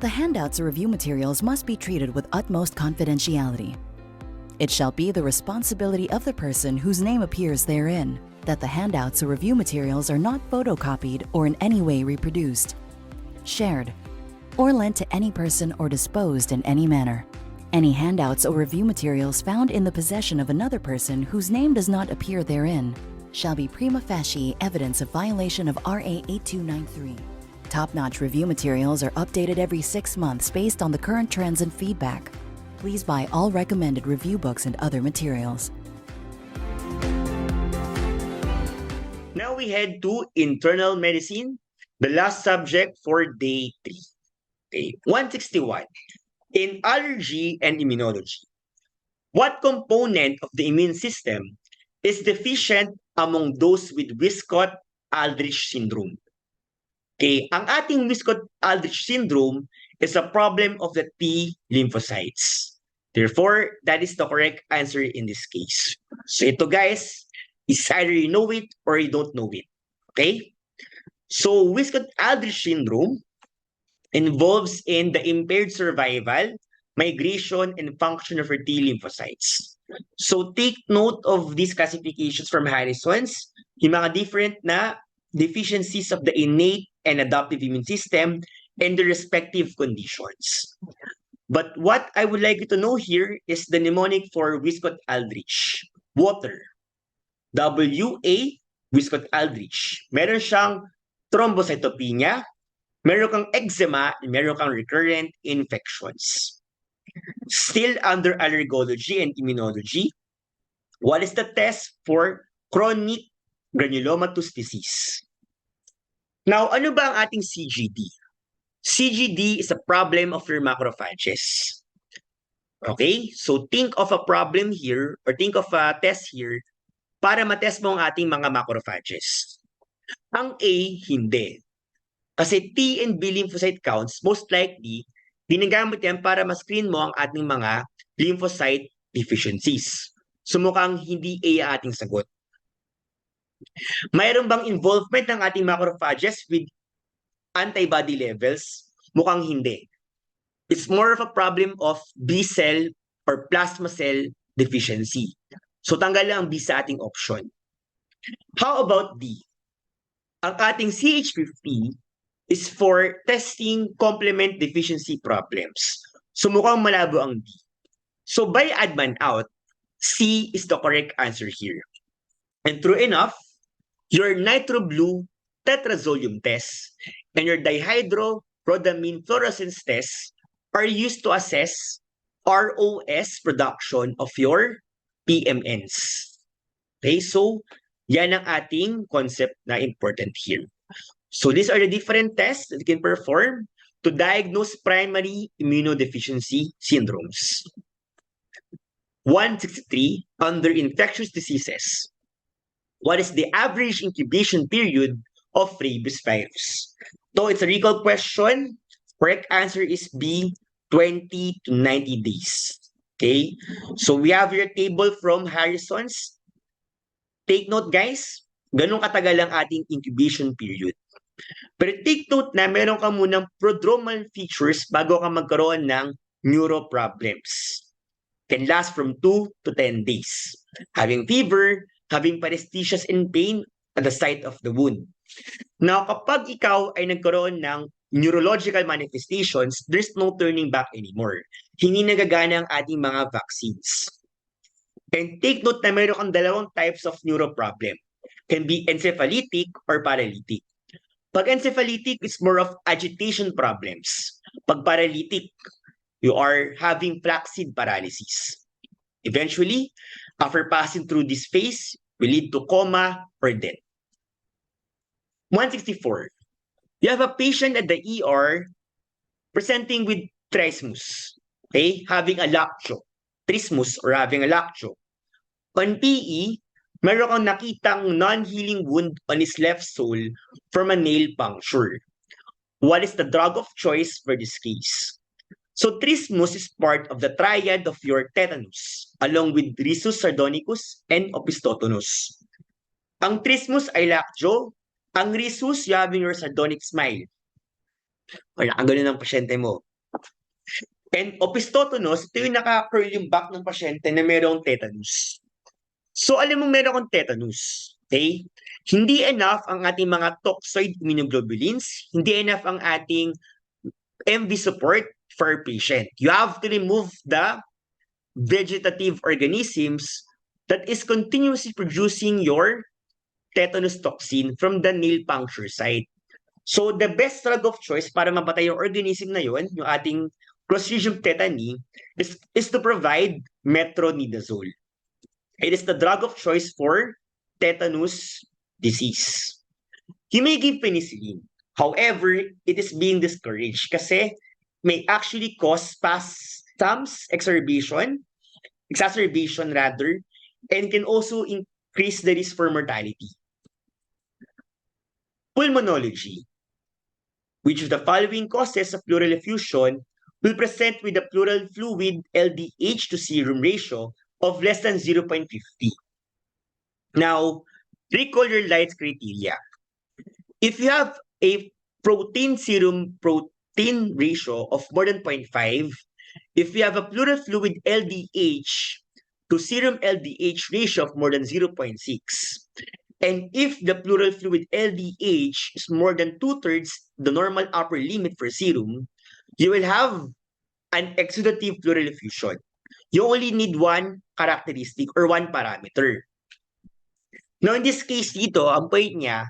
The handouts or review materials must be treated with utmost confidentiality. It shall be the responsibility of the person whose name appears therein that the handouts or review materials are not photocopied or in any way reproduced, shared, or lent to any person or disposed in any manner. Any handouts or review materials found in the possession of another person whose name does not appear therein shall be prima facie evidence of violation of RA 8293. Top-notch review materials are updated every 6 months based on the current trends and feedback. Please buy all recommended review books and other materials. Now we head to internal medicine, the last subject for day 3. Okay, 161. In allergy and immunology, what component of the immune system is deficient among those with Wiskott-Aldrich syndrome? Okay, ang ating Wiskott-Aldrich syndrome is a problem of the T lymphocytes. Therefore, that is the correct answer in this case. So ito guys, is either you know it or you don't know it. Okay? So Wiskott-Aldrich syndrome involves in the impaired survival, migration, and function of your T lymphocytes. So take note of these classifications from Harrison's, yung mga different na deficiencies of the innate and adaptive immune system and the respective conditions. But what I would like you to know here is the mnemonic for Wiskott-Aldrich. Water. WA, Wiskott-Aldrich. Meron siyang thrombocytopenia, meron kang eczema, and meron kang recurrent infections. Still under allergology and immunology, what is the test for chronic granulomatous disease? Now, ano ba ang ating CGD? CGD is a problem of your macrophages. Okay? So think of a problem here or think of a test here para matest mo ang ating mga macrophages. Ang A, hindi. Kasi T and B lymphocyte counts, most likely, ginagamit yan para ma-screen mo ang ating mga lymphocyte deficiencies. So mukhang hindi A ang ating sagot. Mayroon bang involvement ng ating macrophages with antibody levels? Mukhang hindi. It's more of a problem of B cell or plasma cell deficiency. So tanggal lang ang B sa ating option. How about D? Ang ating CH50 is for testing complement deficiency problems. So mukhang malabo ang D. So by add man out, C is the correct answer here. And true enough, your nitro-blue tetrazolium test and your dihydrorhodamine fluorescence test are used to assess ROS production of your PMNs. Okay, so yan ang ating concept na important here. So these are the different tests that you can perform to diagnose primary immunodeficiency syndromes. 163, under infectious diseases, what is the average incubation period of rabies virus? So it's a recall question. Correct answer is B, 20 to 90 days. Okay, so we have your table from Harrison's. Take note guys, ganun katagal ang ating incubation period. Pero take note na meron ka munang prodromal features bago ka magkaroon ng neuro problems. Can last from 2 to 10 days. Having fever, having paresthesias and pain at the site of the wound. Now, kapag ikaw ay nagkaroon ng neurological manifestations, there's no turning back anymore. Hindi nagagana ang ating mga vaccines. And take note na meron kang dalawang types of neuro problem. Can be encephalitic or paralytic. Pag encephalitic, it's more of agitation problems. Pag paralytic, you are having flaccid paralysis. Eventually, after passing through this phase, will lead to coma or death. 164. You have a patient at the ER presenting with trismus, okay, having a lactio. Trismus or having a lactio. On PE, meron kang nakitang non-healing wound on his left sole from a nail puncture. What is the drug of choice for this case? So trismus is part of the triad of your tetanus, along with Rhesus sardonicus and Opisthotonus. Ang trismus ay lactio, ang Rhesus you having your sardonic smile. Wala kang ganun ng pasyente mo. And opistotonos, ito yung naka-curl yung back ng pasyente na merong tetanus. So alam mo meron akong tetanus, okay? Hindi enough ang ating mga toxoid immunoglobulins, hindi enough ang ating MV support for our patient. You have to remove the vegetative organisms that is continuously producing your tetanus toxin from the nail puncture site. So the best drug of choice para mapatay yung organism na yun, yung ating Clostridium tetani, is to provide metronidazole. It is the drug of choice for tetanus disease. You may give penicillin. However, it is being discouraged kasi may actually cause spasms, exacerbation rather, and can also increase the risk for mortality. Pulmonology. Which of the following causes of pleural effusion will present with a pleural fluid LDH to serum ratio of less than 0.50? Now, recall your lights criteria. If you have a protein serum protein ratio of more than 0.5, if you have a pleural fluid LDH to serum LDH ratio of more than 0.6, and if the pleural fluid LDH is more than 2/3 the normal upper limit for serum, you will have an exudative pleural effusion. You only need one characteristic or one parameter. Now, in this case dito, ang point niya,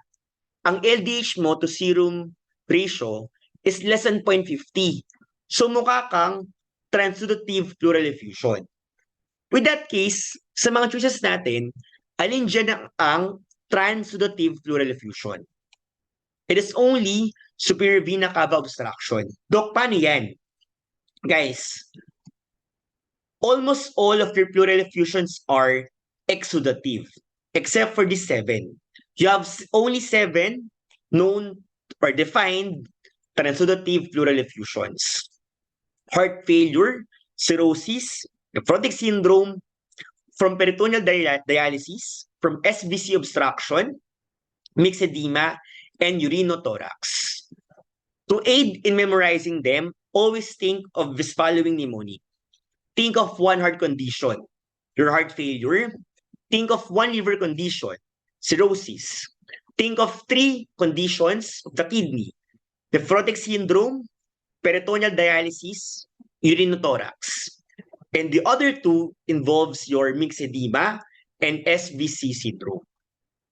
ang LDH mo to serum ratio is less than 0.50. So, mukha kang transudative pleural effusion. With that case, sa mga choices natin, alin dyan ang transudative pleural effusion? It is only superior vena cava obstruction. Dok, paano yan? Guys, almost all of your pleural effusions are exudative, except for these 7. You have only 7 known or defined transudative pleural effusions. Heart failure, cirrhosis, nephrotic syndrome, from peritoneal dialysis, from SVC obstruction, myxedema, and urinothorax. To aid in memorizing them, always think of this following mnemonic. Think of one heart condition, your heart failure. Think of one liver condition, cirrhosis. Think of 3 conditions of the kidney, nephrotic syndrome, peritoneal dialysis, urinothorax. And the other 2 involves your myxedema and SVC syndrome.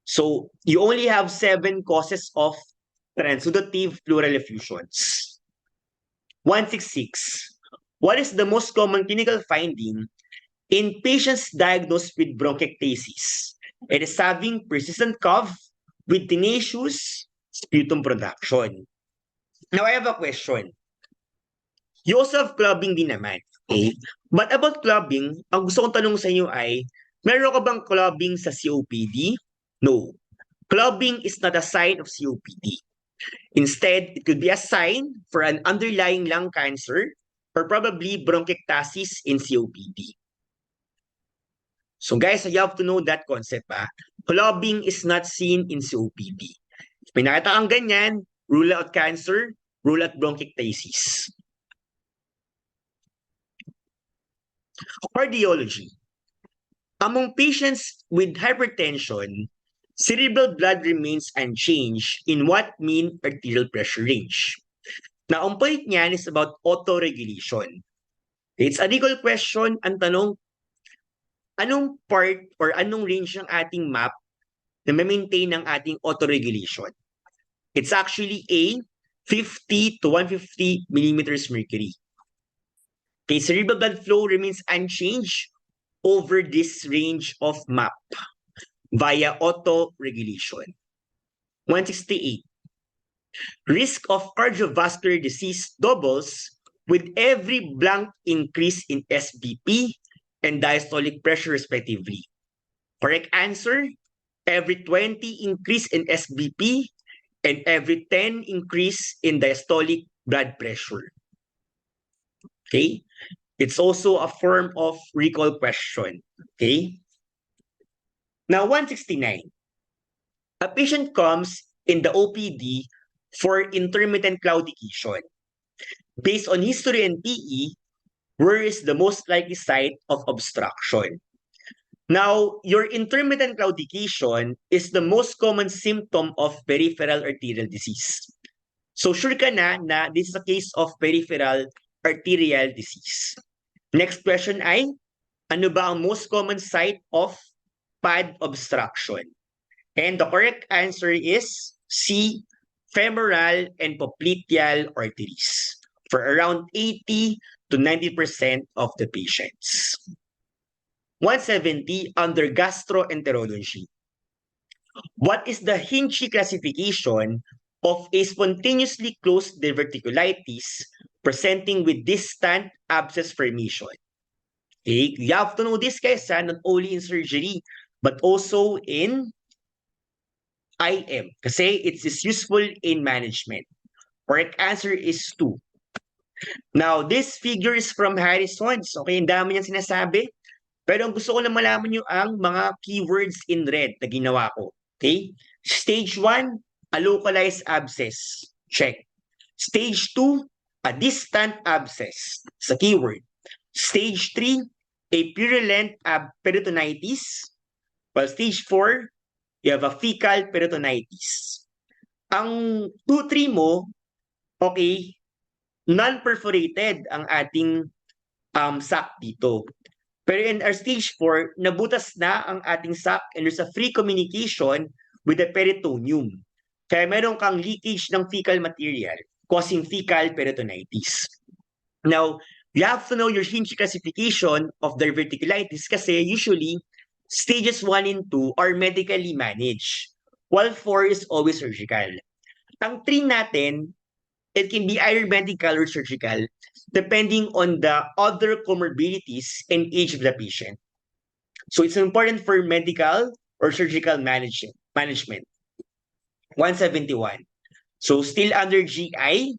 So you only have 7 causes of transudative pleural effusions. 166. What is the most common clinical finding in patients diagnosed with bronchiectasis? It is having persistent cough with tenacious sputum production. Now, I have a question. You also have clubbing din naman. Okay? But about clubbing, ang gusto kong tanong sa inyo ay, meron ka bang clubbing sa COPD? No. Clubbing is not a sign of COPD. Instead, it could be a sign for an underlying lung cancer or probably bronchiectasis in COPD. So guys, you have to know that concept. Clubbing is not seen in COPD. If may nakita kang ganyan, rule out cancer, rule out bronchiectasis. Cardiology. Among patients with hypertension, cerebral blood remains unchanged in what mean arterial pressure range. Now, ang point niyan is about autoregulation. It's a legal question. Ang tanong, anong part or anong range ng ating map na ma-maintain ng ating autoregulation? It's actually a 50 to 150 millimeters mercury. Okay, cerebral blood flow remains unchanged over this range of map via autoregulation. 168. Risk of cardiovascular disease doubles with every blank increase in SBP and diastolic pressure respectively. Correct answer, every 20 increase in SBP and every 10 increase in diastolic blood pressure. Okay? It's also a form of recall question. Okay? Now, 169. A patient comes in the OPD for intermittent claudication. Based on history and PE, where is the most likely site of obstruction. Now, your intermittent claudication is the most common symptom of peripheral arterial disease. So sure ka na this is a case of peripheral arterial disease. Next question ay, ano ba ang most common site of pad obstruction? And the correct answer is C, femoral and popliteal arteries for around 80 to 90% of the patients. 170 under gastroenterology. What is the Hinchey classification of a spontaneously closed diverticulitis presenting with distant abscess formation? Okay, you have to know this guys, not only in surgery but also in IM kasi it is useful in management. Correct answer is 2. Now, this figure is from Harrison's. Okay, ang dami niyang sinasabi. Pero ang gusto ko lang malaman nyo ang mga keywords in red na ginawa ko. Okay? Stage 1, a localized abscess. Check. Stage 2, a distant abscess. Sa keyword. Stage 3, a purulent peritonitis. While stage 4, you have a fecal peritonitis. Ang 2-3 mo, okay, non-perforated ang ating sac dito. Pero in our stage 4, nabutas na ang ating sac and there's a free communication with the peritoneum. Kaya meron kang leakage ng fecal material causing fecal peritonitis. Now, you have to know your Hinchey classification of diverticulitis kasi usually stages 1 and 2 are medically managed while 4 is always surgical. Ang 3 natin, it can be either medical or surgical depending on the other comorbidities and age of the patient. So it's important for medical or surgical management. 171. So still under GI,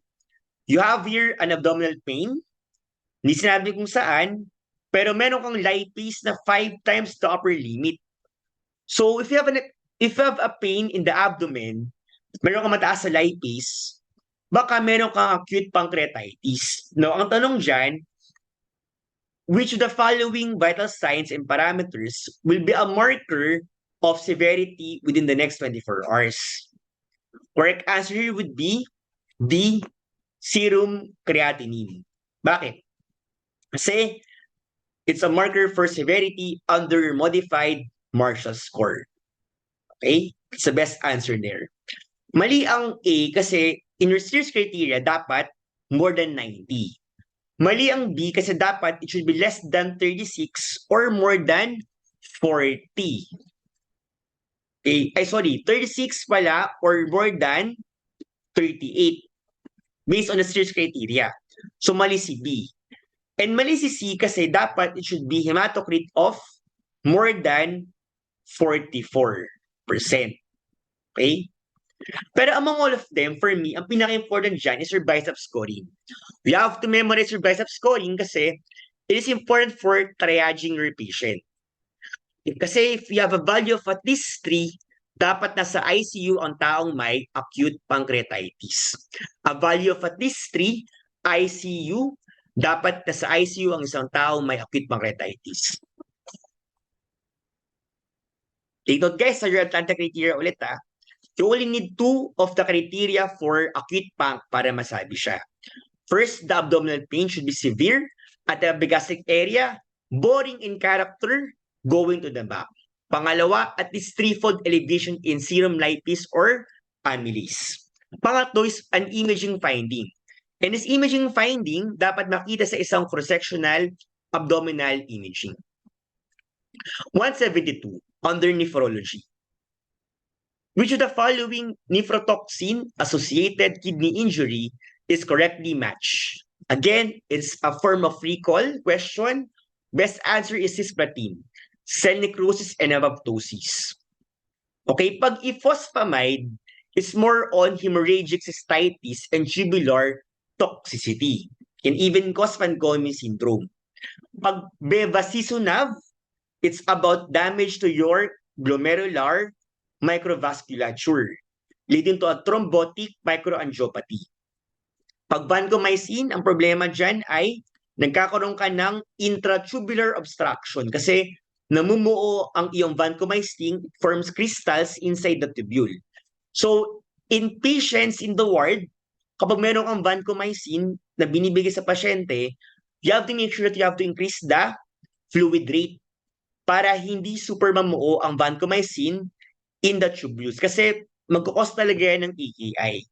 you have here an abdominal pain. Hindi sinabi kung saan, pero meron kang lipase na 5 times the upper limit. So if you have a pain in the abdomen, meron kang mataas sa lipase, baka meron kang acute pancreatitis. No, ang tanong dyan, which of the following vital signs and parameters will be a marker of severity within the next 24 hours? Correct answer here would be D, serum creatinine. Bakit? Kasi it's a marker for severity under modified Marshall score. Okay? It's the best answer there. Mali ang A kasi in your serious criteria, dapat more than 90. Mali ang B kasi dapat it should be less than 36 or more than 40. Okay, 36 pala or more than 38 based on the serious criteria. So mali si B. And mali si C kasi dapat it should be hematocrit of more than 44%. Okay? Pero among all of them, for me, ang pinaka-important dyan is your bicep scoring. We have to memorize your bicep scoring kasi it is important for triaging your patient. Kasi if you have a value of at least 3, dapat nasa ICU ang taong may acute pancreatitis. A value of at least 3, ICU, dapat nasa ICU ang isang taong may acute pancreatitis. Take note guys, sa your Atlanta criteria ulit ha. You only need 2 of the criteria for acute panc para masabi siya. First, the abdominal pain should be severe at the epigastric area, boring in character, going to the back. Pangalawa, at least 3-fold elevation in serum lipase or amylase. Pangatlo is an imaging finding. And this imaging finding dapat makita sa isang cross-sectional abdominal imaging. 172, under nephrology. Which of the following nephrotoxin-associated kidney injury is correctly matched? Again, it's a form of recall question. Best answer is cisplatin, cell necrosis and apoptosis. Okay, pag ifosfamide is more on hemorrhagic cystitis and tubular toxicity. Can even cause Fanconi syndrome. Pag bevacizumab, it's about damage to your glomerular microvasculature, leading to a thrombotic microangiopathy. Pag vancomycin, ang problema dyan ay nagkakaroon ka ng intratubular obstruction kasi namumuo ang iyong vancomycin, it forms crystals inside the tubule. So, in patients in the ward, kapag meron kang vancomycin na binibigay sa pasyente, you have to make sure that you have to increase the fluid rate para hindi super mamuo ang vancomycin in the tubules. Kasi magkukos talaga yan ng EKI.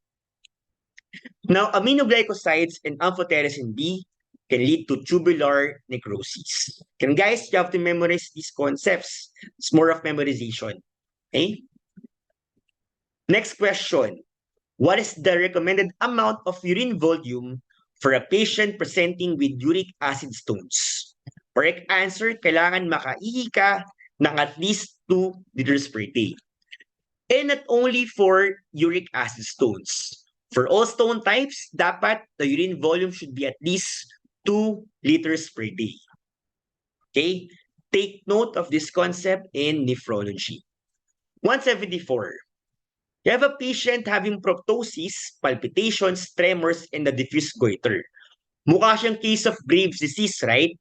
Now, aminoglycosides and amphotericin B can lead to tubular necrosis. And guys, you have to memorize these concepts. It's more of memorization. Okay? Next question. What is the recommended amount of urine volume for a patient presenting with uric acid stones? Correct answer, kailangan makaihi ka ng at least 2 liters per day. And not only for uric acid stones. For all stone types, dapat the urine volume should be at least 2 liters per day. Okay? Take note of this concept in nephrology. 174. You have a patient having proptosis, palpitations, tremors, and a diffuse goiter. Mukha siyang case of Graves' disease, right?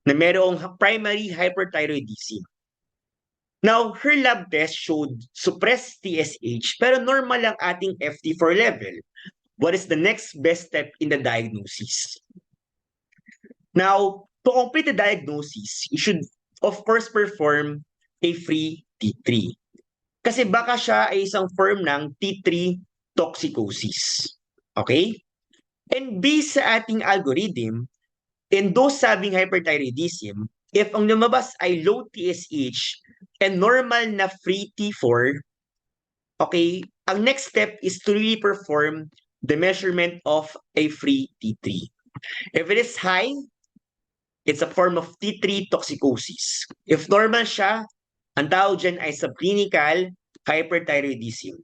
Na merong primary hyperthyroidism. Now, her lab test showed suppressed TSH, pero normal lang ating FT4 level. What is the next best step in the diagnosis? Now, to complete the diagnosis, you should, of course, perform a free T3. Kasi baka siya ay isang form ng T3 toxicosis. Okay? And based sa ating algorithm, in those having hyperthyroidism, if ang lumabas ay low TSH and normal na free T4, okay, ang next step is to really perform the measurement of a free T3. If it is high, it's a form of T3 toxicosis. If normal siya, ang tawag dyan ay subclinical hyperthyroidism.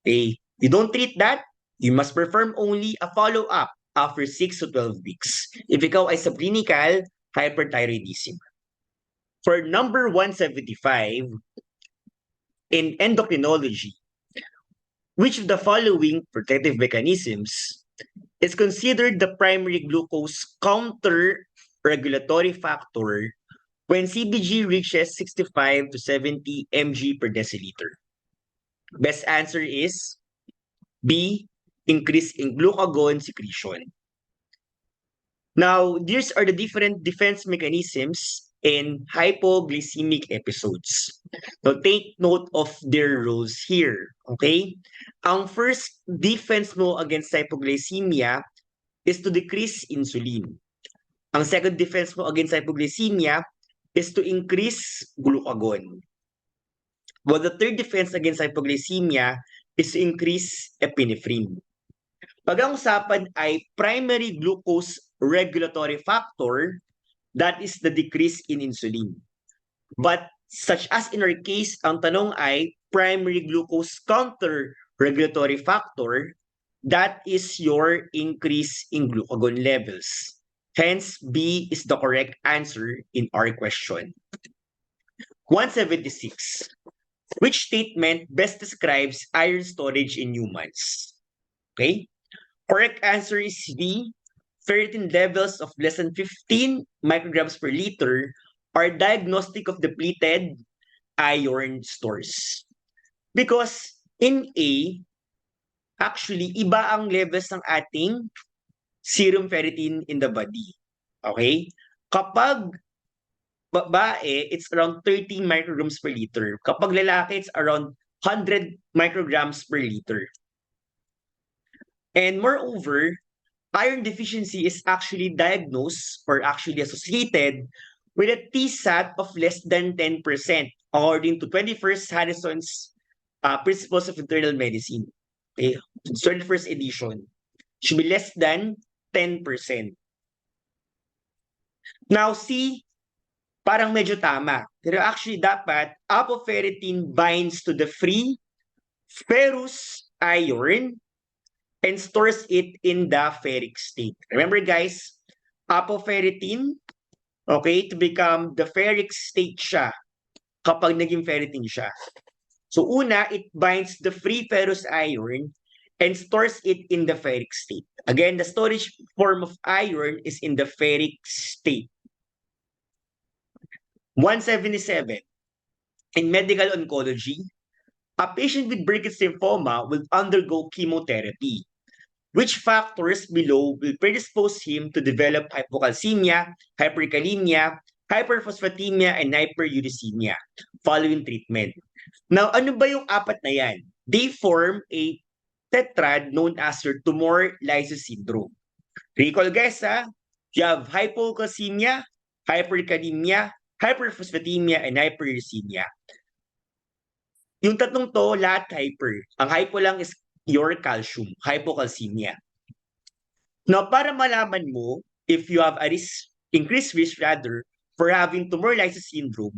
Okay, you don't treat that, you must perform only a follow-up after 6 to 12 weeks. If ikaw ay subclinical hyperthyroidism. For number 175, in endocrinology, which of the following protective mechanisms is considered the primary glucose counter-regulatory factor when CBG reaches 65 to 70 mg per deciliter? Best answer is B, increase in glucagon secretion. Now, these are the different defense mechanisms in hypoglycemic episodes. So, take note of their roles here. Okay? Ang first defense mo against hypoglycemia is to decrease insulin. Ang second defense mo against hypoglycemia is to increase glucagon. While the third defense against hypoglycemia is to increase epinephrine. Pag ang usapan ay primary glucose regulatory factor, that is the decrease in insulin. But such as in our case, ang tanong ay primary glucose counter regulatory factor, that is your increase in glucagon levels. Hence, B is the correct answer in our question. 176. Which statement best describes iron storage in humans? Okay? Correct answer is B. Ferritin levels of less than 15 micrograms per liter are diagnostic of depleted iron stores. Because in A, actually, iba ang levels ng ating serum ferritin in the body. Okay? Kapag babae, it's around 30 micrograms per liter. Kapag lalaki, it's around 100 micrograms per liter. And moreover, iron deficiency is actually diagnosed or actually associated with a TSAT of less than 10% according to 21st Harrison's Principles of Internal Medicine. Okay, 21st edition. Should be less than 10%. Now, C, parang medyo tama. Pero actually, dapat apoferritin binds to the free ferrous iron and stores it in the ferric state. Remember guys, apoferritin, okay, to become the ferric state siya kapag naging ferritin siya. So una, it binds the free ferrous iron and stores it in the ferric state. Again, the storage form of iron is in the ferric state. 177. In medical oncology, a patient with Burkitt's lymphoma will undergo chemotherapy. Which factors below will predispose him to develop hypocalcemia, hyperkalemia, hyperphosphatemia, and hyperuricemia following treatment? Now, ano ba yung apat na yan? They form a tetrad known as your tumor lysis syndrome. Recall guys you have hypocalcemia, hyperkalemia, hyperphosphatemia, and hyperuricemia. Yung tatlong to, lahat hyper. Ang hypo lang is your calcium, hypocalcemia. Now, para malaman mo if you have a increased risk rather for having tumor lysis syndrome,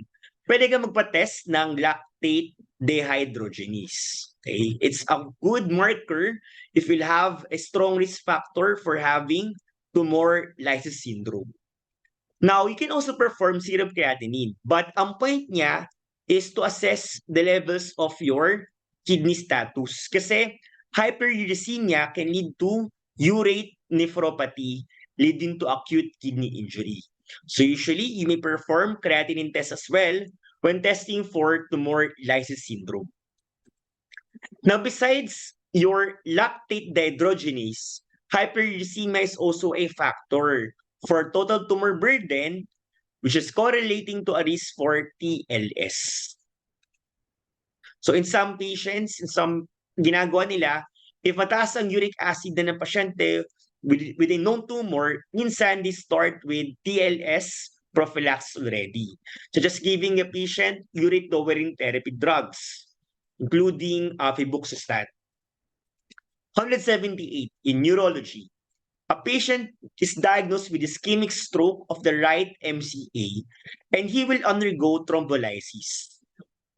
pwede ka magpa-test ng lactate dehydrogenase. Okay? It's a good marker if you'll have a strong risk factor for having tumor lysis syndrome. Now, you can also perform serum creatinine, but ang point niya is to assess the levels of your kidney status. Kasi hyperuricemia can lead to urate nephropathy, leading to acute kidney injury. So usually, you may perform creatinine test as well when testing for tumor lysis syndrome. Now, besides your lactate dehydrogenase, hyperuricemia is also a factor for total tumor burden, which is correlating to a risk for TLS. So in some patients, in some ginagawa nila, if mataas ang uric acid na ng pasyente with a known tumor, minsan they start with TLS prophylaxis already. So just giving a patient uric lowering therapy drugs, including febuxostat. 178 in neurology. A patient is diagnosed with ischemic stroke of the right MCA and he will undergo thrombolysis.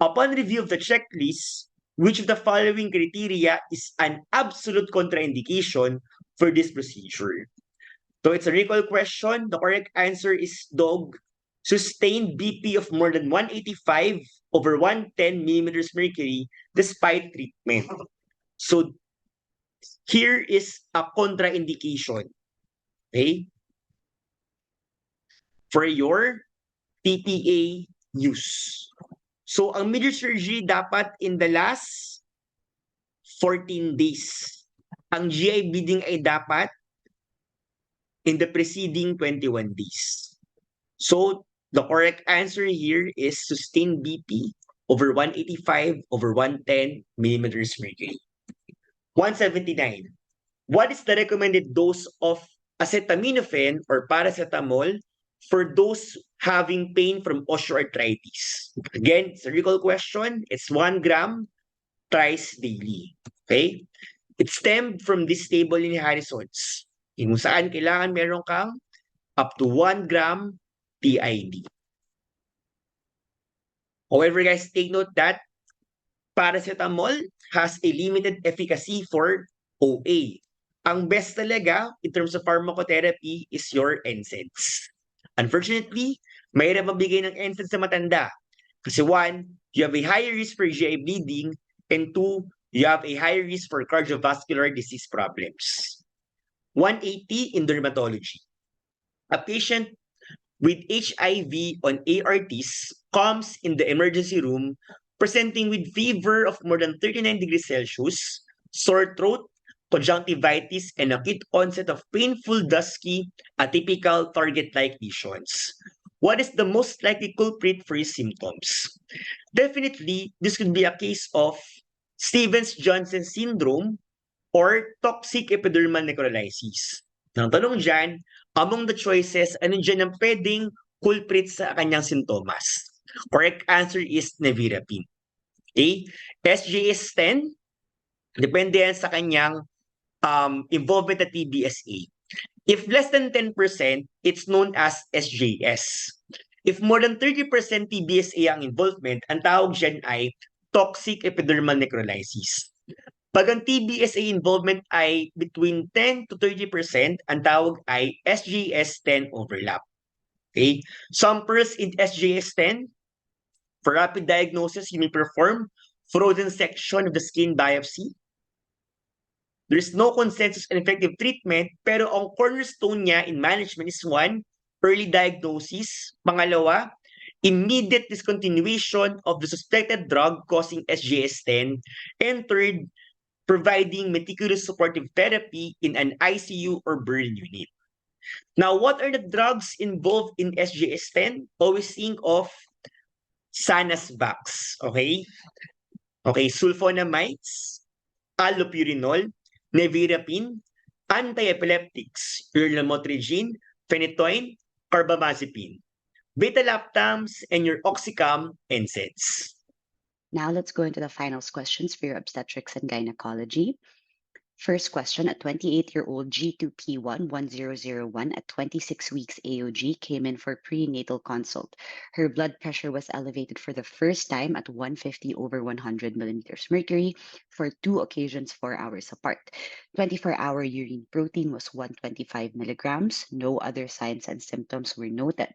Upon review of the checklist, which of the following criteria is an absolute contraindication for this procedure? So it's a recall question. The correct answer is dog. Sustained BP of more than 185 over 110 millimeters mercury despite treatment. So here is a contraindication, okay, for your TPA use. So, ang major surgery dapat in the last 14 days. Ang GI bleeding ay dapat in the preceding 21 days. So, the correct answer here is sustained BP over 185 over 110 millimeters mercury. 179. What is the recommended dose of acetaminophen or paracetamol for those having pain from osteoarthritis? Again, it's a recall question. It's 1 gram thrice daily. Okay? It stemmed from this table in Harrison's. Kung saan kailangan meron kang up to 1 gram TID. However, guys, take note that paracetamol has a limited efficacy for OA. Ang best talaga in terms of pharmacotherapy is your NSAIDs. Unfortunately, mahirap mabigay ng NSAIDs sa matanda. Kasi 1, you have a higher risk for GI bleeding, and 2, you have a higher risk for cardiovascular disease problems. 180 in dermatology. A patient with HIV on ARTs comes in the emergency room presenting with fever of more than 39 degrees Celsius, sore throat, conjunctivitis, and acute onset of painful, dusky, atypical target-like lesions. What is the most likely culprit for his symptoms? Definitely, this could be a case of Stevens-Johnson syndrome or toxic epidermal necrolysis. Ang tanong dyan, among the choices, ano dyan ang pwedeng culprit sa kanyang sintomas? Correct answer is nevirapine. Okay? SJS10, depende yan sa kanyang involvement at TBSA. If less than 10%, it's known as SJS. If more than 30% TBSA ang involvement, ang tawag dyan ay toxic epidermal necrolysis. Pag ang TBSA involvement ay between 10 to 30%, ang tawag ay SJS10 overlap. Okay? Some pearls in SJS10, for rapid diagnosis, you may perform frozen section of the skin biopsy. There's no consensus on effective treatment, pero ang cornerstone niya in management is one, early diagnosis. Pangalawa, immediate discontinuation of the suspected drug causing SJS-10. And third, providing meticulous supportive therapy in an ICU or burn unit. Now, what are the drugs involved in SJS-10? Always think of Sanasvax, okay? Okay, sulfonamides, allopurinol, nevirapine, antiepileptics, lamotrigine, phenytoin, carbamazepine, beta-lactams, and your oxycam NSAIDs. Now let's go into the finals questions for your obstetrics and gynecology. First question, a 28-year-old G2P11001 at 26 weeks AOG came in for prenatal consult. Her blood pressure was elevated for the first time at 150 over 100 millimeters mercury for 2 occasions 4 hours apart. 24-hour urine protein was 125 milligrams. No other signs and symptoms were noted.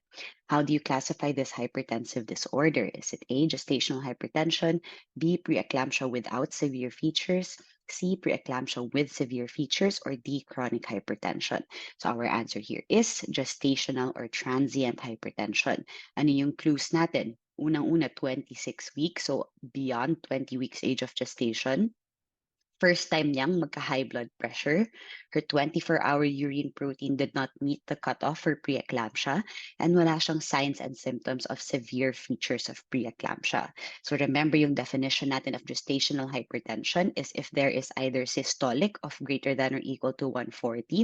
How do you classify this hypertensive disorder? Is it A, gestational hypertension, B, preeclampsia without severe features, C, preeclampsia with severe features, or D, chronic hypertension? So our answer here is gestational or transient hypertension. Ano yung clues natin? Unang-una, 26 weeks, so beyond 20 weeks age of gestation. First time niyang magka-high blood pressure. Her 24-hour urine protein did not meet the cutoff for preeclampsia, and wala siyang signs and symptoms of severe features of preeclampsia. So remember yung definition natin of gestational hypertension is if there is either systolic of greater than or equal to 140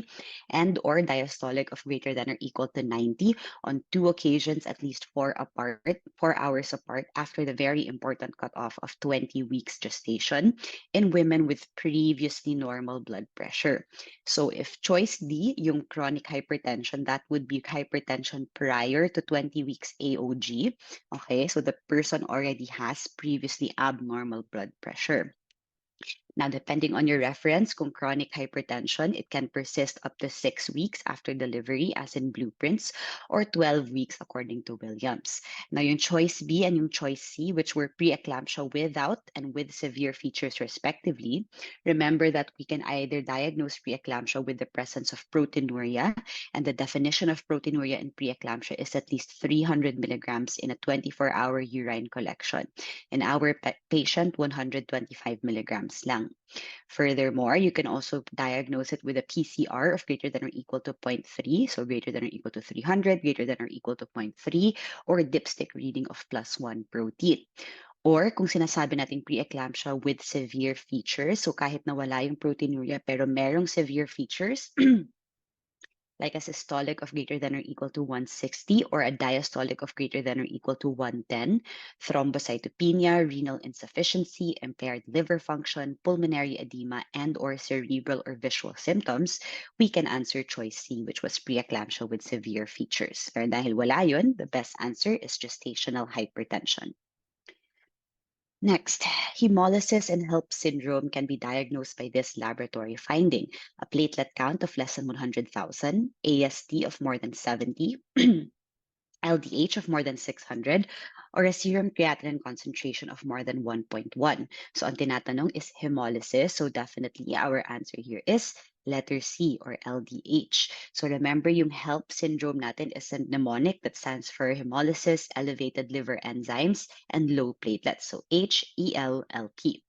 and or diastolic of greater than or equal to 90 on 2 occasions at least 4 hours apart after the very important cutoff of 20 weeks gestation in women with previously normal blood pressure. So if choice D, yung chronic hypertension, that would be hypertension prior to 20 weeks AOG. Okay, so the person already has previously abnormal blood pressure. Now, depending on your reference, kung chronic hypertension, it can persist up to 6 weeks after delivery, as in blueprints, or 12 weeks according to Williams. Now, yung choice B and yung choice C, which were preeclampsia without and with severe features respectively, remember that we can either diagnose preeclampsia with the presence of proteinuria, and the definition of proteinuria in preeclampsia is at least 300 milligrams in a 24-hour urine collection. In our patient, 125 milligrams lang. Furthermore, you can also diagnose it with a PCR of greater than or equal to 0.3, so greater than or equal to 300, greater than or equal to 0.3, or a dipstick reading of +1 protein. Or kung sinasabi nating preeclampsia with severe features, so kahit nawala yung proteinuria pero merong severe features, like a systolic of greater than or equal to 160 or a diastolic of greater than or equal to 110, thrombocytopenia, renal insufficiency, impaired liver function, pulmonary edema, and or cerebral or visual symptoms, we can answer choice C, which was preeclampsia with severe features. Pero dahil wala yun, the best answer is gestational hypertension. Next, hemolysis and HELLP syndrome can be diagnosed by this laboratory finding: a platelet count of less than 100,000, AST of more than 70, LDH of more than 600, or a serum creatinine concentration of more than 1.1. So ang tinatanong is hemolysis. So definitely our answer here is letter C, or LDH. So remember, yung HELLP syndrome natin is a mnemonic that stands for hemolysis, elevated liver enzymes, and low platelets. So HELLP.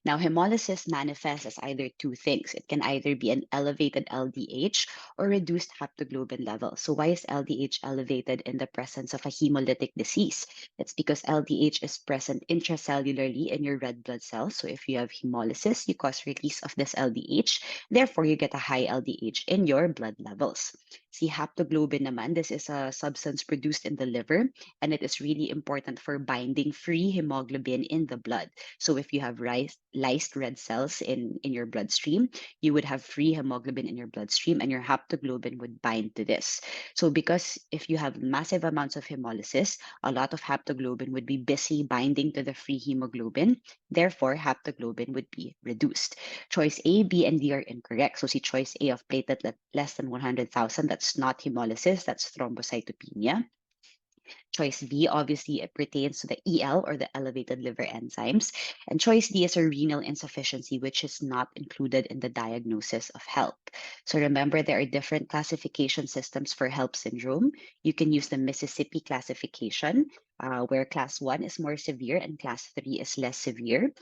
Now, hemolysis manifests as either two things. It can either be an elevated LDH or reduced haptoglobin level. So why is LDH elevated in the presence of a hemolytic disease? It's because LDH is present intracellularly in your red blood cells. So if you have hemolysis, you cause release of this LDH. Therefore, you get a high LDH in your blood levels. See, haptoglobin naman, this is a substance produced in the liver, and it is really important for binding free hemoglobin in the blood. So if you have lysed red cells in your bloodstream, you would have free hemoglobin in your bloodstream, and your haptoglobin would bind to this. So because if you have massive amounts of hemolysis, a lot of haptoglobin would be busy binding to the free hemoglobin. Therefore, haptoglobin would be reduced. Choice A, B, and D are incorrect. So see choice A of platelet less than 100,000, that's not hemolysis, that's thrombocytopenia. Choice B, obviously, it pertains to the EL or the elevated liver enzymes. And choice D is a renal insufficiency, which is not included in the diagnosis of HELP. So remember, there are different classification systems for HELP syndrome. You can use the Mississippi classification, where class 1 is more severe and class 3 is less severe,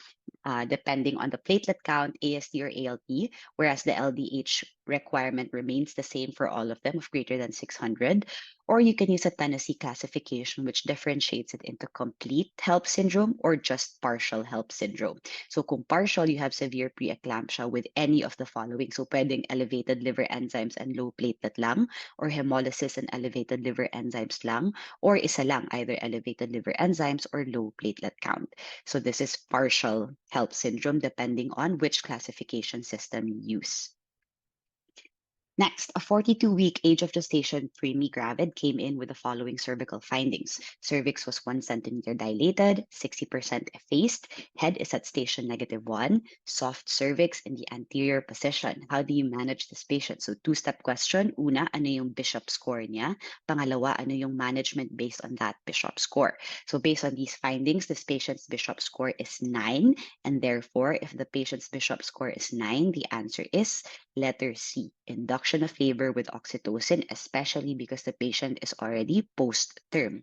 depending on the platelet count, AST or ALT, whereas the LDH requirement remains the same for all of them of greater than 600. Or you can use a Tennessee classification, which differentiates it into complete HELP syndrome or just partial HELP syndrome. So kung partial, you have severe preeclampsia with any of the following. So pwedeng elevated liver enzymes and low platelet lang, or hemolysis and elevated liver enzymes lang, or isa lang, either elevated liver enzymes or low platelet count. So this is partial HELP syndrome, depending on which classification system you use. Next, a 42-week age of gestation preemie gravid came in with the following cervical findings. Cervix was 1 centimeter dilated, 60% effaced, head is at station -1, soft cervix in the anterior position. How do you manage this patient? So two-step question. Una, ano yung Bishop score niya? Pangalawa, ano yung management based on that Bishop score? So based on these findings, this patient's Bishop score is 9, and therefore, if the patient's Bishop score is 9, the answer is letter C, induction of labor with oxytocin, especially because the patient is already post-term.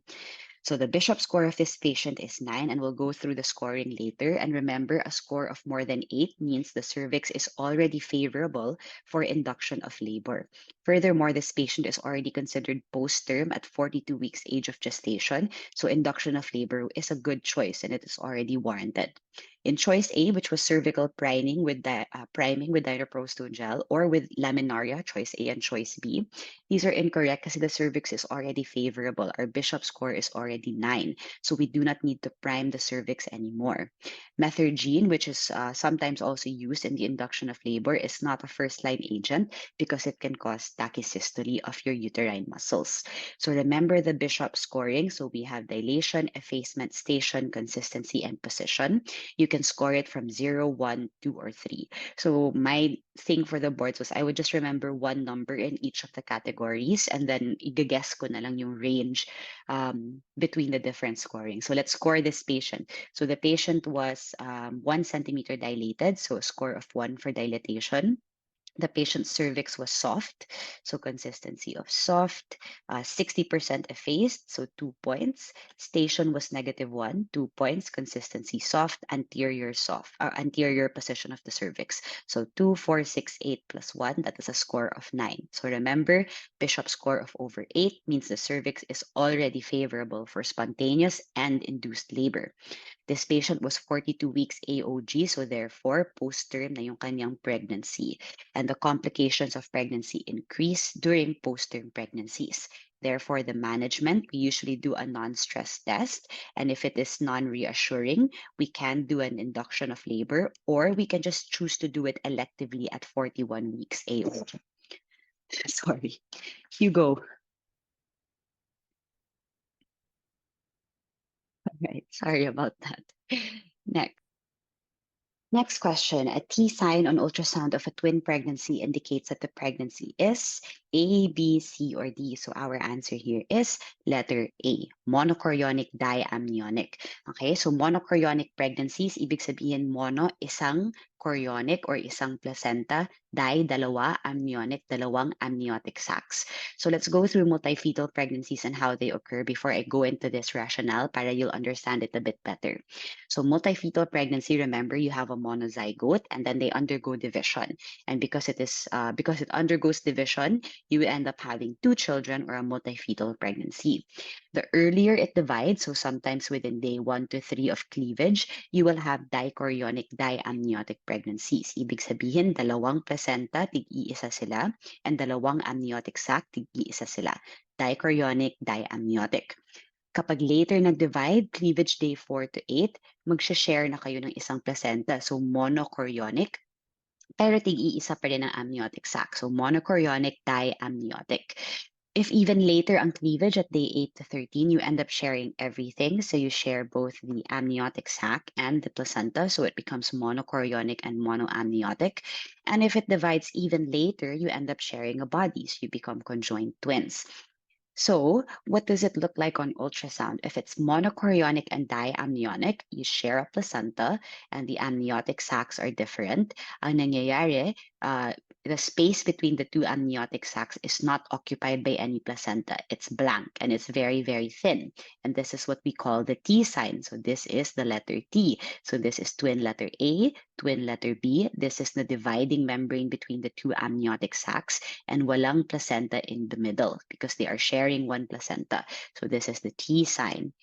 So the Bishop score of this patient is 9, and we'll go through the scoring later. And remember, a score of more than 8 means the cervix is already favorable for induction of labor. Furthermore, this patient is already considered post-term at 42 weeks age of gestation, so induction of labor is a good choice and it is already warranted. In choice A, which was cervical priming with dinoprostone gel or with laminaria, choice A and choice B, these are incorrect because the cervix is already favorable. Our Bishop score is already 9, so we do not need to prime the cervix anymore. Methergine, which is sometimes also used in the induction of labor, is not a first-line agent because it can cause tachysystoly of your uterine muscles. So remember the Bishop scoring. So we have dilation, effacement, station, consistency, and position. You can score it from 0, 1, 2, or 3. So my thing for the boards was I would just remember one number in each of the categories and then i-guess ko na lang yung range between the different scoring. So let's score this patient. So the patient was 1 centimeter dilated, so a score of 1 for dilatation. The patient's cervix was soft, so consistency of soft, 60% effaced, so 2 points. Station was -1, 2 points. Consistency soft, anterior position of the cervix. So 2, 4, 6, 8 plus 1, that is a score of 9. So remember, Bishop score of over 8 means the cervix is already favorable for spontaneous and induced labor. This patient was 42 weeks AOG, so therefore post-term na yung kanyang pregnancy. And the complications of pregnancy increase during post-term pregnancies. Therefore, the management, we usually do a non-stress test. And if it is non-reassuring, we can do an induction of labor, or we can just choose to do it electively at 41 weeks AOG. Sorry. Hugo. Right. Sorry about that. Next question. A T sign on ultrasound of a twin pregnancy indicates that the pregnancy is A, B, C, or D. So our answer here is letter A, monochorionic diamnionic. Okay, so monochorionic pregnancies, ibig sabihin mono, isang chorionic or isang placenta, dalawa, amniotic, dalawang amniotic sacs. So let's go through multifetal pregnancies and how they occur before I go into this rationale para you'll understand it a bit better. So multifetal pregnancy, remember, you have a monozygote and then they undergo division. And because it undergoes division, you end up having 2 children or a multifetal pregnancy. The earlier it divides, so sometimes within day 1 to 3 of cleavage, you will have dichorionic diamniotic pregnancies. Ibig sabihin, dalawang placenta, tig-iisa sila, and dalawang amniotic sac, tig-iisa sila. Dichorionic diamniotic. Kapag later nag-divide, cleavage day 4 to 8, mag-share na kayo ng isang placenta. So monochorionic, pero tig-iisa pa rin ang amniotic sac. So monochorionic diamniotic. If even later ang cleavage at day 8 to 13, you end up sharing everything. So you share both the amniotic sac and the placenta. So it becomes monochorionic and monoamniotic. And if it divides even later, you end up sharing a body. So you become conjoined twins. So, what does it look like on ultrasound? If it's monochorionic and diamnionic, you share a placenta and the amniotic sacs are different. Ang nangyayari, the space between the two amniotic sacs is not occupied by any placenta. It's blank and it's very, very thin. And this is what we call the T sign. So this is the letter T. So this is twin letter A, twin letter B. This is the dividing membrane between the two amniotic sacs, and walang placenta in the middle because they are sharing one placenta. So this is the T sign.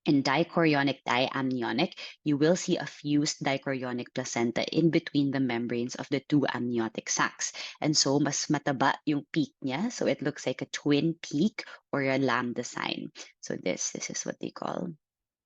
In dichorionic diamnionic, you will see a fused dichorionic placenta in between the membranes of the two amniotic sacs. And so, mas mataba yung peak niya. So it looks like a twin peak or a lambda sign. So this is what they call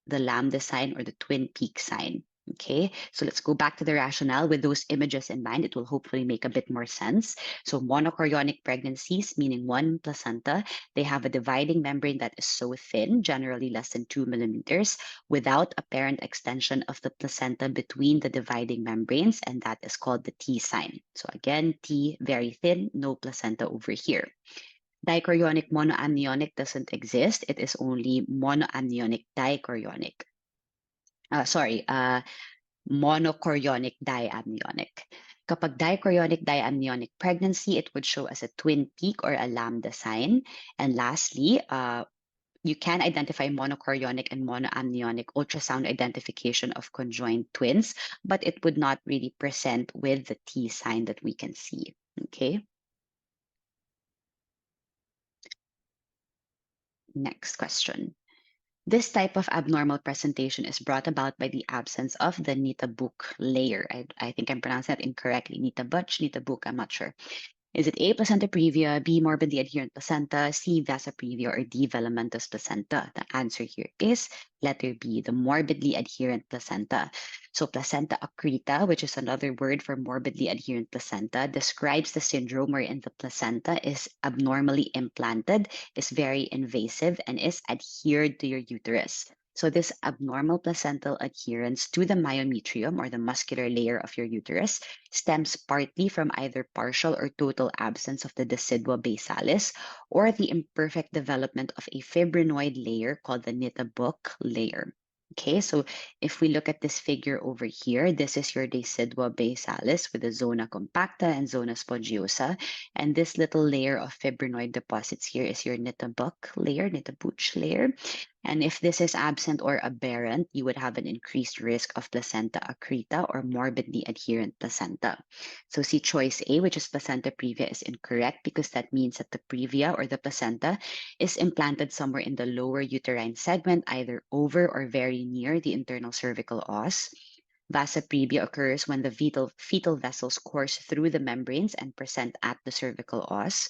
the lambda sign or the twin peak sign. Okay, so let's go back to the rationale with those images in mind. It will hopefully make a bit more sense. So monochorionic pregnancies, meaning one placenta, they have a dividing membrane that is so thin, generally less than 2 millimeters, without apparent extension of the placenta between the dividing membranes, and that is called the T sign. So again, T, very thin, no placenta over here. Dichorionic monoamnionic doesn't exist. It is only monoamnionic dichorionic. Monochorionic diamnionic. Kapag dichorionic diamnionic pregnancy, it would show as a twin peak or a lambda sign. And lastly, you can identify monochorionic and monoamnionic ultrasound identification of conjoined twins, but it would not really present with the T sign that we can see. Okay. Next question. This type of abnormal presentation is brought about by the absence of the Nitabuk layer. I think I'm pronouncing that incorrectly. Nitabuk, I'm not sure. Is it A, placenta previa, B, morbidly adherent placenta, C, vasa previa, or D, filamentous placenta? The answer here is letter B, the morbidly adherent placenta. So placenta accreta, which is another word for morbidly adherent placenta, describes the syndrome wherein the placenta is abnormally implanted, is very invasive, and is adhered to your uterus. So this abnormal placental adherence to the myometrium or the muscular layer of your uterus stems partly from either partial or total absence of the decidua basalis or the imperfect development of a fibrinoid layer called the Nitabuk layer. Okay, so if we look at this figure over here, this is your decidua basalis with the zona compacta and zona spongiosa. And this little layer of fibrinoid deposits here is your Nitabuk layer, Nitabuch layer. And if this is absent or aberrant, you would have an increased risk of placenta accreta or morbidly adherent placenta. So see choice A, which is placenta previa, is incorrect because that means that the previa or the placenta is implanted somewhere in the lower uterine segment, either over or very near the internal cervical os. Vasa previa occurs when the fetal vessels course through the membranes and present at the cervical os.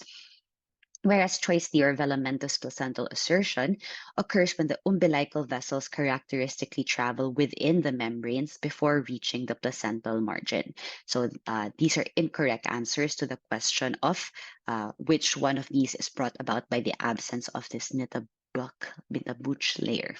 Whereas choice D or filamentous placental assertion occurs when the umbilical vessels characteristically travel within the membranes before reaching the placental margin. So these are incorrect answers to the question of which one of these is brought about by the absence of this Nitabuch layer.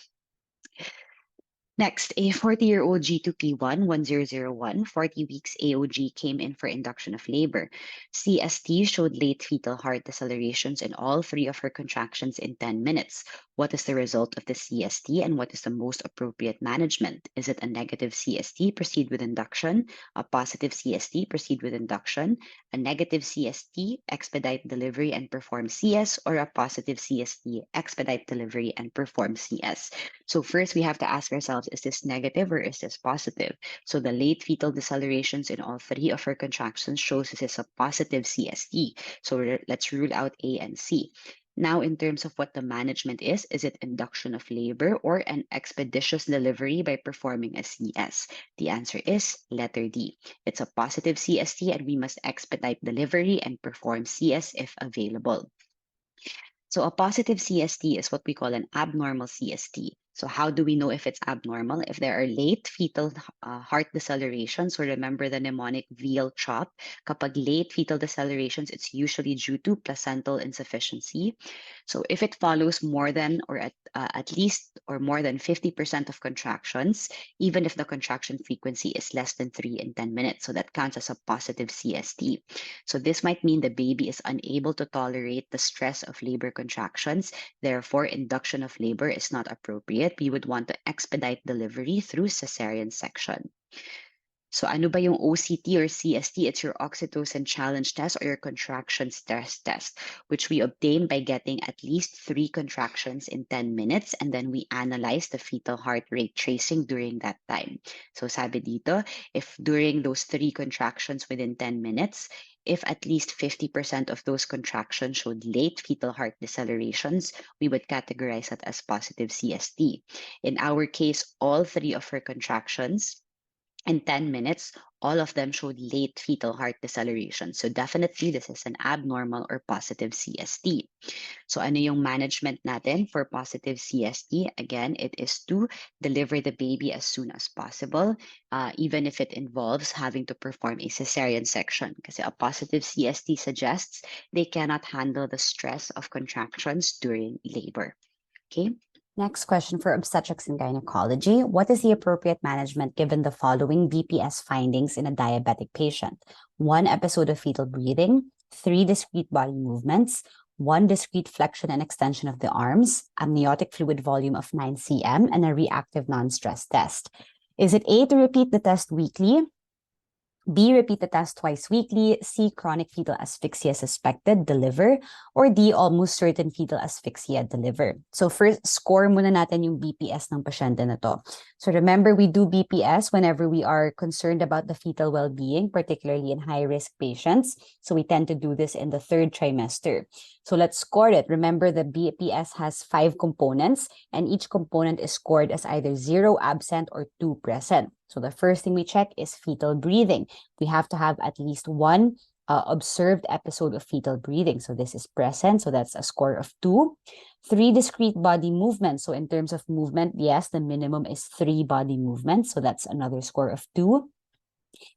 Next, a 40-year-old G2P1 1001, 40 weeks AOG came in for induction of labor. CST showed late fetal heart decelerations in all three of her contractions in 10 minutes. What is the result of the CST and what is the most appropriate management? Is it a negative CST, proceed with induction, a positive CST, proceed with induction, a negative CST, expedite delivery and perform CS, or a positive CST, expedite delivery and perform CS? So first we have to ask ourselves, is this negative or is this positive? So the late fetal decelerations in all three of her contractions shows this is a positive CST. So let's rule out A and C. Now, in terms of what the management is it induction of labor or an expeditious delivery by performing a CS? The answer is letter D. It's a positive CST and we must expedite delivery and perform CS if available. So a positive CST is what we call an abnormal CST. So how do we know if it's abnormal? If there are late fetal heart decelerations, so remember the mnemonic VL CHOP, kapag late fetal decelerations, it's usually due to placental insufficiency. So if it follows more than or at least or more than 50% of contractions, even if the contraction frequency is less than 3 in 10 minutes, so that counts as a positive CST. So this might mean the baby is unable to tolerate the stress of labor contractions. Therefore, induction of labor is not appropriate. We would want to expedite delivery through cesarean section. So ano ba yung OCT or CST? It's your oxytocin challenge test or your contraction stress test, which we obtain by getting at least 3 contractions in 10 minutes, and then we analyze the fetal heart rate tracing during that time. So sabi dito, if during those 3 contractions within 10 minutes, if at least 50% of those contractions showed late fetal heart decelerations, we would categorize it as positive CST. In our case, all 3 of her contractions in 10 minutes, all of them showed late fetal heart deceleration. So definitely, this is an abnormal or positive CST. So ano yung management natin for positive CST? Again, it is to deliver the baby as soon as possible, even if it involves having to perform a cesarean section. Kasi a positive CST suggests they cannot handle the stress of contractions during labor. Okay? Next question for obstetrics and gynecology. What is the appropriate management given the following BPS findings in a diabetic patient? 1 episode of fetal breathing, 3 discrete body movements, 1 discrete flexion and extension of the arms, amniotic fluid volume of 9 cm, and a reactive non-stress test. Is it A, to repeat the test weekly? B, repeat the test twice weekly. C, chronic fetal asphyxia suspected, deliver. Or D, almost certain fetal asphyxia, deliver. So first, score muna natin yung BPS ng pasyente na to. So remember, we do BPS whenever we are concerned about the fetal well-being, particularly in high-risk patients. So we tend to do this in the 3rd trimester. So let's score it. Remember, the BPS has 5 components, and each component is scored as either 0, absent, or 2, present. So the first thing we check is fetal breathing. We have to have at least 1 observed episode of fetal breathing. So this is present. So that's a score of 2. 3 discrete body movements. So in terms of movement, yes, the minimum is 3 body movements. So that's another score of 2.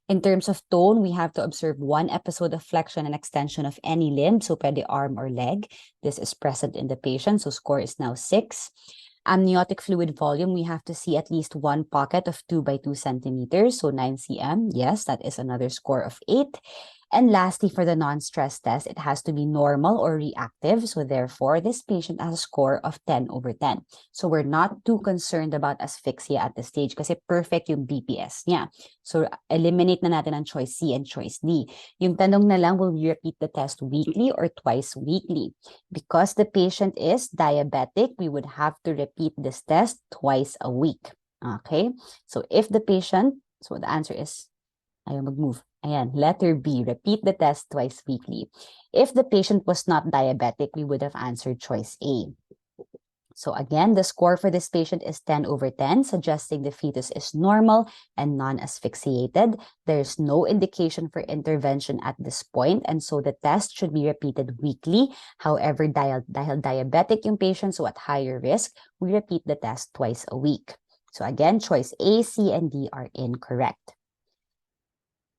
In terms of tone, we have to observe 1 episode of flexion and extension of any limb. So pwede arm or leg. This is present in the patient. So score is now 6. Amniotic fluid volume, we have to see at least 1 pocket of 2 by 2 centimeters, so 9 cm. Yes, that is another score of 8. And lastly, for the non-stress test, it has to be normal or reactive. So therefore, this patient has a score of 10 over 10. So we're not too concerned about asphyxia at this stage kasi perfect yung BPS niya. So eliminate na natin ang choice C and choice D. Yung tanong na lang, will we repeat the test weekly or twice weekly? Because the patient is diabetic, we would have to repeat this test twice a week. Okay? So if the patient, so the answer is, ayaw mag-move. Ayan, letter B, repeat the test twice weekly. If the patient was not diabetic, we would have answered choice A. So again, the score for this patient is 10 over 10, suggesting the fetus is normal and non-asphyxiated. There's no indication for intervention at this point, and so the test should be repeated weekly. However, dahil diabetic yung patient, so at higher risk, we repeat the test twice a week. So again, choice A, C, and D are incorrect.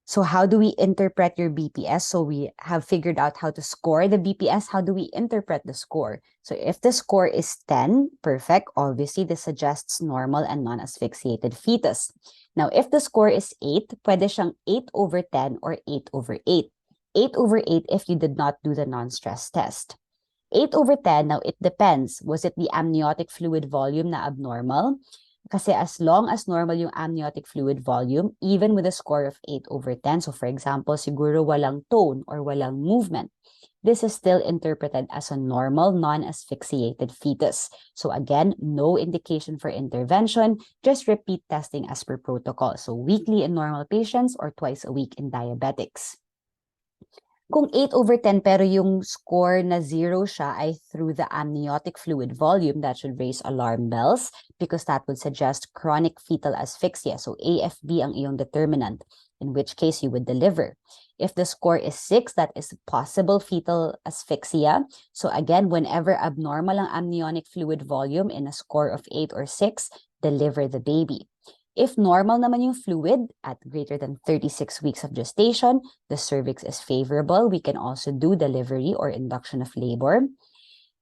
So how do we interpret your BPS? So we have figured out how to score the BPS. How do we interpret the score? So if the score is 10, perfect. Obviously, this suggests normal and non-asphyxiated fetus. Now, if the score is 8, pwede siyang 8 over 10 or 8 over 8. 8 over 8 if you did not do the non-stress test. 8 over 10, now it depends. Was it the amniotic fluid volume na abnormal? Kasi as long as normal yung amniotic fluid volume, even with a score of 8 over 10, so for example, siguro walang tone or walang movement, this is still interpreted as a normal, non-asphyxiated fetus. So again, no indication for intervention, just repeat testing as per protocol. So weekly in normal patients or twice a week in diabetics. Kung 8 over 10 pero yung score na 0 siya ay through the amniotic fluid volume, that should raise alarm bells because that would suggest chronic fetal asphyxia. So AFB ang iyong determinant, in which case you would deliver. If the score is 6, that is possible fetal asphyxia. So again, whenever abnormal ang amniotic fluid volume in a score of 8 or 6, deliver the baby. If normal naman yung fluid at greater than 36 weeks of gestation, the cervix is favorable, we can also do delivery or induction of labor.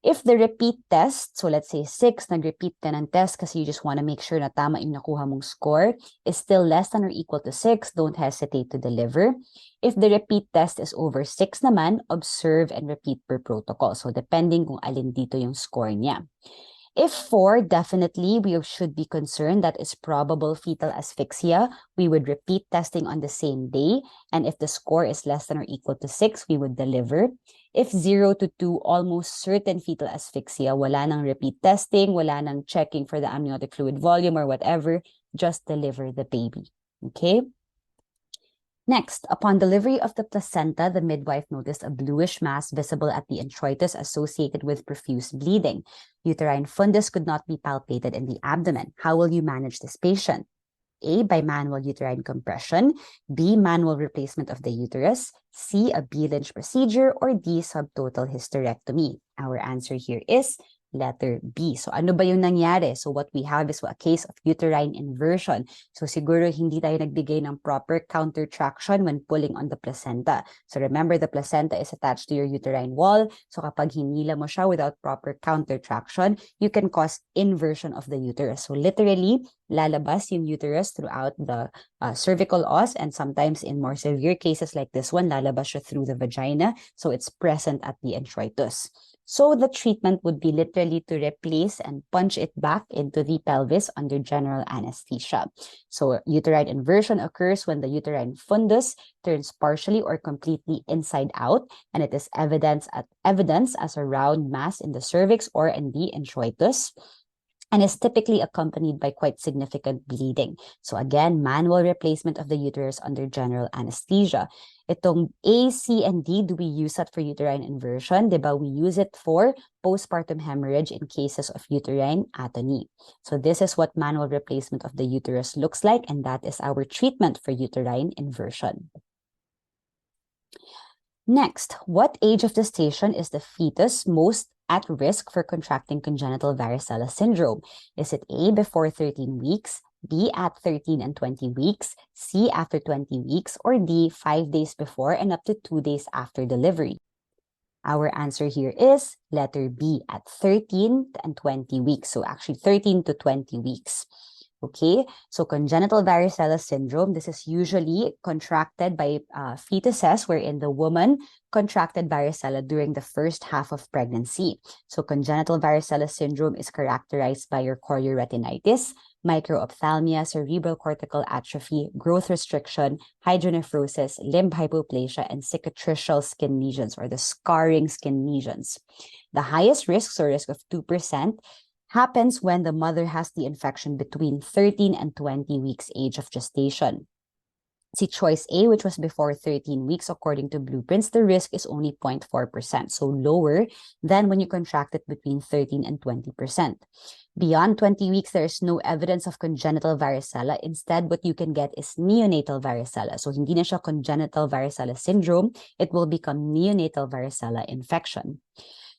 If the repeat test, so let's say 6, nag-repeat ka ng test kasi you just want to make sure na tama yung nakuha mong score, is still less than or equal to 6, don't hesitate to deliver. If the repeat test is over 6 naman, observe and repeat per protocol. So depending kung alin dito yung score niya. If 4, definitely we should be concerned that is probable fetal asphyxia. We would repeat testing on the same day. And if the score is less than or equal to 6, we would deliver. If 0 to 2, almost certain fetal asphyxia, wala nang repeat testing, wala nang checking for the amniotic fluid volume or whatever, just deliver the baby. Okay? Next, upon delivery of the placenta, the midwife noticed a bluish mass visible at the introitus associated with profuse bleeding. Uterine fundus could not be palpated in the abdomen. How will you manage this patient? A, by manual uterine compression, B, manual replacement of the uterus, C, a B-Lynch procedure, or D, subtotal hysterectomy. Our answer here is letter B. So ano ba yung nangyari? So what we have is a case of uterine inversion. So siguro hindi tayo nagbigay ng proper counter traction when pulling on the placenta. So remember, the placenta is attached to your uterine wall. So kapag hinila mo siya without proper counter traction, you can cause inversion of the uterus. So literally, lalabas yung uterus throughout the cervical os, and sometimes in more severe cases like this one, lalabas siya through the vagina. So it's present at the introitus. So the treatment would be literally to replace and punch it back into the pelvis under general anesthesia. So uterine inversion occurs when the uterine fundus turns partially or completely inside out, and it is evidence as a round mass in the cervix or in the introitus, and is typically accompanied by quite significant bleeding. So again, manual replacement of the uterus under general anesthesia. Itong A, C, and D, do we use that for uterine inversion? Diba? We use it for postpartum hemorrhage in cases of uterine atony. So this is what manual replacement of the uterus looks like, and that is our treatment for uterine inversion. Next, what age of gestation is the fetus most at risk for contracting congenital varicella syndrome? Is it A, before 13 weeks, B, at 13 and 20 weeks, C, after 20 weeks, or D, 5 days before and up to 2 days after delivery? Our answer here is letter B, at 13 and 20 weeks. So actually 13 to 20 weeks. Okay, so congenital varicella syndrome, this is usually contracted by fetuses wherein the woman contracted varicella during the first half of pregnancy. So congenital varicella syndrome is characterized by your chorioretinitis, microophthalmia, cerebral cortical atrophy, growth restriction, hydronephrosis, limb hypoplasia, and cicatricial skin lesions, or the scarring skin lesions. The highest risk, so risk of 2%, happens when the mother has the infection between 13 and 20 weeks age of gestation. See choice A, which was before 13 weeks, according to blueprints, the risk is only 0.4%, so lower than when you contract it between 13 and 20%. Beyond 20 weeks, there is no evidence of congenital varicella. Instead, what you can get is neonatal varicella. So hindi na siya congenital varicella syndrome, it will become neonatal varicella infection.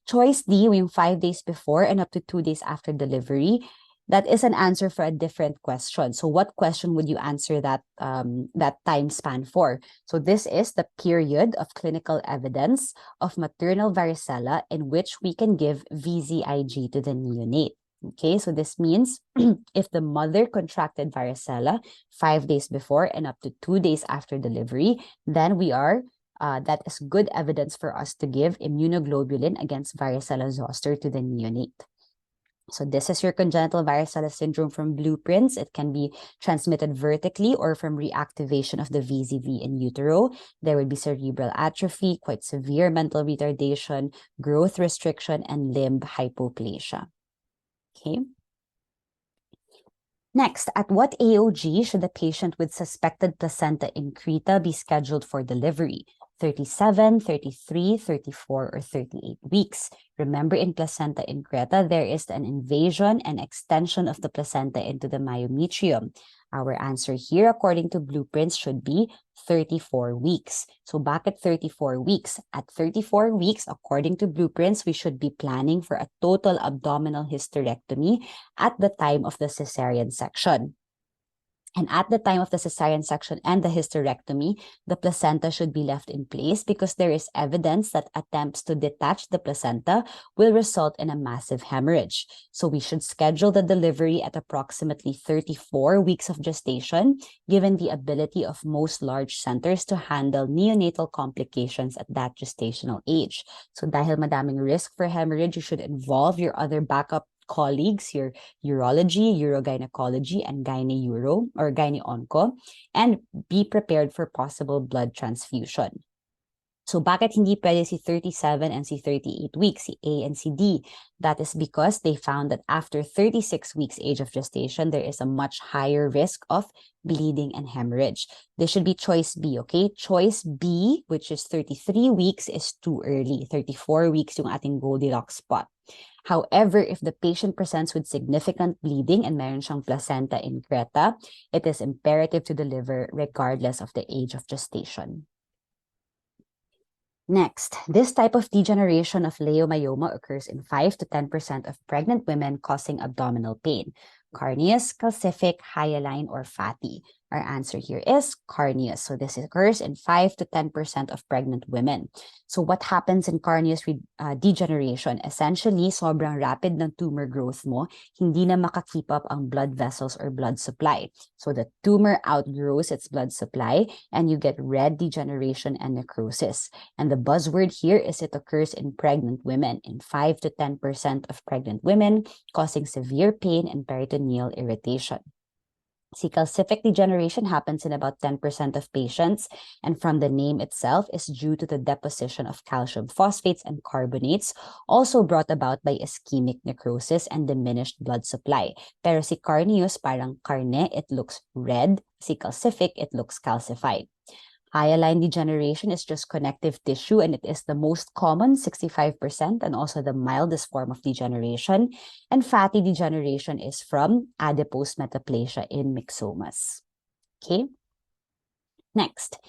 Choice D, yung 5 days before and up to 2 days after delivery, that is an answer for a different question. So what question would you answer that time span for? So this is the period of clinical evidence of maternal varicella in which we can give VZIG to the neonate. Okay, so this means if the mother contracted varicella 5 days before and up to 2 days after delivery, then we are that is good evidence for us to give immunoglobulin against varicella zoster to the neonate. So this is your congenital varicella syndrome from blueprints. It can be transmitted vertically or from reactivation of the VZV in utero. There would be cerebral atrophy, quite severe mental retardation, growth restriction, and limb hypoplasia. Okay. Next, at what AOG should the patient with suspected placenta increta be scheduled for delivery? 37, 33, 34, or 38 weeks. Remember, in placenta increta, there is an invasion and extension of the placenta into the myometrium. Our answer here, according to blueprints, should be 34 weeks. So back at 34 weeks. At 34 weeks, according to blueprints, we should be planning for a total abdominal hysterectomy at the time of the cesarean section. And at the time of the cesarean section and the hysterectomy, the placenta should be left in place because there is evidence that attempts to detach the placenta will result in a massive hemorrhage. So we should schedule the delivery at approximately 34 weeks of gestation, given the ability of most large centers to handle neonatal complications at that gestational age. So dahil madaming risk for hemorrhage, you should involve your other backup colleagues, your urology, urogynecology, and gyne-uro or gyne-onco, and be prepared for possible blood transfusion. So bakit hindi pwede si 37 and si 38 weeks, si A and si D? That is because they found that after 36 weeks age of gestation, there is a much higher risk of bleeding and hemorrhage. This should be choice B, okay? Choice B, which is 33 weeks, is too early. 34 weeks yung ating Goldilocks spot. However, if the patient presents with significant bleeding and meron siyang placenta increta, it is imperative to deliver regardless of the age of gestation. Next, this type of degeneration of leiomyoma occurs in 5 to 10% of pregnant women, causing abdominal pain. Carneous, calcific, hyaline, or fatty? Our answer here is carneous. So this occurs in 5 to 10% of pregnant women. So what happens in carneous degeneration? Essentially, sobrang rapid ng tumor growth mo, hindi na makakip up ang blood vessels or blood supply. So the tumor outgrows its blood supply and you get red degeneration and necrosis. And the buzzword here is it occurs in pregnant women, in 5 to 10% of pregnant women, causing severe pain and peritoneal irritation. See, calcific degeneration happens in about 10% of patients, and from the name itself is due to the deposition of calcium phosphates and carbonates, also brought about by ischemic necrosis and diminished blood supply. Pero si carneous, parang carne, it looks red. Si calcific, it looks calcified. Hyaline degeneration is just connective tissue, and it is the most common, 65%, and also the mildest form of degeneration. And fatty degeneration is from adipose metaplasia in myxomas. Okay. Next,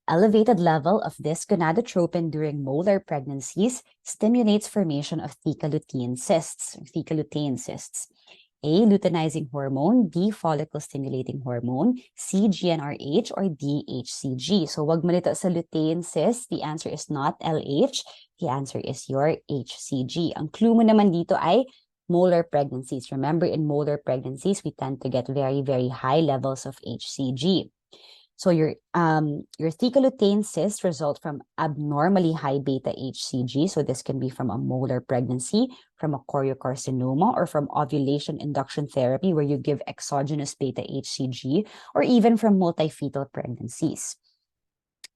elevated level of this gonadotropin during molar pregnancies stimulates formation of theca-lutein cysts. A, luteinizing hormone, B, follicle-stimulating hormone, C, GnRH, or D, HCG. So wag malito sa lutein cyst, the answer is not LH, the answer is your HCG. Ang clue mo naman dito ay molar pregnancies. Remember, in molar pregnancies, we tend to get very, very high levels of HCG. So your theca-lutein cysts result from abnormally high beta HCG. So this can be from a molar pregnancy, from a choriocarcinoma, or from ovulation induction therapy where you give exogenous beta HCG, or even from multifetal pregnancies.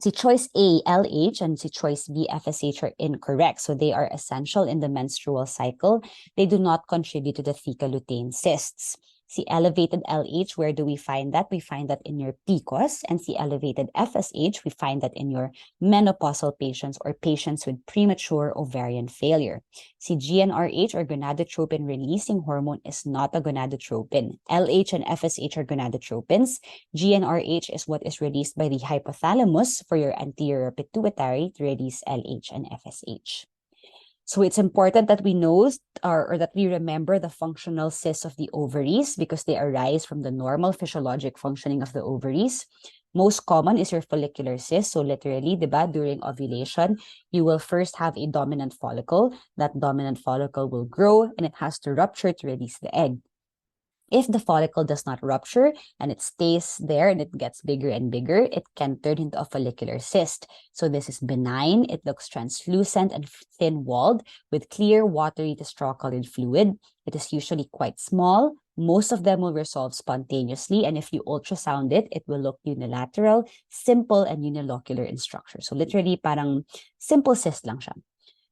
Si choice A, LH, and si choice B, FSH are incorrect. So they are essential in the menstrual cycle. They do not contribute to the theca-lutein cysts. Si elevated LH, where do we find that? We find that in your PCOS. And si elevated FSH, we find that in your menopausal patients or patients with premature ovarian failure. Si GnRH, or gonadotropin releasing hormone, is not a gonadotropin. LH and FSH are gonadotropins. GnRH is what is released by the hypothalamus for your anterior pituitary to release LH and FSH. So it's important that we know or that we remember the functional cysts of the ovaries because they arise from the normal physiologic functioning of the ovaries. Most common is your follicular cyst. So literally, diba, during ovulation, you will first have a dominant follicle. That dominant follicle will grow and it has to rupture to release the egg. If the follicle does not rupture and it stays there and it gets bigger and bigger, it can turn into a follicular cyst. So this is benign. It looks translucent and thin-walled with clear, watery to straw-colored fluid. It is usually quite small. Most of them will resolve spontaneously, and if you ultrasound it, it will look unilateral, simple, and unilocular in structure. So literally, parang simple cyst lang siya.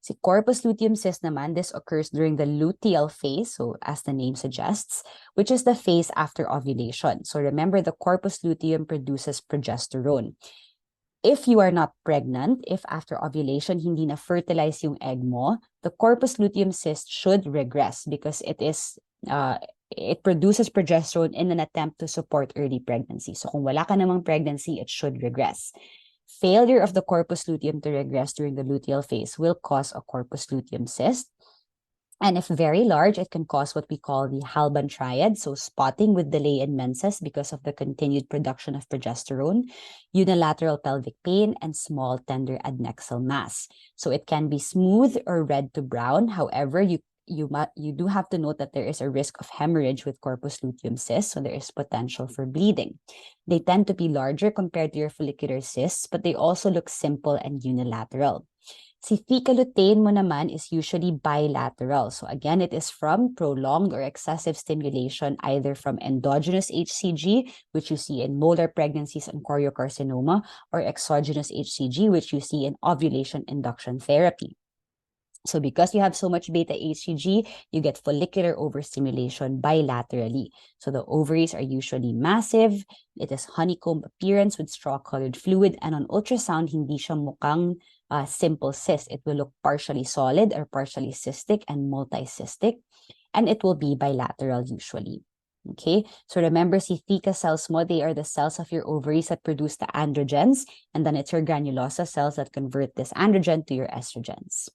Si corpus luteum cyst naman, this occurs during the luteal phase, so as the name suggests, which is the phase after ovulation. So remember, the corpus luteum produces progesterone. If you are not pregnant, if after ovulation hindi na fertilize yung egg mo, the corpus luteum cyst should regress because it produces progesterone in an attempt to support early pregnancy. So kung wala ka namang pregnancy, it should regress. Failure of the corpus luteum to regress during the luteal phase will cause a corpus luteum cyst. And if very large, it can cause what we call the Halban triad, so spotting with delay in menses because of the continued production of progesterone, unilateral pelvic pain, and small tender adnexal mass. So it can be smooth or red to brown. However, you do have to note that there is a risk of hemorrhage with corpus luteum cysts, so there is potential for bleeding. They tend to be larger compared to your follicular cysts, but they also look simple and unilateral. Si theca lutein mo naman is usually bilateral. So again, it is from prolonged or excessive stimulation, either from endogenous HCG, which you see in molar pregnancies and choriocarcinoma, or exogenous HCG, which you see in ovulation induction therapy. So because you have so much beta HCG, you get follicular overstimulation bilaterally. So the ovaries are usually massive. It is honeycomb appearance with straw-colored fluid, and on ultrasound, hindi siya mukhang simple cyst. It will look partially solid or partially cystic and multicystic, and it will be bilateral usually. Okay, so remember, si theca cells mo, they are the cells of your ovaries that produce the androgens, and then it's your granulosa cells that convert this androgen to your estrogens.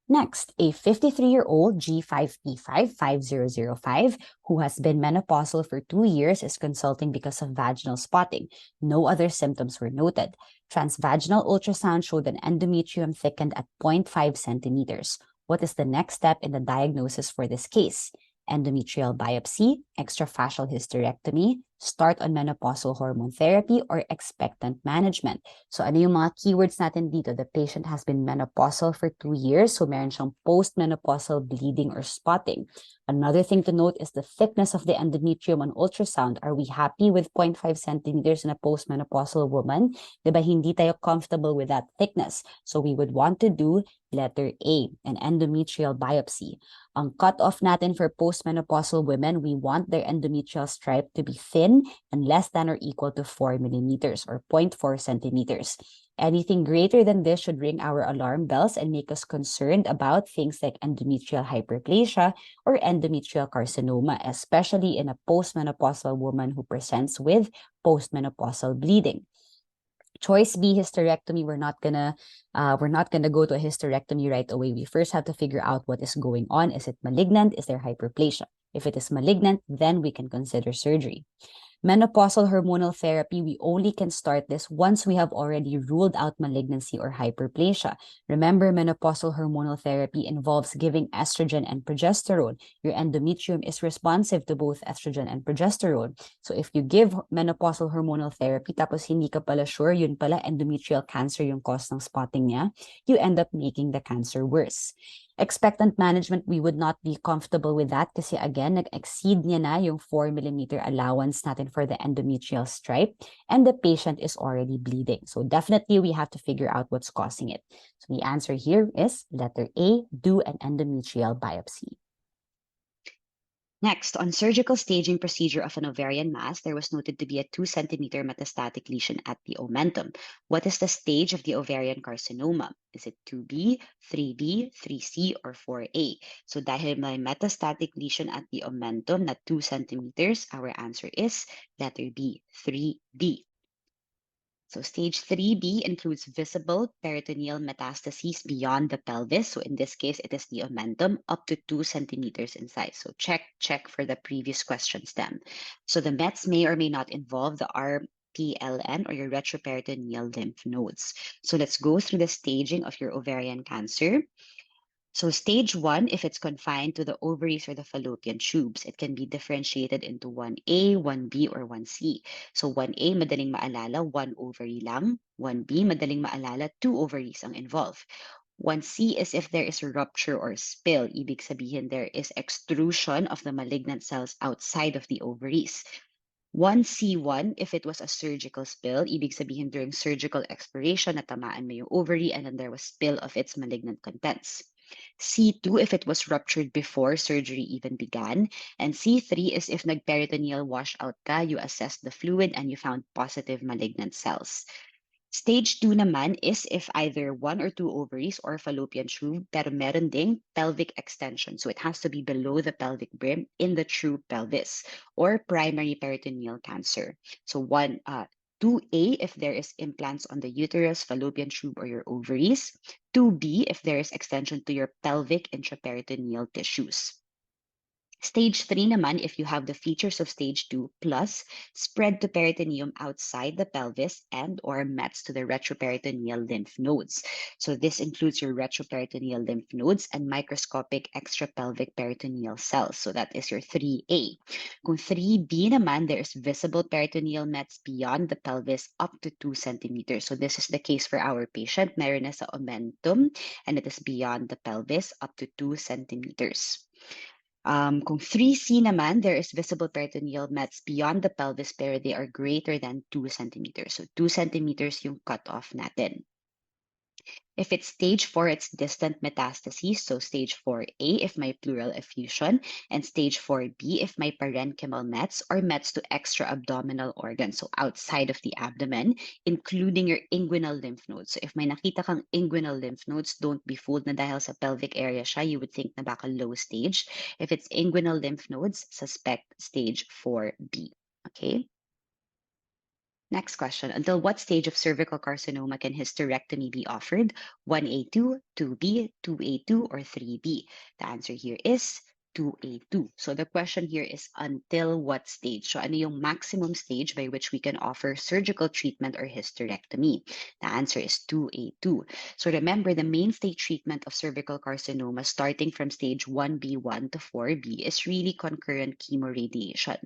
Next, a 53-year-old G5P5 who has been menopausal for 2 years is consulting because of vaginal spotting. No other symptoms were noted. Transvaginal ultrasound showed an endometrium thickened at 0.5 centimeters. What is the next step in the diagnosis for this case? Endometrial biopsy, extrafascial hysterectomy, start on menopausal hormone therapy, or expectant management. So ano yung mga keywords natin dito? The patient has been menopausal for 2 years, so meron siyang postmenopausal bleeding or spotting. Another thing to note is the thickness of the endometrium on ultrasound. Are we happy with 0.5 centimeters in a postmenopausal woman? Diba hindi tayo comfortable with that thickness? So we would want to do letter A, an endometrial biopsy. Ang cutoff natin for postmenopausal women, we want their endometrial stripe to be thin and less than or equal to 4 millimeters or 0.4 centimeters. Anything greater than this should ring our alarm bells and make us concerned about things like endometrial hyperplasia or endometrial carcinoma, especially in a postmenopausal woman who presents with postmenopausal bleeding. Choice B, hysterectomy. We're not gonna go to a hysterectomy right away. We first have to figure out what is going on. Is it malignant? Is there hyperplasia? If it is malignant, then we can consider surgery. Menopausal hormonal therapy, we only can start this once we have already ruled out malignancy or hyperplasia. Remember, menopausal hormonal therapy involves giving estrogen and progesterone. Your endometrium is responsive to both estrogen and progesterone. So if you give menopausal hormonal therapy, tapos hindi ka pala sure, yun pala endometrial cancer yung cause ng spotting niya, you end up making the cancer worse. Expectant management, we would not be comfortable with that kasi again, nag-exceed niya na yung 4 millimeter allowance natin for the endometrial stripe and the patient is already bleeding. So definitely we have to figure out what's causing it. So the answer here is letter A, do an endometrial biopsy. Next, on surgical staging procedure of an ovarian mass, there was noted to be a 2 centimeter metastatic lesion at the omentum. What is the stage of the ovarian carcinoma? Is it 2B, 3B, 3C, or 4A? So dahil may metastatic lesion at the omentum na 2 centimeters, our answer is letter B, 3B. So stage 3B includes visible peritoneal metastases beyond the pelvis. So in this case, it is the omentum up to 2 centimeters in size. So check for the previous question stem. So the Mets may or may not involve the RPLN or your retroperitoneal lymph nodes. So let's go through the staging of your ovarian cancer. So stage 1, if it's confined to the ovaries or the fallopian tubes, it can be differentiated into 1A, 1B, or 1C. So 1A, madaling maalala, 1 ovary lang. 1B, madaling maalala, 2 ovaries ang involved. 1C is if there is a rupture or spill. Ibig sabihin there is extrusion of the malignant cells outside of the ovaries. 1C1, if it was a surgical spill, ibig sabihin during surgical exploration, natamaan mo yung ovary and then there was spill of its malignant contents. C2 if it was ruptured before surgery even began. And C3 is if nagperitoneal washout ka, you assessed the fluid and you found positive malignant cells. Stage 2 naman is if either one or two ovaries or fallopian tube pero meron ding pelvic extension. So it has to be below the pelvic brim in the true pelvis or primary peritoneal cancer. So 2A if there is implants on the uterus, fallopian tube, or your ovaries. 2B if there is extension to your pelvic intraperitoneal tissues. Stage 3 naman if you have the features of stage 2 plus spread to peritoneum outside the pelvis and or mets to the retroperitoneal lymph nodes. So this includes your retroperitoneal lymph nodes and microscopic extrapelvic peritoneal cells. So that is your 3A. Kung 3B naman, there is visible peritoneal mets beyond the pelvis up to 2 centimeters. So this is the case for our patient. Meron na sa omentum and it is beyond the pelvis up to 2 centimeters. Kung 3C naman, there is visible peritoneal mets beyond the pelvis pero they are greater than 2 centimeters. So 2 centimeters yung cutoff natin. If it's stage 4, it's distant metastases. So stage 4A if may pleural effusion, and stage 4B if may parenchymal mets or mets to extra-abdominal organs, so outside of the abdomen, including your inguinal lymph nodes. So if may nakita kang inguinal lymph nodes, don't be fooled na dahil sa pelvic area siya, you would think na baka low stage. If it's inguinal lymph nodes, suspect stage 4B. Okay? Next question. Until what stage of cervical carcinoma can hysterectomy be offered? 1A2, 2B, 2A2, or 3B? The answer here is 2A2. So the question here is until what stage? So ano yung maximum stage by which we can offer surgical treatment or hysterectomy? The answer is 2A2. So remember, the mainstay treatment of cervical carcinoma starting from stage 1B1 to 4B is really concurrent chemoradiation.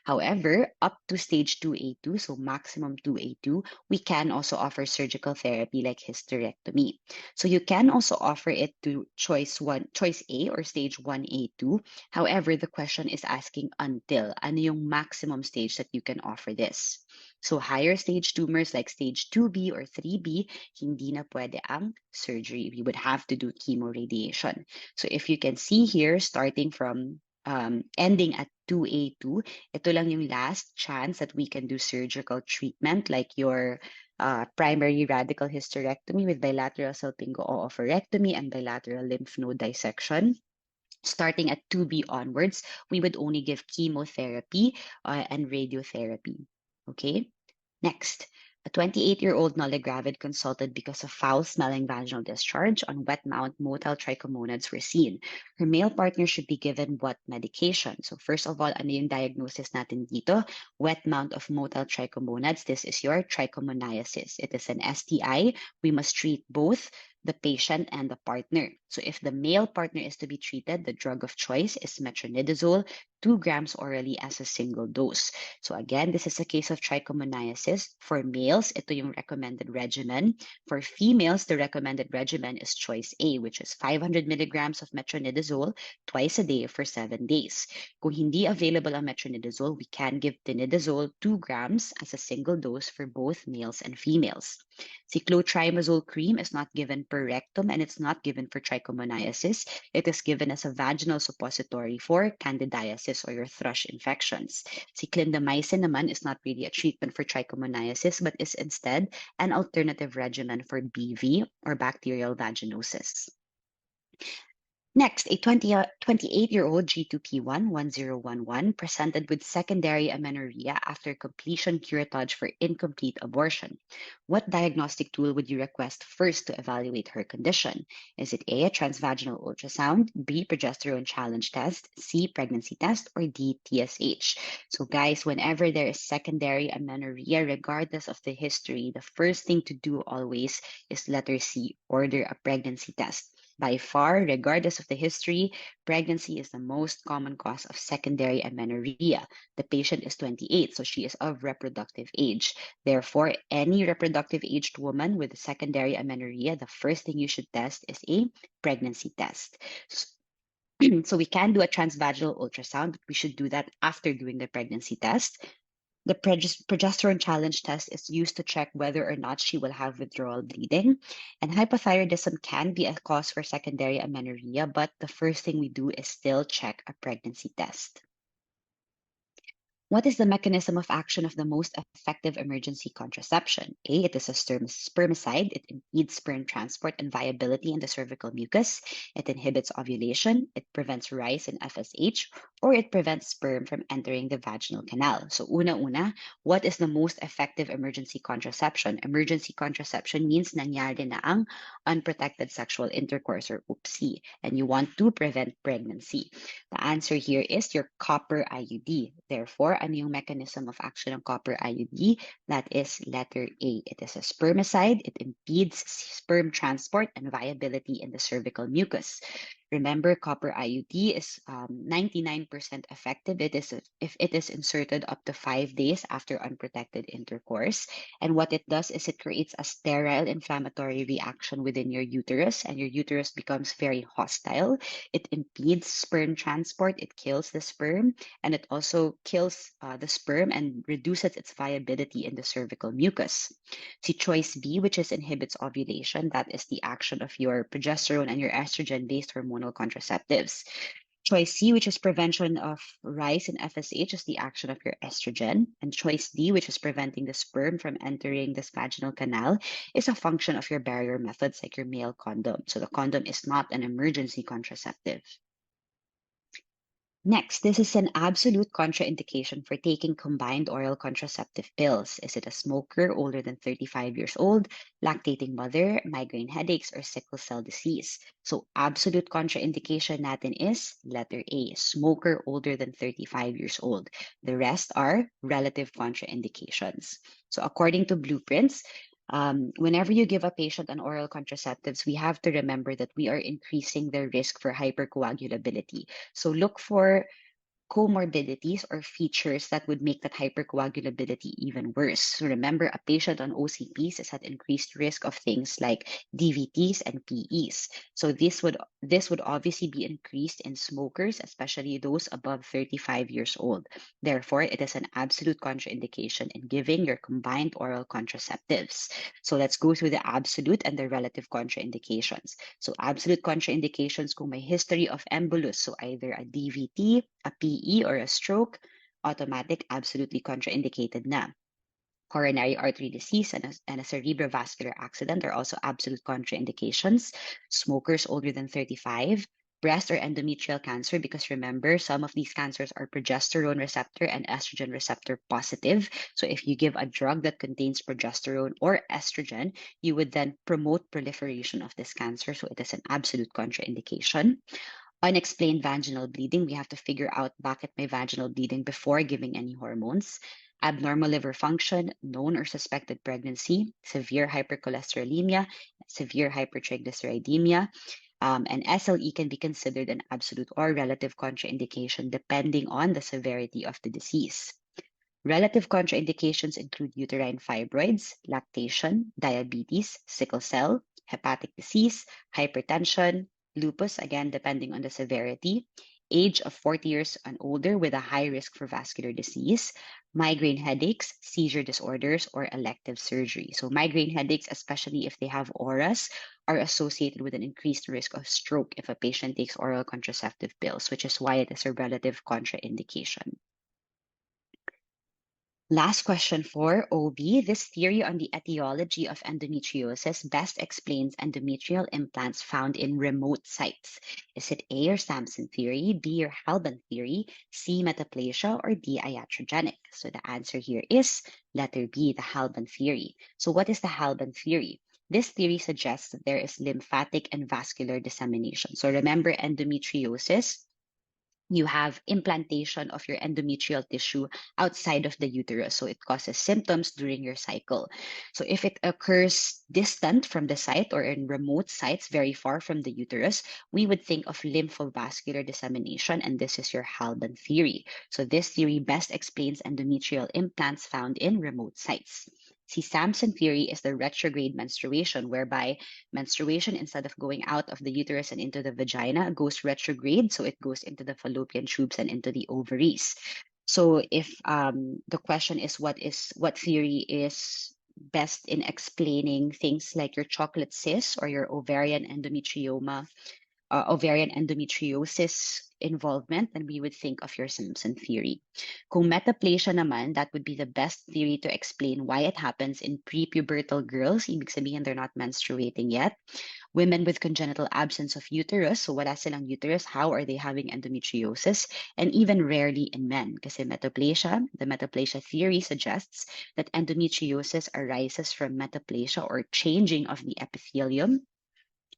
However, up to stage 2A2, so maximum 2A2, we can also offer surgical therapy like hysterectomy. So you can also offer it to choice A or stage 1A2. However, the question is asking until ano yung maximum stage that you can offer this. So higher stage tumors like stage 2B or 3B, hindi na pwede ang surgery. We would have to do chemoradiation. So if you can see here, starting from ending at 2A2, ito lang yung last chance that we can do surgical treatment like your primary radical hysterectomy with bilateral salpingo-oophorectomy and bilateral lymph node dissection. Starting at 2B onwards, we would only give chemotherapy and radiotherapy. Okay? Next, a 28-year-old nulligravid consulted because of foul-smelling vaginal discharge on wet mount motile trichomonads were seen. Her male partner should be given what medication? So first of all, ano yung diagnosis natin dito? Wet mount of motile trichomonads. This is your trichomoniasis. It is an STI. We must treat both the patient and the partner. So if the male partner is to be treated, the drug of choice is metronidazole, 2 grams orally as a single dose. So again, this is a case of trichomoniasis. For males, ito yung recommended regimen. For females, the recommended regimen is choice A, which is 500 milligrams of metronidazole twice a day for 7 days. Kung hindi available ang metronidazole, we can give tinidazole 2 grams as a single dose for both males and females. Cyclotrimazole cream is not given per rectum and it's not given for trichomoniasis. It is given as a vaginal suppository for candidiasis or your thrush infections. Si clindamycin naman is not really a treatment for trichomoniasis but is instead an alternative regimen for BV or bacterial vaginosis. Next, a 28-year-old G2P1 1011 presented with secondary amenorrhea after completion curettage for incomplete abortion. What diagnostic tool would you request first to evaluate her condition? Is it A, a transvaginal ultrasound, B, progesterone challenge test, C, pregnancy test, or D, TSH? So guys, whenever there is secondary amenorrhea, regardless of the history, the first thing to do always is letter C, order a pregnancy test. By far, regardless of the history, pregnancy is the most common cause of secondary amenorrhea. The patient is 28, so she is of reproductive age. Therefore, any reproductive aged woman with secondary amenorrhea, the first thing you should test is a pregnancy test. So we can do a transvaginal ultrasound, but we should do that after doing the pregnancy test. The progesterone challenge test is used to check whether or not she will have withdrawal bleeding. And hypothyroidism can be a cause for secondary amenorrhea, but the first thing we do is still check a pregnancy test. What is the mechanism of action of the most effective emergency contraception? A, it is a spermicide. It impedes sperm transport and viability in the cervical mucus. It inhibits ovulation. It prevents rise in FSH, or it prevents sperm from entering the vaginal canal. So una-una, what is the most effective emergency contraception? Emergency contraception means nangyari na ang unprotected sexual intercourse, or UPSI, and you want to prevent pregnancy. The answer here is your copper IUD. Therefore, ano yung mechanism of action ng copper IUD? That is letter A. It is a spermicide. It impedes sperm transport and viability in the cervical mucus. Remember, copper IUD is 99% effective. If it is inserted up to 5 days after unprotected intercourse. And what it does is it creates a sterile inflammatory reaction within your uterus, and your uterus becomes very hostile. It impedes sperm transport. It kills the sperm, and it also kills the sperm and reduces its viability in the cervical mucus. See choice B, which is inhibits ovulation. That is the action of your progesterone and your estrogen-based hormonal contraceptives. Choice C, which is prevention of rise in FSH, is the action of your estrogen. And choice D, which is preventing the sperm from entering this vaginal canal, is a function of your barrier methods like your male condom. So the condom is not an emergency contraceptive. Next, this is an absolute contraindication for taking combined oral contraceptive pills. Is it a smoker older than 35 years old, lactating mother, migraine headaches, or sickle cell disease? So absolute contraindication natin is letter A, smoker older than 35 years old. The rest are relative contraindications. So according to blueprints, whenever you give a patient an oral contraceptives, we have to remember that we are increasing their risk for hypercoagulability. So look for comorbidities or features that would make that hypercoagulability even worse. So remember, a patient on OCPs is at increased risk of things like DVTs and PEs. So this would obviously be increased in smokers, especially those above 35 years old. Therefore, it is an absolute contraindication in giving your combined oral contraceptives. So let's go through the absolute and the relative contraindications. So absolute contraindications kung may history of embolus, so either a DVT, a PE, or a stroke, automatic, absolutely contraindicated na. Coronary artery disease and a cerebrovascular accident are also absolute contraindications. Smokers older than 35, breast or endometrial cancer, because remember, some of these cancers are progesterone receptor and estrogen receptor positive. So if you give a drug that contains progesterone or estrogen, you would then promote proliferation of this cancer. So it is an absolute contraindication. Unexplained vaginal bleeding, we have to figure out bakit may vaginal bleeding before giving any hormones. Abnormal liver function, known or suspected pregnancy, severe hypercholesterolemia, severe hypertriglyceridemia, and SLE can be considered an absolute or relative contraindication depending on the severity of the disease. Relative contraindications include uterine fibroids, lactation, diabetes, sickle cell, hepatic disease, hypertension, lupus, again, depending on the severity, age of 40 years and older with a high risk for vascular disease, migraine headaches, seizure disorders, or elective surgery. So migraine headaches, especially if they have auras, are associated with an increased risk of stroke if a patient takes oral contraceptive pills, which is why it is a relative contraindication. Last question for OB. This theory on the etiology of endometriosis best explains endometrial implants found in remote sites. Is it A, or Samson theory, B, or Halban theory, C, metaplasia, or D, iatrogenic? So the answer here is letter B, the Halban theory. So what is the Halban theory? This theory suggests that there is lymphatic and vascular dissemination. So remember, endometriosis, you have implantation of your endometrial tissue outside of the uterus. So it causes symptoms during your cycle. So if it occurs distant from the site or in remote sites very far from the uterus, we would think of lymphovascular dissemination, and this is your Halban theory. So this theory best explains endometrial implants found in remote sites. See, Samson theory is the retrograde menstruation, whereby menstruation, instead of going out of the uterus and into the vagina, goes retrograde. So it goes into the fallopian tubes and into the ovaries. So if the question is what theory is best in explaining things like your chocolate cyst or your ovarian endometriosis involvement, then we would think of your Simpson theory. Kung metaplasia naman, that would be the best theory to explain why it happens in prepubertal girls. Ibig sabihin, they're not menstruating yet. Women with congenital absence of uterus, so wala silang uterus, how are they having endometriosis? And even rarely in men, kasi the metaplasia theory suggests that endometriosis arises from metaplasia or changing of the epithelium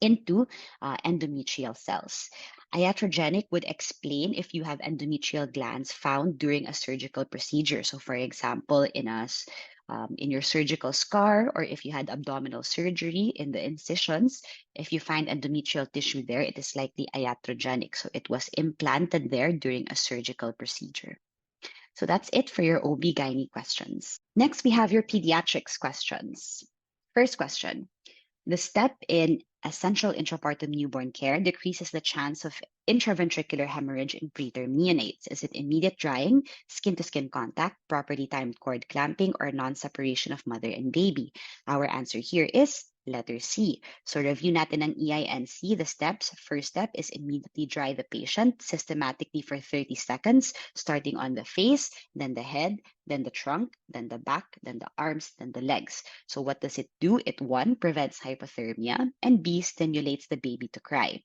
into endometrial cells. Iatrogenic would explain if you have endometrial glands found during a surgical procedure. So, for example, in your surgical scar, or if you had abdominal surgery in the incisions, if you find endometrial tissue there, it is likely iatrogenic. So, it was implanted there during a surgical procedure. So, that's it for your OB-GYN questions. Next, we have your pediatrics questions. First question. The step in essential intrapartum newborn care decreases the chance of intraventricular hemorrhage in preterm neonates. Is it immediate drying, skin-to-skin contact, properly timed cord clamping, or non-separation of mother and baby? Our answer here is letter C. So review natin ang EINC, the steps. First step is immediately dry the patient systematically for 30 seconds, starting on the face, then the head, then the trunk, then the back, then the arms, then the legs. So what does it do? It, one, prevents hypothermia, and B, stimulates the baby to cry.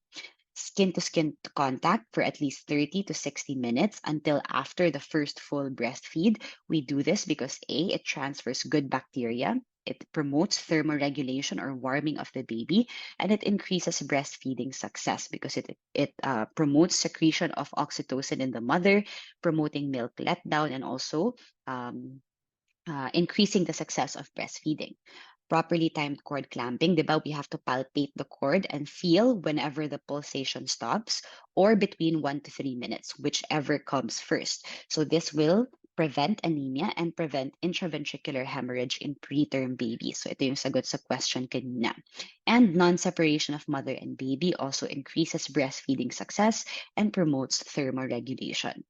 Skin-to-skin contact for at least 30 to 60 minutes until after the first full breastfeed. We do this because A, it transfers good bacteria, it promotes thermoregulation or warming of the baby, and it increases breastfeeding success because it promotes secretion of oxytocin in the mother, promoting milk letdown, and also increasing the success of breastfeeding. Properly timed cord clamping, di ba, we have to palpate the cord and feel whenever the pulsation stops, or between 1 to 3 minutes, whichever comes first. So this will prevent anemia and prevent intraventricular hemorrhage in preterm babies. So ito yung sagot sa question kanina. And non-separation of mother and baby also increases breastfeeding success and promotes thermoregulation.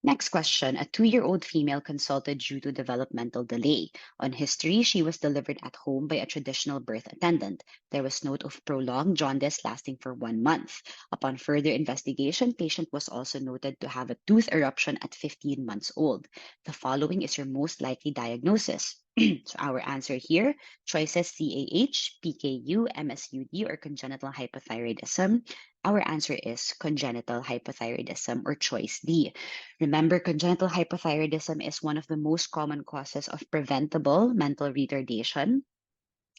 Next question. A 2-year-old female consulted due to developmental delay. On history, she was delivered at home by a traditional birth attendant. There was note of prolonged jaundice lasting for 1 month. Upon further investigation, patient was also noted to have a tooth eruption at 15 months old. The following is your most likely diagnosis. So our answer here, choices CAH, PKU, MSUD, or congenital hypothyroidism. Our answer is congenital hypothyroidism, or choice D. Remember, congenital hypothyroidism is one of the most common causes of preventable mental retardation.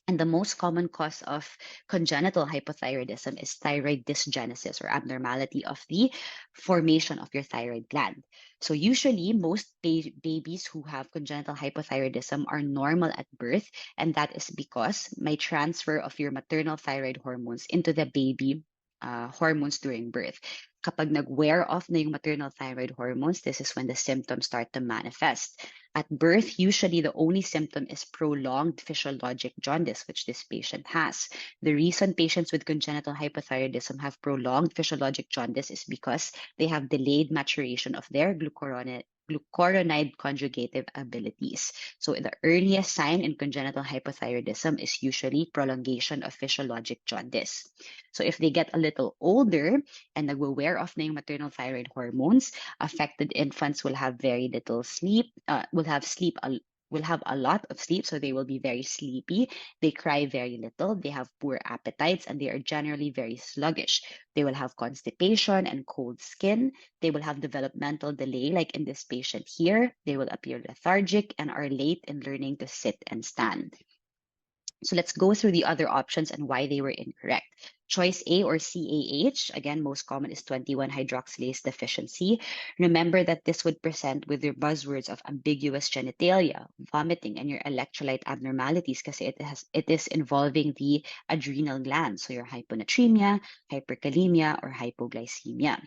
And the most common cause of congenital hypothyroidism is thyroid dysgenesis, or abnormality of the formation of your thyroid gland. So usually most babies who have congenital hypothyroidism are normal at birth, and that is because may transfer of your maternal thyroid hormones into the baby hormones during birth. Kapag nag-wear off na yung maternal thyroid hormones, this is when the symptoms start to manifest. At birth, usually the only symptom is prolonged physiologic jaundice, which this patient has. The reason patients with congenital hypothyroidism have prolonged physiologic jaundice is because they have delayed maturation of their glucuronide conjugative abilities. So the earliest sign in congenital hypothyroidism is usually prolongation of physiologic jaundice. So if they get a little older and nagwe-wear off na yung maternal thyroid hormones, affected infants will have very little sleep, will have a lot of sleep, so they will be very sleepy. They cry very little. They have poor appetites, and they are generally very sluggish. They will have constipation and cold skin. They will have developmental delay, like in this patient here. They will appear lethargic and are late in learning to sit and stand. So let's go through the other options and why they were incorrect. Choice A, or CAH, again, most common is 21-hydroxylase deficiency. Remember that this would present with your buzzwords of ambiguous genitalia, vomiting, and your electrolyte abnormalities because it is involving the adrenal glands, so your hyponatremia, hyperkalemia, or hypoglycemia.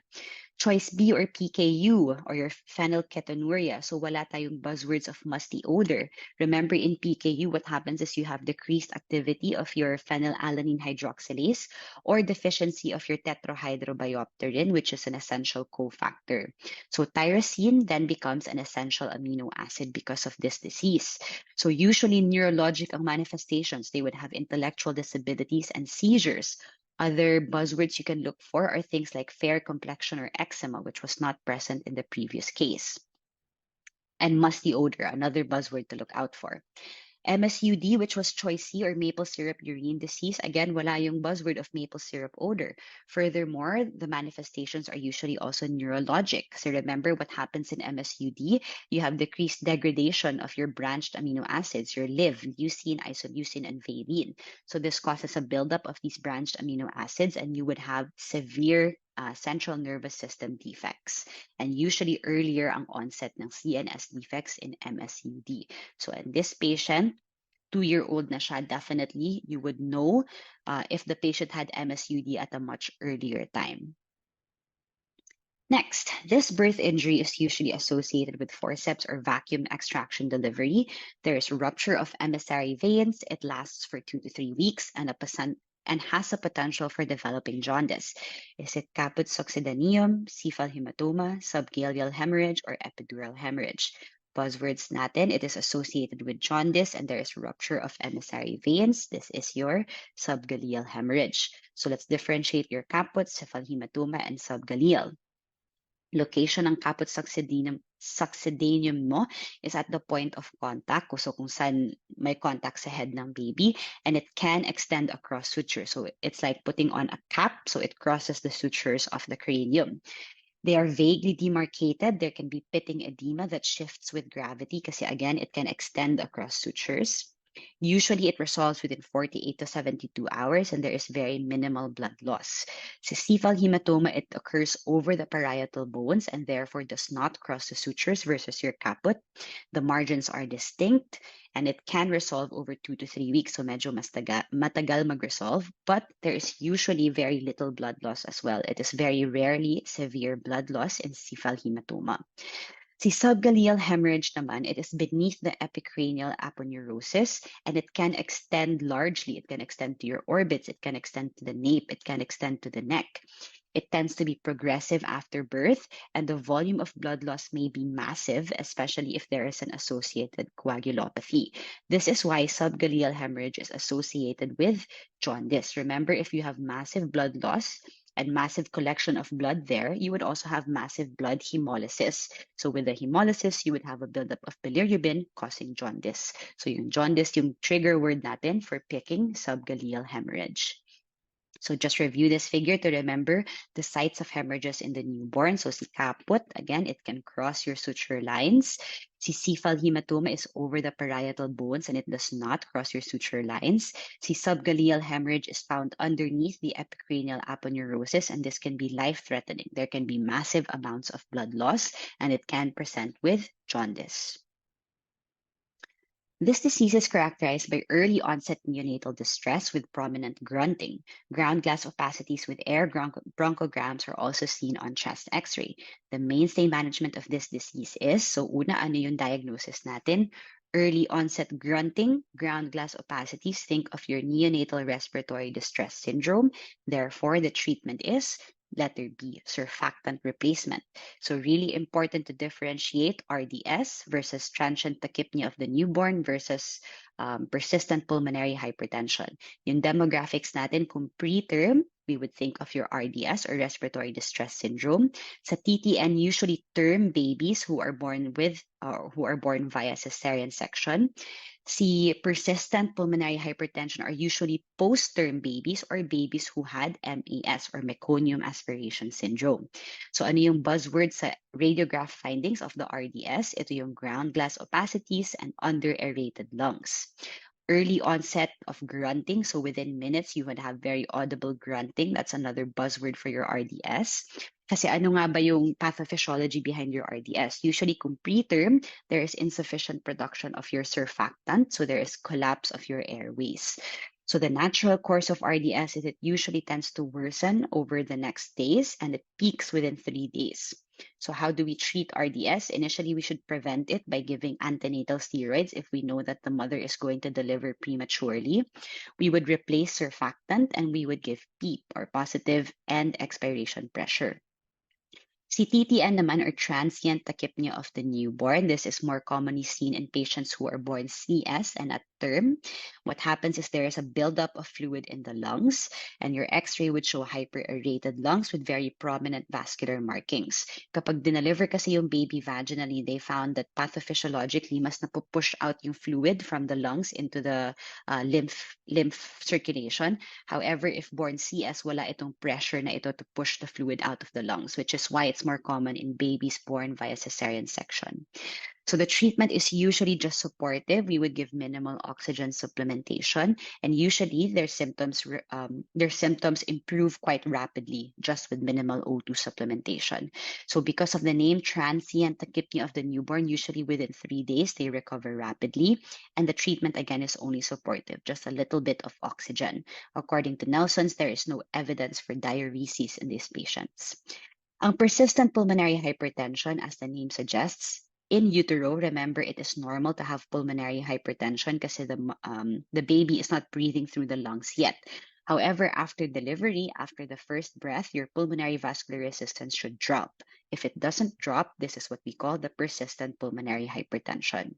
Choice B, or PKU, or your phenylketonuria. So wala tayong buzzwords of musty odor. Remember, in PKU, what happens is you have decreased activity of your phenylalanine hydroxylase, or deficiency of your tetrahydrobiopterin, which is an essential cofactor. So tyrosine then becomes an essential amino acid because of this disease. So usually neurologic ang manifestations, they would have intellectual disabilities and seizures. Other buzzwords you can look for are things like fair complexion or eczema, which was not present in the previous case. And musty odor, another buzzword to look out for. MSUD, which was choice C or maple syrup urine disease, again, wala yung buzzword of maple syrup odor. Furthermore, the manifestations are usually also neurologic. So remember what happens in MSUD, you have decreased degradation of your branched amino acids, your LIV, leucine, isoleucine, and valine. So this causes a buildup of these branched amino acids, and you would have severe central nervous system defects. And usually earlier ang onset ng CNS defects in MSUD. So in this patient, 2-year-old na siya, definitely you would know if the patient had MSUD at a much earlier time. Next, this birth injury is usually associated with forceps or vacuum extraction delivery. There is rupture of emissary veins. It lasts for 2 to 3 weeks and has a potential for developing jaundice. Is it caput succedaneum, cephalhematoma, subgaleal hemorrhage, or epidural hemorrhage? Buzzwords natin, it is associated with jaundice and there is rupture of emissary veins. This is your subgaleal hemorrhage. So let's differentiate your caput, cephalhematoma, and subgaleal. Location ng caput succedaneum mo is at the point of contact, so kung saan may contact sa head ng baby, and it can extend across sutures. So it's like putting on a cap, so it crosses the sutures of the cranium. They are vaguely demarcated. There can be pitting edema that shifts with gravity kasi again, it can extend across sutures. Usually, it resolves within 48 to 72 hours, and there is very minimal blood loss. Cephal hematoma, it occurs over the parietal bones and therefore does not cross the sutures versus your caput. The margins are distinct, and it can resolve over 2 to 3 weeks, so medyo matagal mag-resolve, but there is usually very little blood loss as well. It is very rarely severe blood loss in cephal hematoma. Si subgaleal hemorrhage naman, it is beneath the epicranial aponeurosis, and it can extend largely. It can extend to your orbits, it can extend to the nape, it can extend to the neck. It tends to be progressive after birth, and the volume of blood loss may be massive, especially if there is an associated coagulopathy. This is why subgaleal hemorrhage is associated with jaundice. Remember, if you have massive blood loss, and massive collection of blood there, you would also have massive blood hemolysis. So with the hemolysis, you would have a buildup of bilirubin causing jaundice. So yung jaundice, yung trigger word natin for picking subgaleal hemorrhage. So just review this figure to remember the sites of hemorrhages in the newborn. So si caput, again, it can cross your suture lines. Si cephal hematoma is over the parietal bones and it does not cross your suture lines. Si subgaleal hemorrhage is found underneath the epicranial aponeurosis, and this can be life-threatening. There can be massive amounts of blood loss, and it can present with jaundice. This disease is characterized by early onset neonatal distress with prominent grunting. Ground glass opacities with air bronchograms are also seen on chest x-ray. The mainstay management of this disease is, so una, ano yung diagnosis natin? Early onset grunting, ground glass opacities, think of your neonatal respiratory distress syndrome. Therefore, the treatment is letter B, surfactant replacement. So really important to differentiate RDS versus transient tachypnea of the newborn versus persistent pulmonary hypertension. Yung demographics natin, kung preterm, we would think of your RDS or respiratory distress syndrome. Sa TTN, usually term babies who are born via cesarean section. Si persistent pulmonary hypertension are usually post-term babies or babies who had MES or meconium aspiration syndrome. So ano yung buzzword sa radiograph findings of the RDS? Ito yung ground glass opacities and under-aerated lungs. Early onset of grunting, so within minutes, you would have very audible grunting. That's another buzzword for your RDS. Kasi ano nga ba yung pathophysiology behind your RDS? Usually, kung preterm, there is insufficient production of your surfactant, so there is collapse of your airways. So the natural course of RDS is it usually tends to worsen over the next days, and it peaks within 3 days. So how do we treat RDS? Initially, we should prevent it by giving antenatal steroids if we know that the mother is going to deliver prematurely. We would replace surfactant and we would give PEEP or positive end expiration pressure. Si TTN naman or transient tachypnea of the newborn. This is more commonly seen in patients who are born CS and at term. What happens is there is a buildup of fluid in the lungs, and your X-ray would show hyperaerated lungs with very prominent vascular markings. Kapag dineliver kasi yung baby vaginally, they found that pathophysiologically, mas napupush out yung fluid from the lungs into the lymph circulation. However, if born CS, wala itong pressure na ito to push the fluid out of the lungs, which is why it's more common in babies born via cesarean section. So the treatment is usually just supportive. We would give minimal oxygen supplementation, and usually their symptoms improve quite rapidly just with minimal O2 supplementation. So because of the name transient tachypnea of the newborn, usually within 3 days they recover rapidly, and the treatment again is only supportive, just a little bit of oxygen. According to Nelson's, there is no evidence for diuresis in these patients. Ang persistent pulmonary hypertension, as the name suggests, in utero, remember it is normal to have pulmonary hypertension kasi the baby is not breathing through the lungs yet. However, after delivery, after the first breath, your pulmonary vascular resistance should drop. If it doesn't drop, this is what we call the persistent pulmonary hypertension.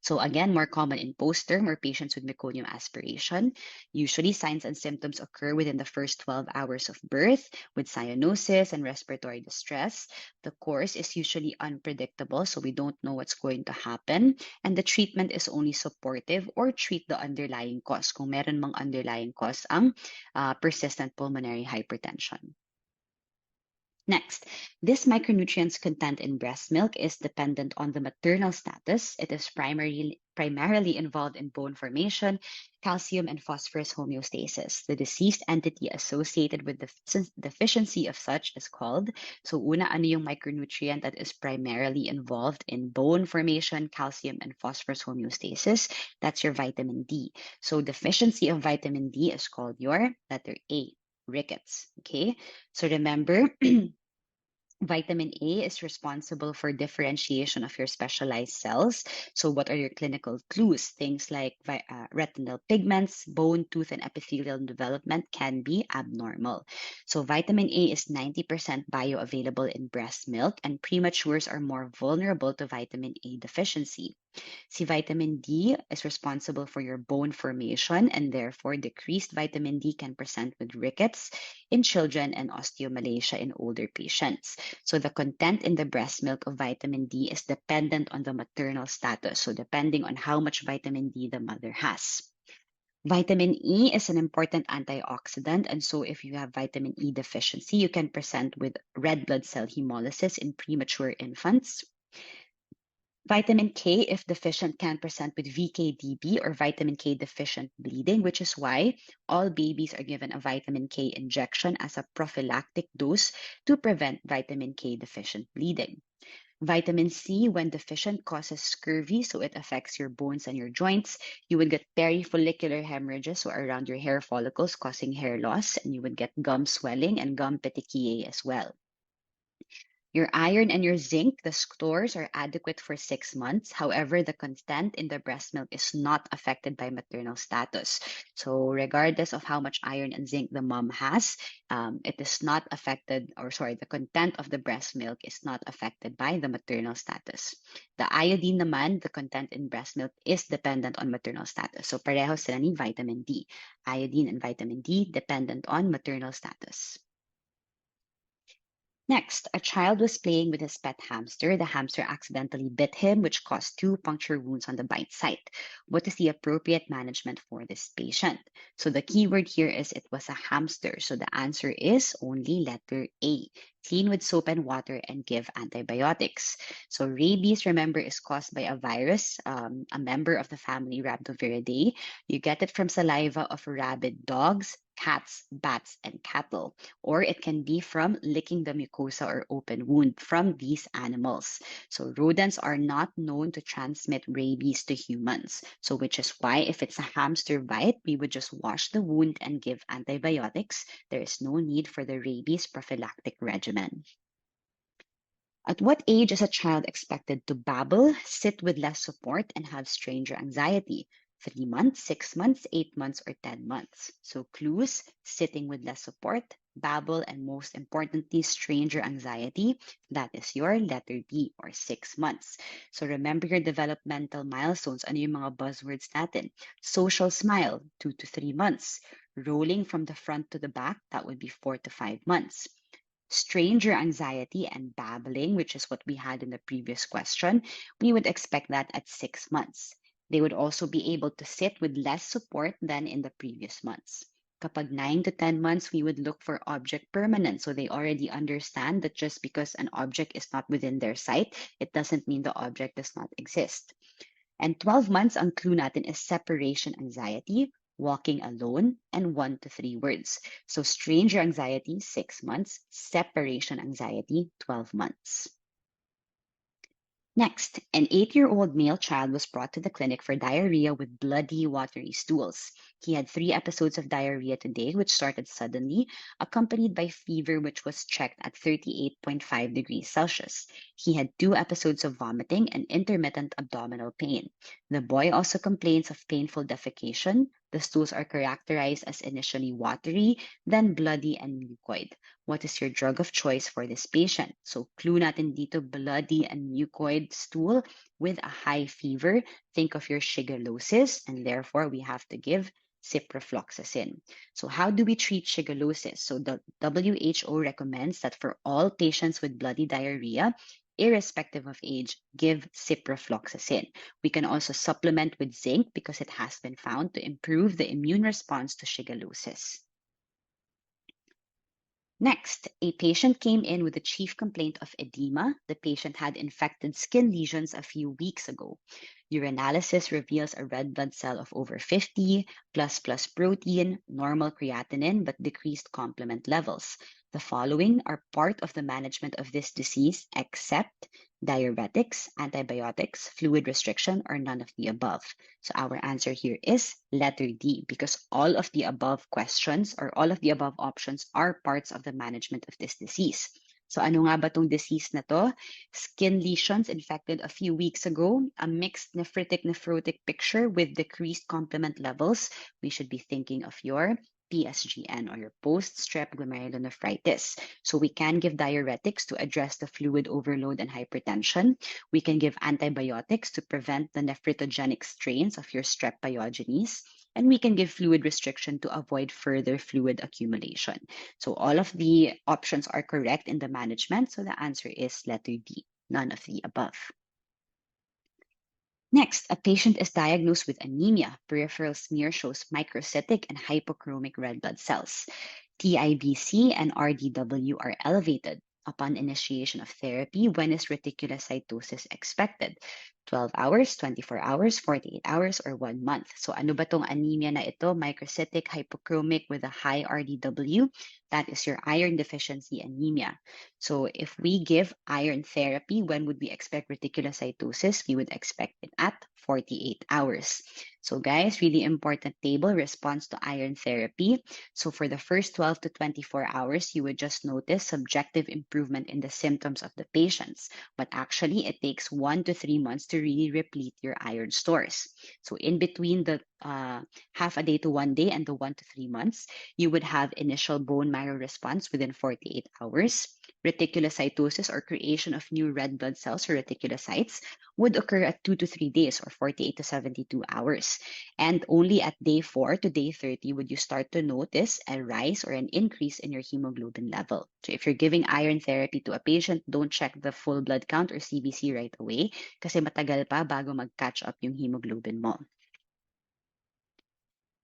So again, more common in postterm or patients with meconium aspiration. Usually, signs and symptoms occur within the first 12 hours of birth with cyanosis and respiratory distress. The course is usually unpredictable, so we don't know what's going to happen. And the treatment is only supportive or treat the underlying cause. Kung meron mang underlying cause ang persistent pulmonary hypertension. Next, this micronutrients content in breast milk is dependent on the maternal status. It is primarily involved in bone formation, calcium and phosphorus homeostasis. The deceased entity associated with the deficiency of such is called. So una, ano yung micronutrient that is primarily involved in bone formation, calcium and phosphorus homeostasis? That's your vitamin D. So deficiency of vitamin D is called your letter A, rickets. Okay, so remember, vitamin A is responsible for differentiation of your specialized cells. So what are your clinical clues? Things like retinal pigments, bone, tooth, and epithelial development can be abnormal. So vitamin A is 90% bioavailable in breast milk, and prematures are more vulnerable to vitamin A deficiency. Si vitamin D is responsible for your bone formation, and therefore decreased vitamin D can present with rickets in children and osteomalacia in older patients. So the content in the breast milk of vitamin D is dependent on the maternal status, so depending on how much vitamin D the mother has. Vitamin E is an important antioxidant, and so if you have vitamin E deficiency, you can present with red blood cell hemolysis in premature infants. Vitamin K, if deficient, can present with VKDB or vitamin K deficient bleeding, which is why all babies are given a vitamin K injection as a prophylactic dose to prevent vitamin K deficient bleeding. Vitamin C, when deficient, causes scurvy, so it affects your bones and your joints. You would get perifollicular hemorrhages, so around your hair follicles, causing hair loss, and you would get gum swelling and gum petechiae as well. Your iron and your zinc, the stores are adequate for 6 months. However, the content in the breast milk is not affected by maternal status. So regardless of how much iron and zinc the mom has, it is not affected, the content of the breast milk is not affected by the maternal status. The iodine naman, the content in breast milk is dependent on maternal status. So pareho sila ni vitamin D. Iodine and vitamin D dependent on maternal status. Next, a child was playing with his pet hamster. The hamster accidentally bit him, which caused 2 puncture wounds on the bite site. What is the appropriate management for this patient? So the key word here is it was a hamster. So the answer is only letter A. Clean with soap and water and give antibiotics. So rabies, remember, is caused by a virus, a member of the family Rhabdoviridae. You get it from saliva of rabid dogs, cats, bats, and cattle, or it can be from licking the mucosa or open wound from these animals. So rodents are not known to transmit rabies to humans. So which is why if it's a hamster bite, we would just wash the wound and give antibiotics. There is no need for the rabies prophylactic regimen. At what age is a child expected to babble, sit with less support, and have stranger anxiety? 3 months, 6 months, 8 months, or 10 months? So clues, sitting with less support, babble, and most importantly, stranger anxiety. That is your letter B, or 6 months. So remember your developmental milestones. Ano yung mga buzzwords natin? Social smile, 2 to 3 months. Rolling from the front to the back, that would be 4 to 5 months. Stranger anxiety and babbling, which is what we had in the previous question, we would expect that at 6 months. They would also be able to sit with less support than in the previous months. Kapag 9 to 10 months, we would look for object permanence. So they already understand that just because an object is not within their sight, it doesn't mean the object does not exist. And 12 months, ang clue natin is separation anxiety, walking alone, and 1 to 3 words. So stranger anxiety, 6 months, separation anxiety, 12 months. Next, an 8-year-old male child was brought to the clinic for diarrhea with bloody, watery stools. He had 3 episodes of diarrhea today, which started suddenly, accompanied by fever, which was checked at 38.5 degrees Celsius. He had 2 episodes of vomiting and intermittent abdominal pain. The boy also complains of painful defecation. The stools are characterized as initially watery, then bloody and mucoid. What is your drug of choice for this patient? So clue natin dito, bloody and mucoid stool with a high fever. Think of your shigellosis, and therefore we have to give ciprofloxacin. So how do we treat shigellosis? So the WHO recommends that for all patients with bloody diarrhea, irrespective of age, give ciprofloxacin. We can also supplement with zinc because it has been found to improve the immune response to shigellosis. Next, a patient came in with a chief complaint of edema. The patient had infected skin lesions a few weeks ago. Urinalysis reveals a red blood cell of over 50, plus protein, normal creatinine, but decreased complement levels. The following are part of the management of this disease except diuretics, antibiotics, fluid restriction, or none of the above. So our answer here is letter D, because all of the above questions or all of the above options are parts of the management of this disease. So ano nga ba tong disease na to? Skin lesions infected a few weeks ago, a mixed nephritic-nephrotic picture with decreased complement levels. We should be thinking of your PSGN or your post-strep glomerulonephritis. So we can give diuretics to address the fluid overload and hypertension. We can give antibiotics to prevent the nephrogenic strains of your strep pyogenes. And we can give fluid restriction to avoid further fluid accumulation. So all of the options are correct in the management. So the answer is letter D, none of the above. Next, a patient is diagnosed with anemia. Peripheral smear shows microcytic and hypochromic red blood cells. TIBC and RDW are elevated. Upon initiation of therapy, when is reticulocytosis expected? 12 hours, 24 hours, 48 hours, or 1 month. So ano ba tong anemia na ito? Microcytic, hypochromic with a high RDW. That is your iron deficiency anemia. So if we give iron therapy, when would we expect reticulocytosis? We would expect it at 48 hours. So guys, really important table, response to iron therapy. So for the first 12 to 24 hours, you would just notice subjective improvement in the symptoms of the patients. But actually, it takes 1 to 3 months to really replete your iron stores. So in between the half a day to 1 day and the 1 to 3 months, you would have initial bone marrow response within 48 hours. Reticulocytosis or creation of new red blood cells or reticulocytes would occur at 2 to 3 days or 48 to 72 hours. And only at day 4 to day 30 would you start to notice a rise or an increase in your hemoglobin level. So if you're giving iron therapy to a patient, don't check the full blood count or CBC right away kasi matagal pa bago mag-catch up yung hemoglobin mo.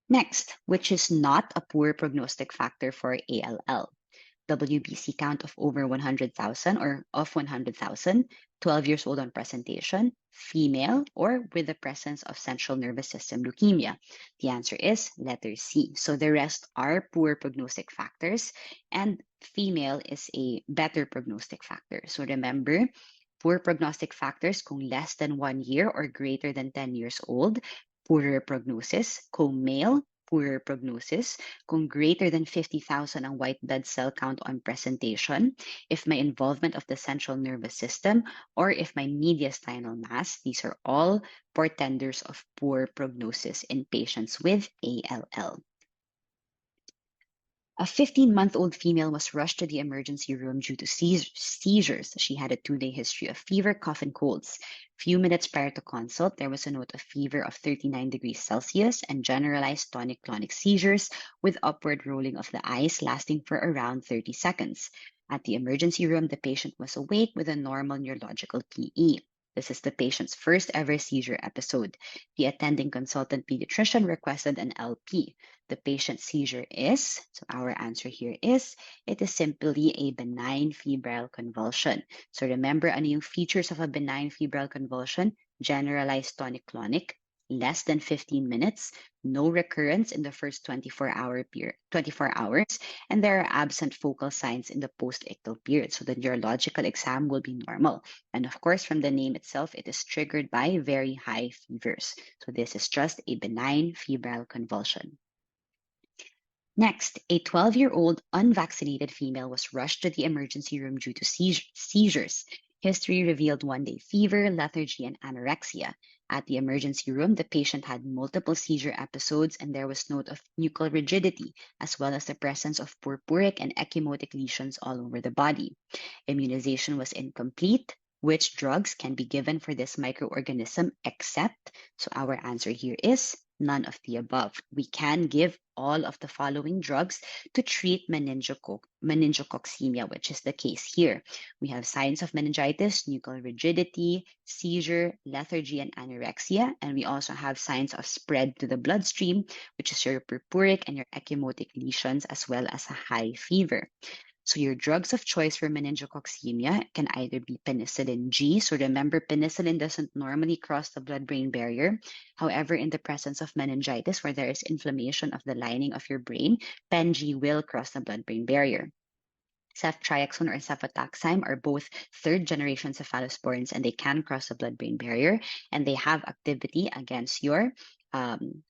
Next, which is not a poor prognostic factor for ALL. WBC count of over 100,000 or of 100,000, 12 years old on presentation, female, or with the presence of central nervous system leukemia? The answer is letter C. So the rest are poor prognostic factors, and female is a better prognostic factor. So remember, poor prognostic factors kung less than 1 year or greater than 10 years old, poorer prognosis. Kung male, poorer prognosis, kung greater than 50,000 ang white blood cell count on presentation, if may involvement of the central nervous system, or if may mediastinal mass. These are all portenders of poor prognosis in patients with ALL. A 15-month-old female was rushed to the emergency room due to seizures. She had a 2-day history of fever, cough, and colds. Few minutes prior to consult, there was a note of fever of 39 degrees Celsius and generalized tonic-clonic seizures with upward rolling of the eyes lasting for around 30 seconds. At the emergency room, the patient was awake with a normal neurological PE. This is the patient's first ever seizure episode. The attending consultant pediatrician requested an LP. The patient's seizure is, so our answer here is, it is simply a benign febrile convulsion. So remember, ano yung features of a benign febrile convulsion? Generalized tonic-clonic, less than 15 minutes, no recurrence in the first 24 hours, and there are absent focal signs in the post-ictal period. So the neurological exam will be normal. And of course, from the name itself, it is triggered by very high fevers. So this is just a benign febrile convulsion. Next, a 12-year-old unvaccinated female was rushed to the emergency room due to seizures. History revealed 1-day fever, lethargy, and anorexia. At the emergency room, the patient had multiple seizure episodes and there was note of nuchal rigidity, as well as the presence of purpuric and ecchymotic lesions all over the body. Immunization was incomplete. Which drugs can be given for this microorganism except, so our answer here is none of the above. We can give all of the following drugs to treat meningococcemia, which is the case here. We have signs of meningitis, nuchal rigidity, seizure, lethargy, and anorexia. And we also have signs of spread to the bloodstream, which is your purpuric and your ecchymotic lesions, as well as a high fever. So your drugs of choice for meningococcemia can either be penicillin G. So remember, penicillin doesn't normally cross the blood-brain barrier. However, in the presence of meningitis, where there is inflammation of the lining of your brain, pen G will cross the blood-brain barrier. Ceftriaxone or cefotaxime are both third-generation cephalosporins, and they can cross the blood-brain barrier, and they have activity against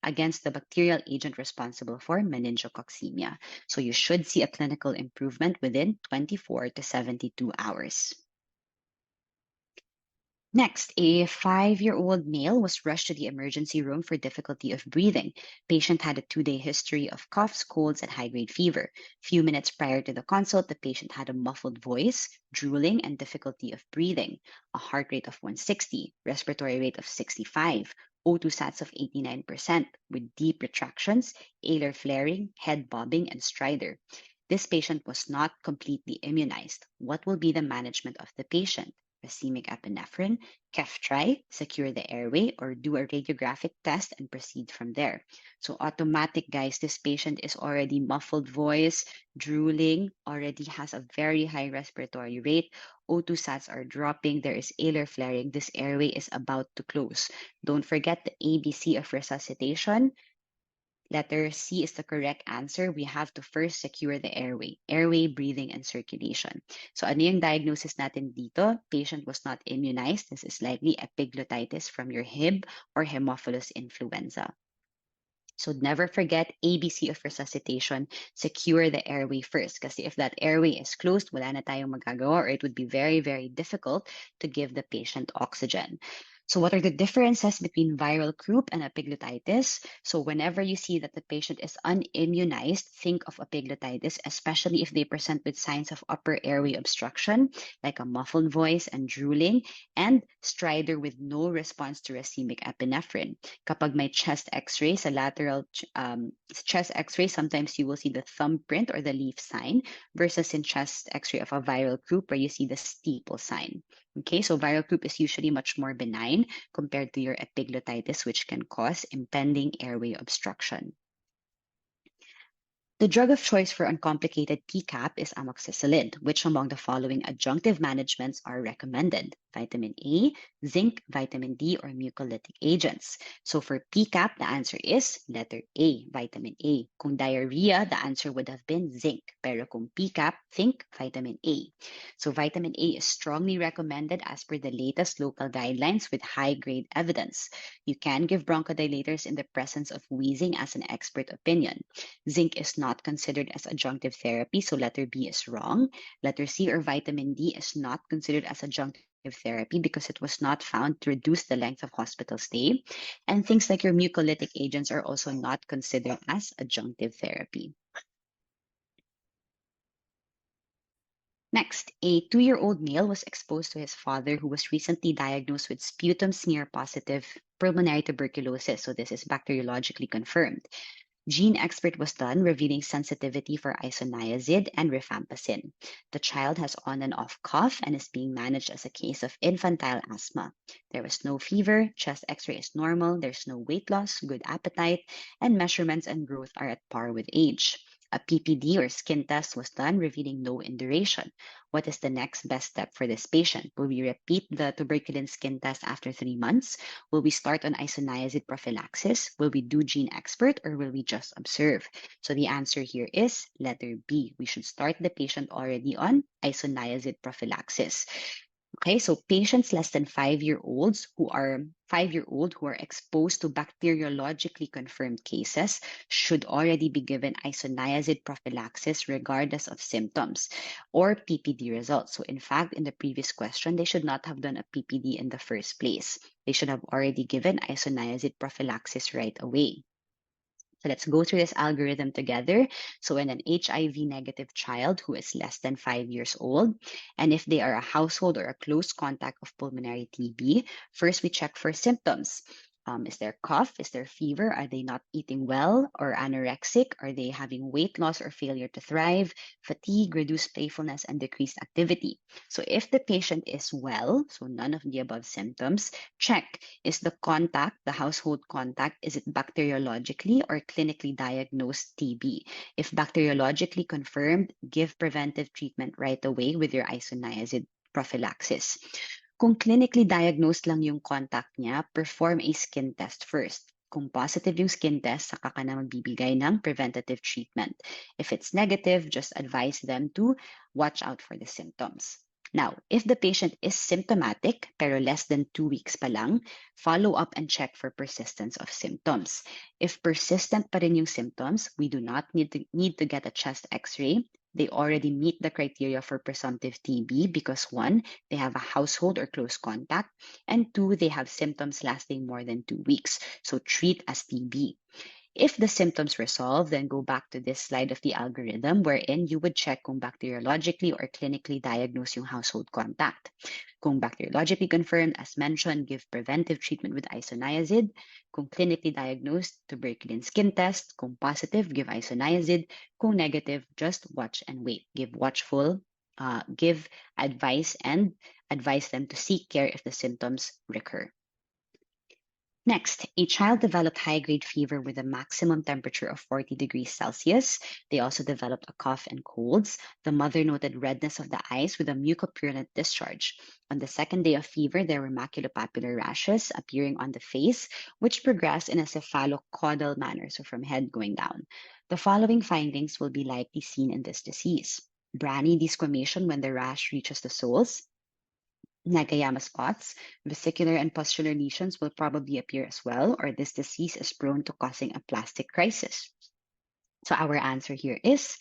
against the bacterial agent responsible for meningococcemia. So you should see a clinical improvement within 24 to 72 hours. Next, a 5-year-old male was rushed to the emergency room for difficulty of breathing. Patient had a 2-day history of coughs, colds, and high-grade fever. Few minutes prior to the consult, the patient had a muffled voice, drooling, and difficulty of breathing, a heart rate of 160, respiratory rate of 65, O2 sats of 89%, with deep retractions, alar flaring, head bobbing, and stridor. This patient was not completely immunized. What will be the management of the patient? Racemic epinephrine, Keftri, secure the airway, or do a radiographic test and proceed from there. So automatic, guys, this patient is already muffled voice, drooling, already has a very high respiratory rate. O2 sats are dropping. There is alar flaring. This airway is about to close. Don't forget the ABC of resuscitation. Letter C is the correct answer. We have to first secure the airway, breathing, and circulation. So ano yung diagnosis natin dito? Patient was not immunized. This is likely epiglottitis from your Hib or Haemophilus influenza. So never forget ABC of resuscitation, secure the airway first. Kasi if that airway is closed, wala na tayong magagawa, or it would be very, very difficult to give the patient oxygen. So what are the differences between viral croup and epiglottitis? So whenever you see that the patient is unimmunized, think of epiglottitis, especially if they present with signs of upper airway obstruction, like a muffled voice and drooling, and stridor with no response to racemic epinephrine. Kapag may chest x-ray, sa lateral chest x-ray, sometimes you will see the thumbprint or the leaf sign, versus in chest x-ray of a viral croup where you see the steeple sign. Okay, so viral croup is usually much more benign compared to your epiglottitis, which can cause impending airway obstruction. The drug of choice for uncomplicated PCAP is amoxicillin. Which among the following adjunctive managements are recommended? vitamin A, zinc, vitamin D, or mucolytic agents? So for PCAP, the answer is letter A, vitamin A. Kung diarrhea, the answer would have been zinc. Pero kung PCAP, think vitamin A. So vitamin A is strongly recommended as per the latest local guidelines with high-grade evidence. You can give bronchodilators in the presence of wheezing as an expert opinion. Zinc is not considered as adjunctive therapy, so letter B is wrong. Letter C or vitamin D is not considered as adjunctive therapy because it was not found to reduce the length of hospital stay. And things like your mucolytic agents are also not considered as adjunctive therapy. Next, a 2-year-old male was exposed to his father who was recently diagnosed with sputum smear positive pulmonary tuberculosis. So this is bacteriologically confirmed. Gene expert was done, revealing sensitivity for isoniazid and rifampicin. The child has on and off cough and is being managed as a case of infantile asthma. There was no fever, chest x-ray is normal, there's no weight loss, good appetite, and measurements and growth are at par with age. A PPD or skin test was done, revealing no induration. What is the next best step for this patient? Will we repeat the tuberculin skin test after 3 months? Will we start on isoniazid prophylaxis? Will we do gene expert or will we just observe? So the answer here is letter B. We should start the patient already on isoniazid prophylaxis. Okay, so patients less than 5-year-olds who are 5-year-old who are exposed to bacteriologically confirmed cases should already be given isoniazid prophylaxis regardless of symptoms or PPD results. So in fact, in the previous question, they should not have done a PPD in the first place. They should have already given isoniazid prophylaxis right away. So let's go through this algorithm together. So in an HIV negative child who is less than 5 years old, and if they are a household or a close contact of pulmonary TB, first we check for symptoms. Is there cough? Is there fever? Are they not eating well or anorexic? Are they having weight loss or failure to thrive? Fatigue, reduced playfulness, and decreased activity. So if the patient is well, so none of the above symptoms, check, is the contact, the household contact, is it bacteriologically or clinically diagnosed TB? If bacteriologically confirmed, give preventive treatment right away with your isoniazid prophylaxis. Kung clinically diagnosed lang yung contact niya, perform a skin test first. Kung positive yung skin test, saka ka na magbibigay ng preventative treatment. If it's negative, just advise them to watch out for the symptoms. Now, if the patient is symptomatic pero less than 2 weeks pa lang, follow up and check for persistence of symptoms. If persistent pa rin yung symptoms, we do not need to get a chest x-ray. They already meet the criteria for presumptive TB because 1, they have a household or close contact, and 2, they have symptoms lasting more than 2 weeks. So treat as TB. If the symptoms resolve, then go back to this slide of the algorithm wherein you would check kung bacteriologically or clinically diagnosed yung household contact. Kung bacteriologically confirmed, as mentioned, give preventive treatment with isoniazid. Kung clinically diagnosed, tuberculin skin test. Kung positive, give isoniazid. Kung negative, just watch and wait. Give advice and advise them to seek care if the symptoms recur. Next, a child developed high-grade fever with a maximum temperature of 40 degrees Celsius. They also developed a cough and colds. The mother noted redness of the eyes with a mucopurulent discharge. On the second day of fever, there were maculopapular rashes appearing on the face, which progressed in a cephalocaudal manner, so from head going down. The following findings will be likely seen in this disease. Brani desquamation when the rash reaches the soles, Nagayama spots, vesicular and pustular lesions will probably appear as well, or this disease is prone to causing a plastic crisis. So our answer here is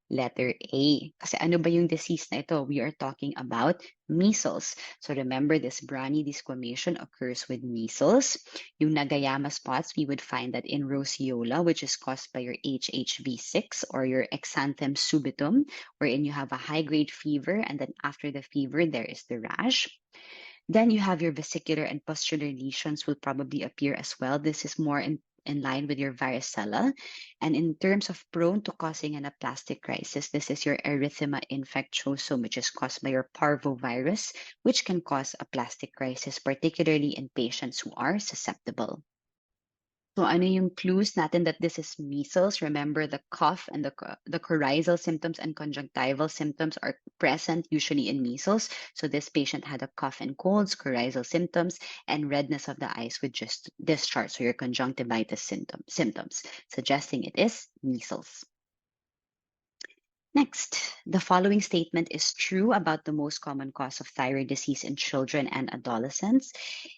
letter A. Kasi ano ba yung disease na ito? We are talking about measles. So remember, this Brani desquamation occurs with measles. Yung Nagayama spots, we would find that in roseola, which is caused by your HHV6 or your exanthem subitum, wherein you have a high-grade fever, and then after the fever, there is the rash. Then you have your vesicular and pustular lesions will probably appear as well. This is more in line with your varicella. And in terms of prone to causing an aplastic crisis, this is your erythema infectiosum, which is caused by your parvovirus, which can cause a plastic crisis, particularly in patients who are susceptible. So ano yung clues natin that this is measles? Remember, the cough and the coryzal symptoms and conjunctival symptoms are present usually in measles. So this patient had a cough and colds, coryzal symptoms, and redness of the eyes with just discharge. So your conjunctivitis symptoms, suggesting it is measles. Next, the following statement is true about the most common cause of thyroid disease in children and adolescents.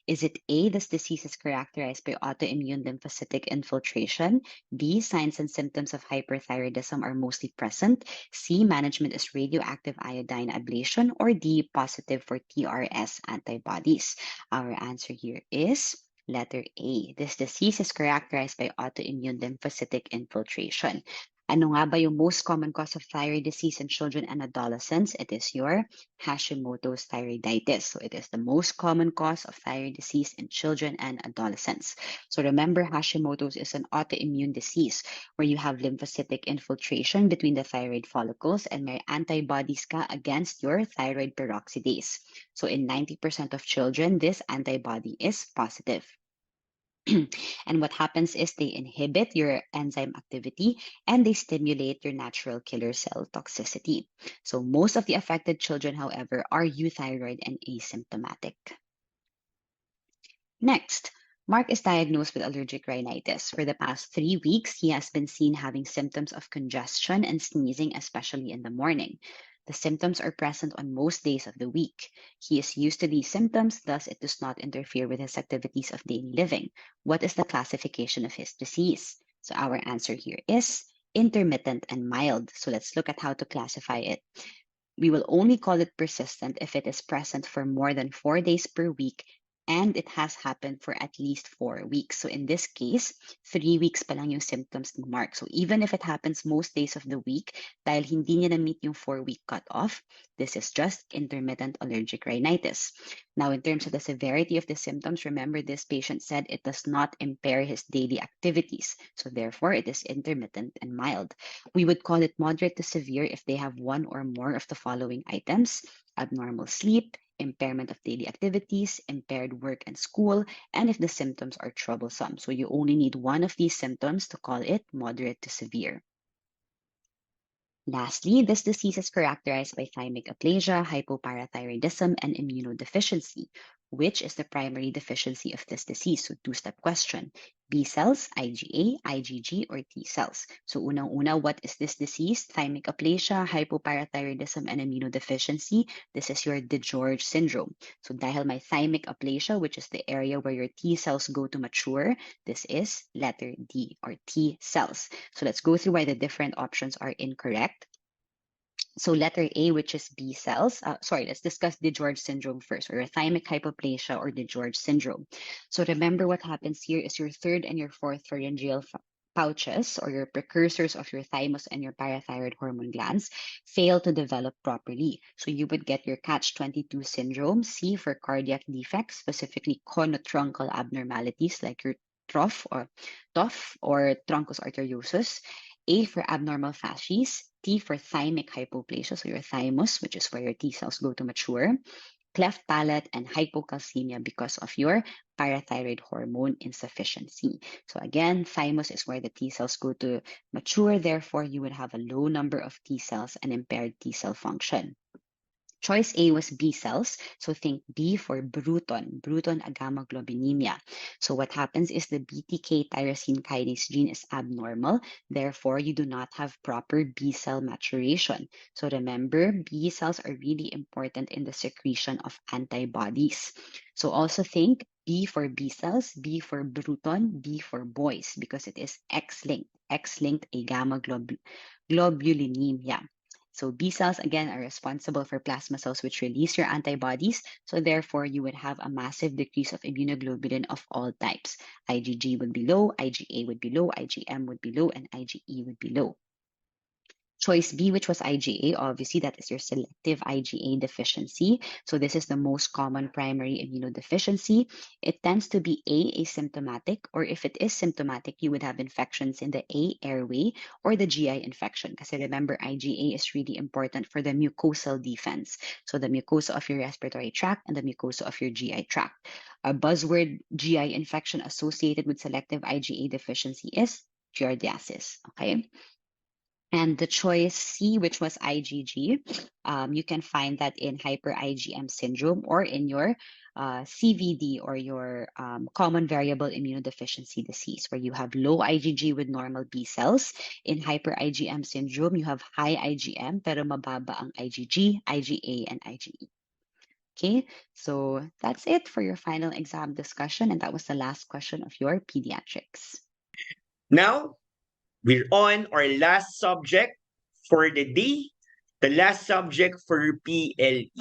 Is it A, this disease is characterized by autoimmune lymphocytic infiltration? B, signs and symptoms of hyperthyroidism are mostly present? C, management is radioactive iodine ablation? Or D, positive for TRS antibodies? Our answer here is letter A. This disease is characterized by autoimmune lymphocytic infiltration. Ano nga ba yung most common cause of thyroid disease in children and adolescents? It is your Hashimoto's thyroiditis. So it is the most common cause of thyroid disease in children and adolescents. So remember, Hashimoto's is an autoimmune disease where you have lymphocytic infiltration between the thyroid follicles and may antibodies ka against your thyroid peroxidase. So in 90% of children, this antibody is positive. And what happens is they inhibit your enzyme activity and they stimulate your natural killer cell toxicity. So most of the affected children, however, are euthyroid and asymptomatic. Next, Mark is diagnosed with allergic rhinitis. For the past 3 weeks, he has been seen having symptoms of congestion and sneezing, especially in the morning. The symptoms are present on most days of the week. He is used to these symptoms, thus it does not interfere with his activities of daily living. What is the classification of his disease? So our answer here is intermittent and mild. So let's look at how to classify it. We will only call it persistent if it is present for more than 4 days per week and it has happened for at least 4 weeks. So in this case, 3 weeks pa lang yung symptoms ni Mark. So even if it happens most days of the week, dahil hindi niya na-meet yung 4-week cutoff, this is just intermittent allergic rhinitis. Now, in terms of the severity of the symptoms, remember this patient said it does not impair his daily activities. So therefore, it is intermittent and mild. We would call it moderate to severe if they have one or more of the following items: abnormal sleep, impairment of daily activities, impaired work and school, and if the symptoms are troublesome. So you only need one of these symptoms to call it moderate to severe. Lastly, this disease is characterized by thymic aplasia, hypoparathyroidism, and immunodeficiency. Which is the primary deficiency of this disease? So two-step question. B cells, IgA, IgG, or T cells? So unang-una, what is this disease? Thymic aplasia, hypoparathyroidism, and immunodeficiency. This is your DiGeorge syndrome. So dahil may thymic aplasia, which is the area where your T cells go to mature, this is letter D, or T cells. So let's go through why the different options are incorrect. So letter A, which is B cells. Let's discuss DiGeorge syndrome first, or thymic hypoplasia or DiGeorge syndrome. So remember what happens here is your third and your fourth pharyngeal pouches, or your precursors of your thymus and your parathyroid hormone glands, fail to develop properly. So you would get your catch-22 syndrome, C for cardiac defects, specifically conotruncal abnormalities like your TROF or truncus arteriosus, A for abnormal fascies, T for thymic hypoplasia, so your thymus, which is where your T cells go to mature, cleft palate, and hypocalcemia because of your parathyroid hormone insufficiency. So again, thymus is where the T cells go to mature, therefore you would have a low number of T cells and impaired T cell function. Choice A was B cells. So think B for Bruton agammaglobulinemia. So what happens is the BTK tyrosine kinase gene is abnormal. Therefore, you do not have proper B cell maturation. So remember, B cells are really important in the secretion of antibodies. So also think B for B cells, B for Bruton, B for boys, because it is X-linked agammaglobulinemia. So B cells, again, are responsible for plasma cells which release your antibodies. So therefore, you would have a massive decrease of immunoglobulin of all types. IgG would be low, IgA would be low, IgM would be low, and IgE would be low. Choice B, which was IgA, obviously that is your selective IgA deficiency. So this is the most common primary immunodeficiency. It tends to be asymptomatic, or if it is symptomatic, you would have infections in the A airway or the GI infection. Because remember, IgA is really important for the mucosal defense. So the mucosa of your respiratory tract and the mucosa of your GI tract. A buzzword GI infection associated with selective IgA deficiency is giardiasis. Okay. And the choice C, which was IgG, you can find that in hyper IgM syndrome or in your CVD or your common variable immunodeficiency disease, where you have low IgG with normal B cells. In hyper IgM syndrome, you have high IgM pero mababa ang IgG, IgA, and IgE. Okay, so that's it for your final exam discussion, and that was the last question of your pediatrics. Now, we're on our last subject for the day, the last subject for PLE,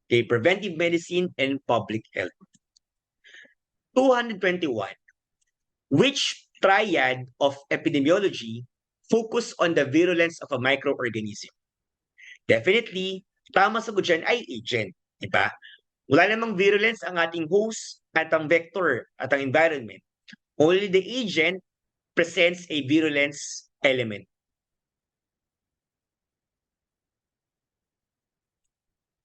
okay, Preventive Medicine and Public Health. 221. Which triad of epidemiology focus on the virulence of a microorganism? Definitely, tama sagot dyan ay agent, di ba? Wala namang virulence ang ating host at ang vector at ang environment. Only the agent presents a virulence element.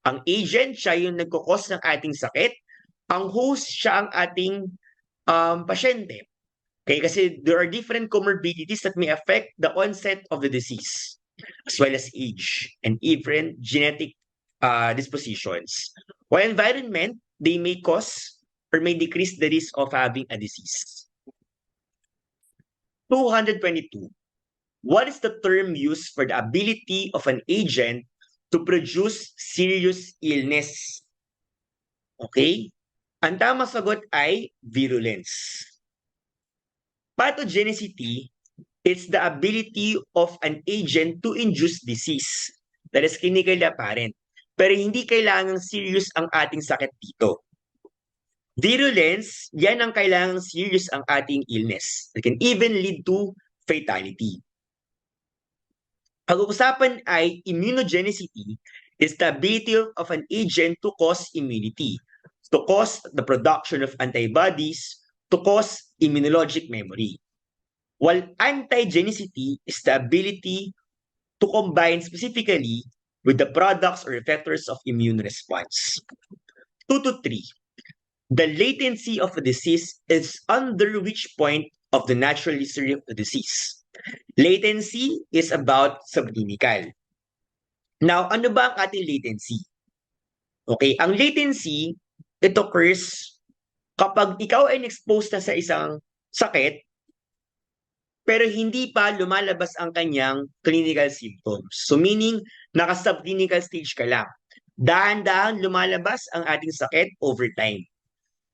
Ang agent, siya yung nagkukos ng ating sakit. Ang host, siya ang ating pasyente. Okay, kasi there are different comorbidities that may affect the onset of the disease, as well as age and even genetic dispositions. While environment, they may cause or may decrease the risk of having a disease. 222. What is the term used for the ability of an agent to produce serious illness? Okay? Ang tamang sagot ay virulence. Pathogenicity is the ability of an agent to induce disease. That is clinically apparent. Pero hindi kailangang serious ang ating sakit dito. Virulence, yan ang kailangang serious ang ating illness. It can even lead to fatality. Pag-uusapan ay immunogenicity is the ability of an agent to cause immunity, to cause the production of antibodies, to cause immunologic memory. While antigenicity is the ability to combine specifically with the products or effectors of immune response. 223. The latency of a disease is under which point of the natural history of the disease. Latency is about subclinical. Now, ano ba ang ating latency? Okay, ang latency, it occurs kapag ikaw ay exposed na sa isang sakit, pero hindi pa lumalabas ang kanyang clinical symptoms. So meaning, naka-subclinical stage ka lang. Dahan-dahan lumalabas ang ating sakit over time.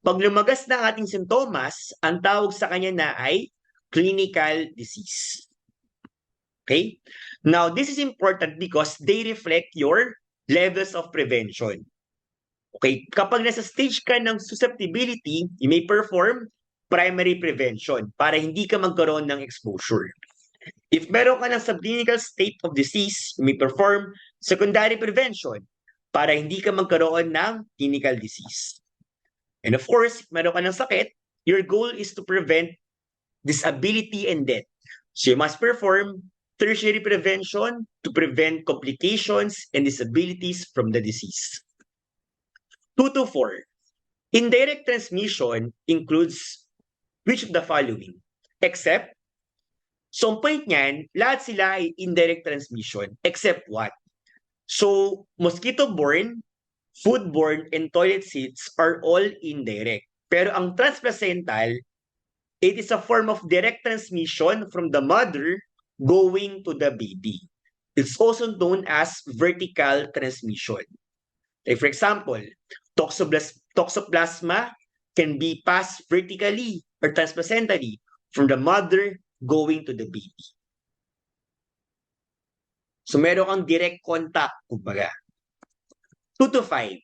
Pag lumagas na ang ating sintomas, ang tawag sa kanya na ay clinical disease. Okay? Now, this is important because they reflect your levels of prevention. Okay? Kapag nasa stage ka ng susceptibility, you may perform primary prevention para hindi ka magkaroon ng exposure. If meron ka ng subclinical state of disease, you may perform secondary prevention para hindi ka magkaroon ng clinical disease. And of course, if meron ka ng sakit, your goal is to prevent disability and death. So you must perform tertiary prevention to prevent complications and disabilities from the disease. 224. Indirect transmission includes which of the following? Except, so ang point niyan, lahat sila ay indirect transmission. Except what? So, mosquito-borne, foodborne, and toilet seats are all indirect. Pero ang transplacental, it is a form of direct transmission from the mother going to the baby. It's also known as vertical transmission. Like for example, toxoplasma can be passed vertically or transplacentally from the mother going to the baby. So meron kang direct contact, kumbaga. 225.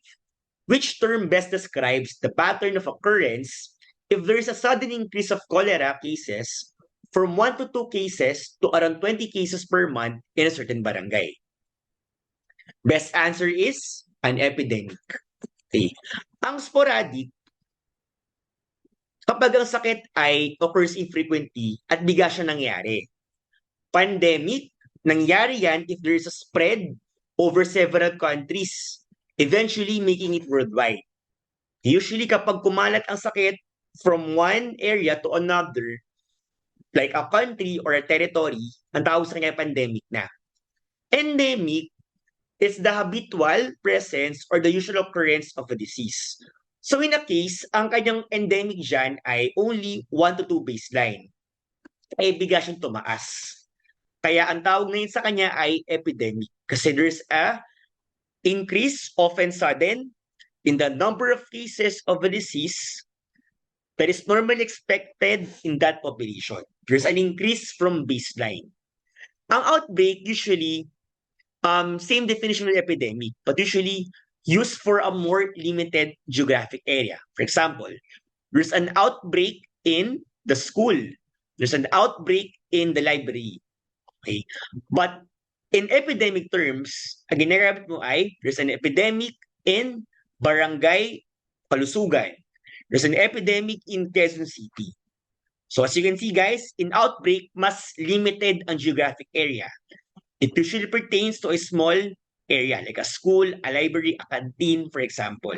Which term best describes the pattern of occurrence if there is a sudden increase of cholera cases from 1 to 2 cases to around 20 cases per month in a certain barangay. Best answer is an epidemic. Okay. Ang sporadic, kapag ang sakit ay occurs infrequently at bigla siya nangyari. Pandemic, nangyari yan if there is a spread over several countries, eventually making it worldwide. Usually kapag kumalat ang sakit from one area to another, like a country or a territory, ang tawag sa kanya pandemic na. Endemic is the habitual presence or the usual occurrence of a disease. So in a case, ang kanyang endemic dyan ay only 1 to 2 baseline. Ay bigla siyang tumaas. Kaya ang tawag ngayon sa kanya ay epidemic. Kasi there's a increase, often sudden, in the number of cases of a disease that is normally expected in that population. There's an increase from baseline. Ang outbreak usually, same definition of epidemic, but usually used for a more limited geographic area. For example, there's an outbreak in the school. There's an outbreak in the library. Okay? But in epidemic terms, ang ginagamit mo ay, there's an epidemic in Barangay Kalusugan. There's an epidemic in Quezon City. So as you can see guys, in outbreak, mas limited ang geographic area. It usually pertains to a small area, like a school, a library, a canteen, for example.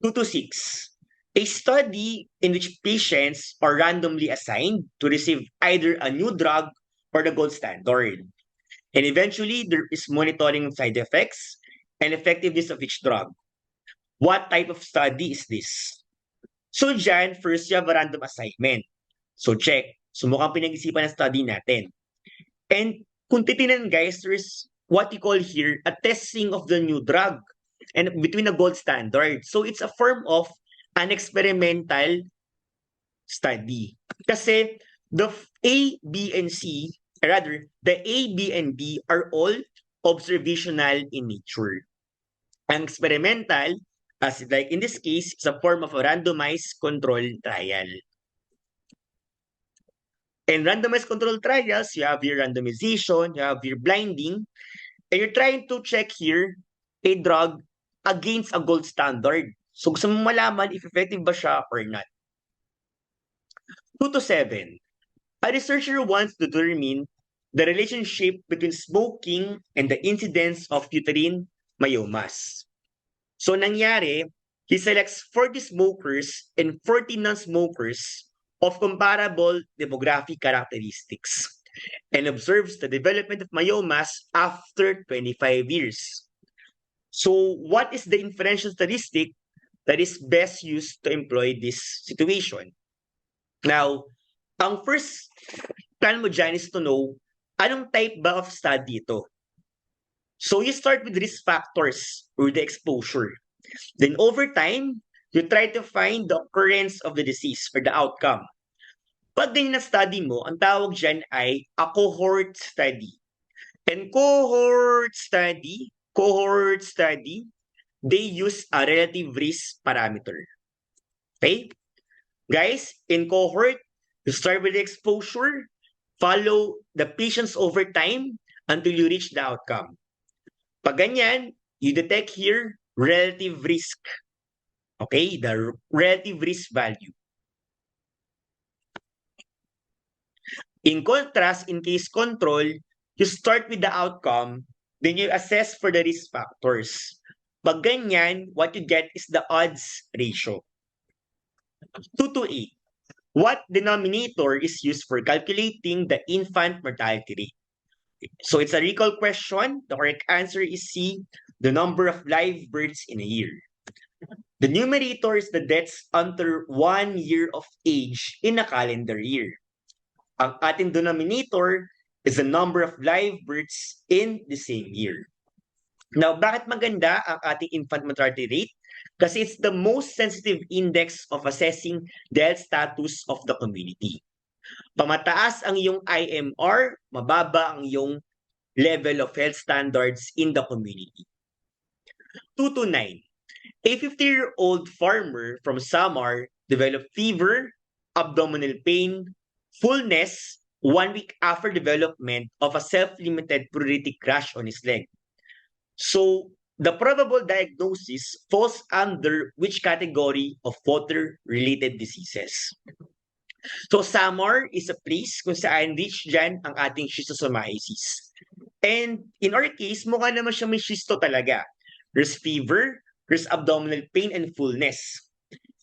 2 to 6. A study in which patients are randomly assigned to receive either a new drug or the gold standard. And eventually, there is monitoring of side effects and effectiveness of each drug. What type of study is this? So dyan, first you have a random assignment. So check. So mukhang pinag-isipan ng study natin. And kung titinan guys, there's what you call here a testing of the new drug and between a gold standard. So it's a form of an experimental study. Kasi the A, B, and C, rather, the A, B, and D are all observational in nature. Ang experimental, as like in this case, is a form of a randomized control trial. In randomized control trials, you have your randomization, you have your blinding, and you're trying to check here a drug against a gold standard. So gusto mong malaman if effective ba siya or not. 2 to 7. A researcher wants to determine the relationship between smoking and the incidence of uterine myomas. So nangyari, he selects 40 smokers and 40 non-smokers of comparable demographic characteristics and observes the development of myomas after 25 years. So what is the inferential statistic that is best used to employ this situation? Now, ang first plan mo dyan is to know anong type ba of study ito. So you start with risk factors or the exposure. Then over time, you try to find the occurrence of the disease or the outcome. Pag ganyan na study mo, ang tawag dyan ay a cohort study. And cohort study, they use a relative risk parameter. Okay? Guys, in cohort, you start with the exposure, follow the patients over time until you reach the outcome. Pag ganyan, you detect here relative risk. Okay, the relative risk value. In contrast, in case control, you start with the outcome, then you assess for the risk factors. Pag ganyan, what you get is the odds ratio. 2 to 8. What denominator is used for calculating the infant mortality rate? So it's a recall question. The correct answer is C, the number of live births in a year. The numerator is the deaths under 1 year of age in a calendar year. Ang ating denominator is the number of live births in the same year. Now, bakit maganda ang ating infant mortality rate? Kasi it's the most sensitive index of assessing the health status of the community. Pamataas ang iyong IMR, mababa ang iyong level of health standards in the community. 2 to 9. A 50-year-old farmer from Samar developed fever, abdominal pain, Fullness 1 week after development of a self-limited pruritic rash on his leg. So, the probable diagnosis falls under which category of water-related diseases? So, SAMR is a place kung saan rich dyan ang ating schistosomiasis. And in our case, mukha naman siya may schisto talaga. There's fever, there's abdominal pain and fullness.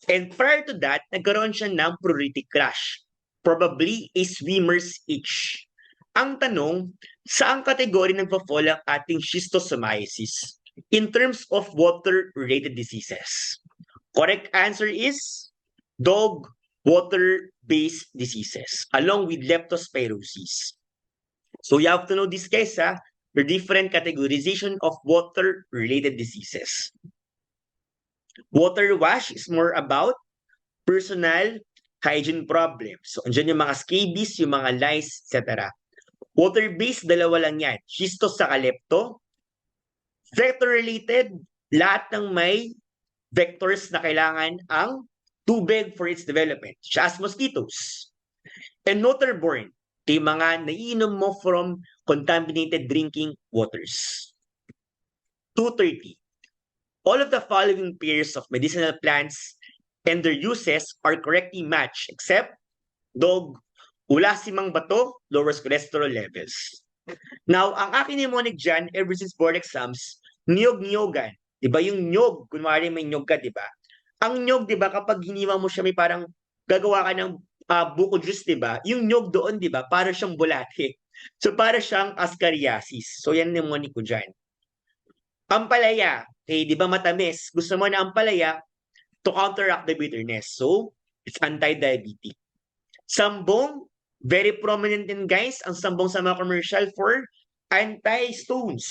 And prior to that, nagkaroon siya ng pruritic rash. Probably a swimmer's itch. Ang tanong, saan kategory nagpa-fall ang ating schistosomiasis in terms of water-related diseases? Correct answer is dog water-based diseases along with leptospirosis. So you have to know this, guys, the different categorization of water-related diseases. Water wash is more about personal hygiene problems. So, andyan yung mga scabies, yung mga lice, etc. Water-based, dalawa lang yan. Schisto sa lepto. Vector-related, lahat ng may vectors na kailangan ang tubig for its development, such as mosquitoes. And waterborne, yung mga naiinom mo from contaminated drinking waters. 230. All of the following pairs of medicinal plants and their uses are correctly matched except dog, ulasimang bato, lowers cholesterol levels. Now, ang aking mnemonic dyan, ever since board exams, niyog-niyogan. Diba yung nyog, kunwari may nyog ka, diba? Ang nyog, diba, kapag hiniwa mo siya, may parang gagawa ka ng buko juice, diba? Yung nyog doon, diba, para siyang bulate. So, para siyang ascariasis. So, yan ang mnemonic ko dyan. Ampalaya, okay, di ba matamis? Gusto mo na ampalaya to counteract the bitterness. So, it's anti-diabetic. Sambong, very prominent din, guys, ang sambong sa mga commercial for anti-stones.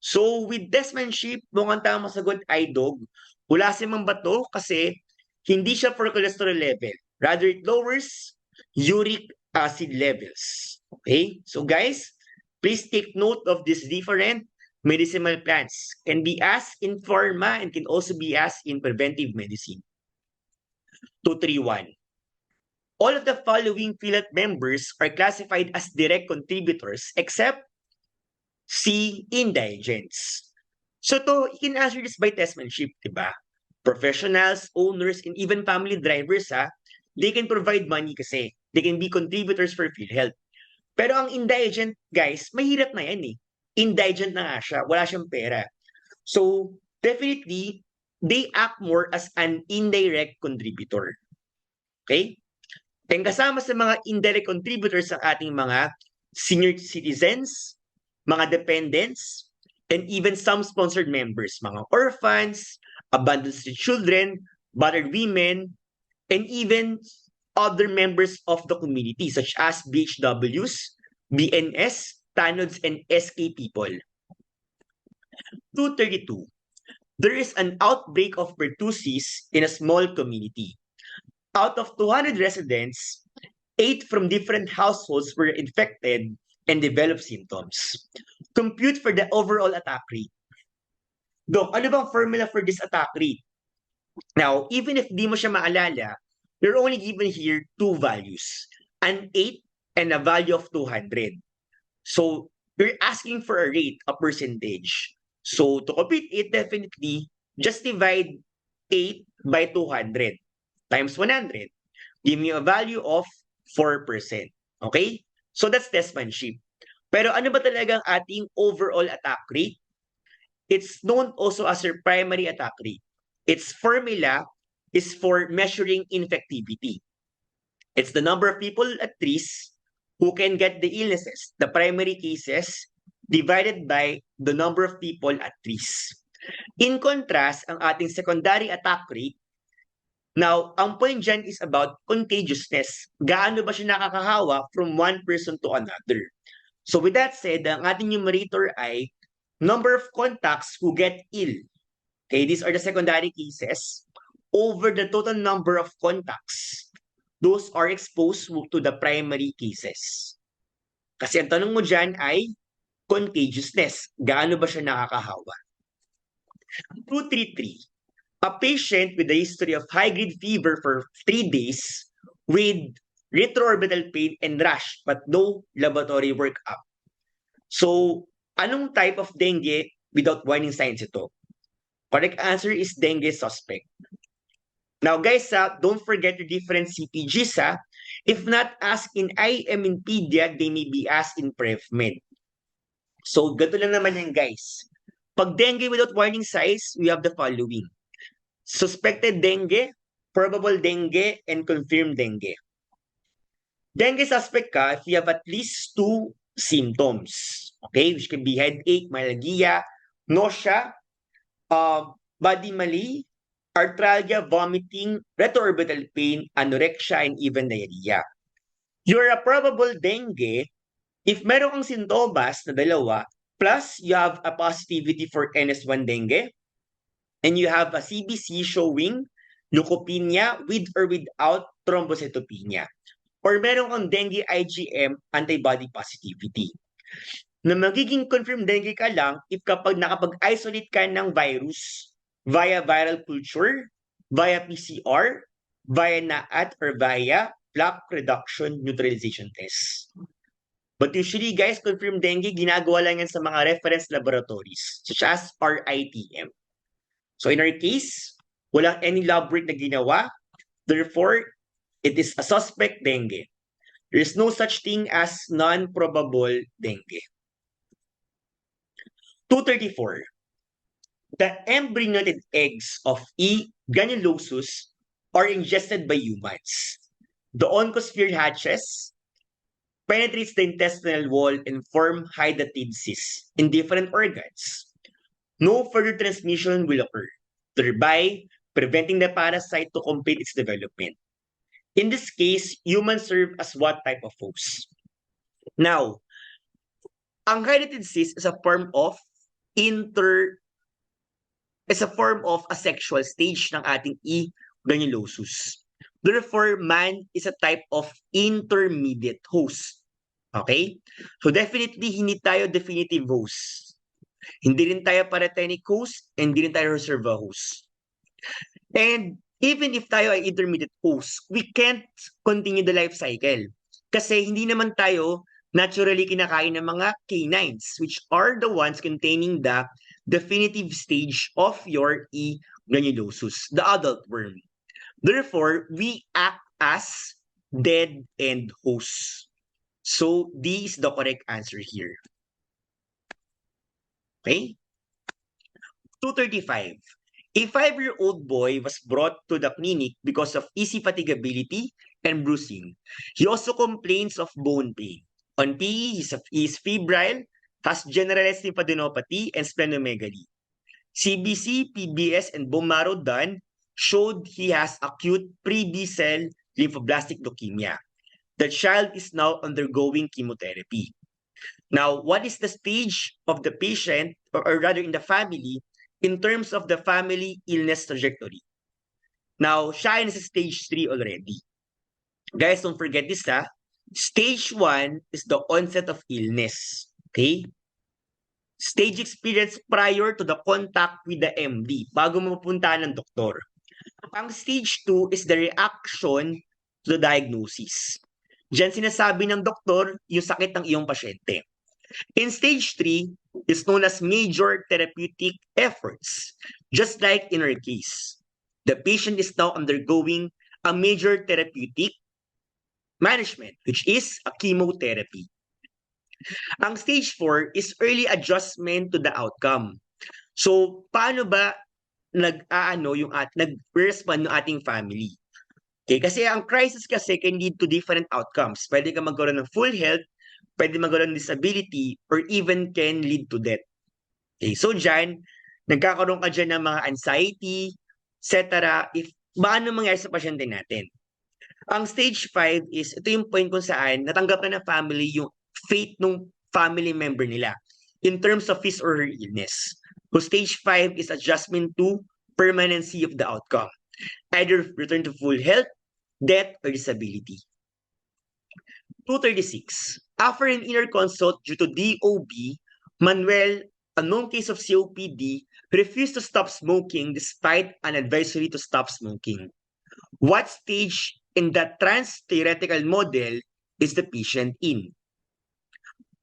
So, with desmanship, mukhang tama sagot ay dog. Ulasim ang bato kasi hindi siya for cholesterol level. Rather, it lowers uric acid levels. Okay? So, guys, please take note of these different medicinal plants. Can be asked in pharma and can also be asked in preventive medicine. 231. All of the following phylet members are classified as direct contributors except C, indigents. So to, you can answer this by testmanship, diba? Professionals, owners, and even family drivers, they can provide money kasi. They can be contributors for PhilHealth. Pero ang indigent, guys, mahirap na yan eh. Indigent na nga siya, wala siyang pera. So, definitely, they act more as an indirect contributor. Okay? And kasama sa mga indirect contributors ang ating mga senior citizens, mga dependents, and even some sponsored members, mga orphans, abandoned children, battered women, and even other members of the community such as BHWs, BNS, TANODs, and SK people. 232. There is an outbreak of pertussis in a small community. Out of 200 residents, 8 from different households were infected and developed symptoms. Compute for the overall attack rate. Dok, ano bang formula for this attack rate? Now, even if di mo siya maalala, you're only given here 2 values, an 8 and a value of 200. So, you're asking for a rate, a percentage. So, to compute it, definitely, just divide 8 by 200 times 100. Give me a value of 4%. Okay? So, that's testmanship. Pero ano ba talaga ang ating overall attack rate? It's known also as your primary attack rate. Its formula is for measuring infectivity. It's the number of people at risk who can get the illnesses, the primary cases, divided by the number of people at risk. In contrast, ang ating secondary attack rate, now, ang point dyan is about contagiousness. Gaano ba siya nakakahawa from one person to another? So with that said, ang ating numerator ay number of contacts who get ill. Okay, these are the secondary cases over the total number of contacts. Those are exposed to the primary cases. Kasi ang tanong mo dyan ay contagiousness. Gaano ba siya nakakahawa? 233. A patient with a history of high-grade fever for 3 days with retroorbital pain, and rash, but no laboratory workup. So, anong type of dengue without warning signs ito? Correct answer is dengue suspect. Now guys, don't forget your different CPGs. If not asked in IM in Pedia, they may be asked in Prevmed. So, gato lang naman yan guys. Pag dengue without warning signs, we have the following. Suspected dengue, probable dengue, and confirmed dengue. Dengue suspect ka if you have at least 2 symptoms. Okay, which can be headache, myalgia, nausea, body mali, arthralgia, vomiting, retroorbital pain, anorexia, and even diarrhea. You're a probable dengue if meron kang sintomas na dalawa, plus you have a positivity for NS1 dengue, and you have a CBC showing leukopenia with or without thrombocytopenia. Or meron kang dengue IgM antibody positivity. Na magiging confirmed dengue ka lang if kapag nakapag-isolate ka ng virus via viral culture, via PCR, via NAAT, or via plaque reduction neutralization test. But usually guys, confirmed dengue, ginagawa lang yan sa mga reference laboratories such as RITM. So in our case, walang any lab work na ginawa. Therefore, it is a suspect dengue. There is no such thing as non-probable dengue. 234. The embryonated eggs of E. granulosus are ingested by humans. The oncosphere hatches, penetrates the intestinal wall, and form hydatid cysts in different organs. No further transmission will occur, thereby preventing the parasite to complete its development. In this case, humans serve as what type of host? Now, ang hydatid cyst is a form of asexual stage ng ating E. granulosus. Therefore, man is a type of intermediate host. Okay? So definitely, hindi tayo definitive host. Hindi rin tayo paratenic host, and hindi rin tayo reserva host. And even if tayo ay intermediate host, we can't continue the life cycle. Kasi hindi naman tayo naturally kinakain ng mga canines, which are the ones containing the definitive stage of your E. granulosus, the adult worm. Therefore, we act as dead end hosts. So, D is the correct answer here. Okay? 235. A 5-year-old boy was brought to the clinic because of easy fatigability and bruising. He also complains of bone pain. On PE, he is febrile, has generalized lymphadenopathy and splenomegaly. CBC, PBS, and bone marrow done showed he has acute pre-B-cell lymphoblastic leukemia. The child is now undergoing chemotherapy. Now, what is the stage of the patient, or rather in the family, in terms of the family illness trajectory? Now, siya is stage 3 already. Guys, don't forget this, Stage 1 is the onset of illness. Okay? Stage experience prior to the contact with the MD, bago mo mapunta ng doktor. Ang stage 2 is the reaction to the diagnosis. Diyan sinasabi ng doktor yung sakit ng iyong pasyente. In stage 3 is known as major therapeutic efforts. Just like in our case, the patient is now undergoing a major therapeutic management, which is a chemotherapy. Ang stage 4 is early adjustment to the outcome. So, paano ba nag-respond ng ating family? Okay, kasi ang crisis kasi can lead to different outcomes. Pwede ka magkaroon ng full health, pwede magkaroon ng disability, or even can lead to death. Okay, so dyan, nagkakaroon ka dyan ng mga anxiety, etc. If paano mangyari sa pasyente natin? Ang stage 5 is, ito yung point kung saan natanggap na ng family yung fate ng family member nila in terms of his or her illness. So stage 5 is adjustment to permanency of the outcome. Either return to full health, death, or disability. 236. After an inner consult due to DOB, Manuel, a known case of COPD, refused to stop smoking despite an advisory to stop smoking. What stage in the trans-theoretical model is the patient in?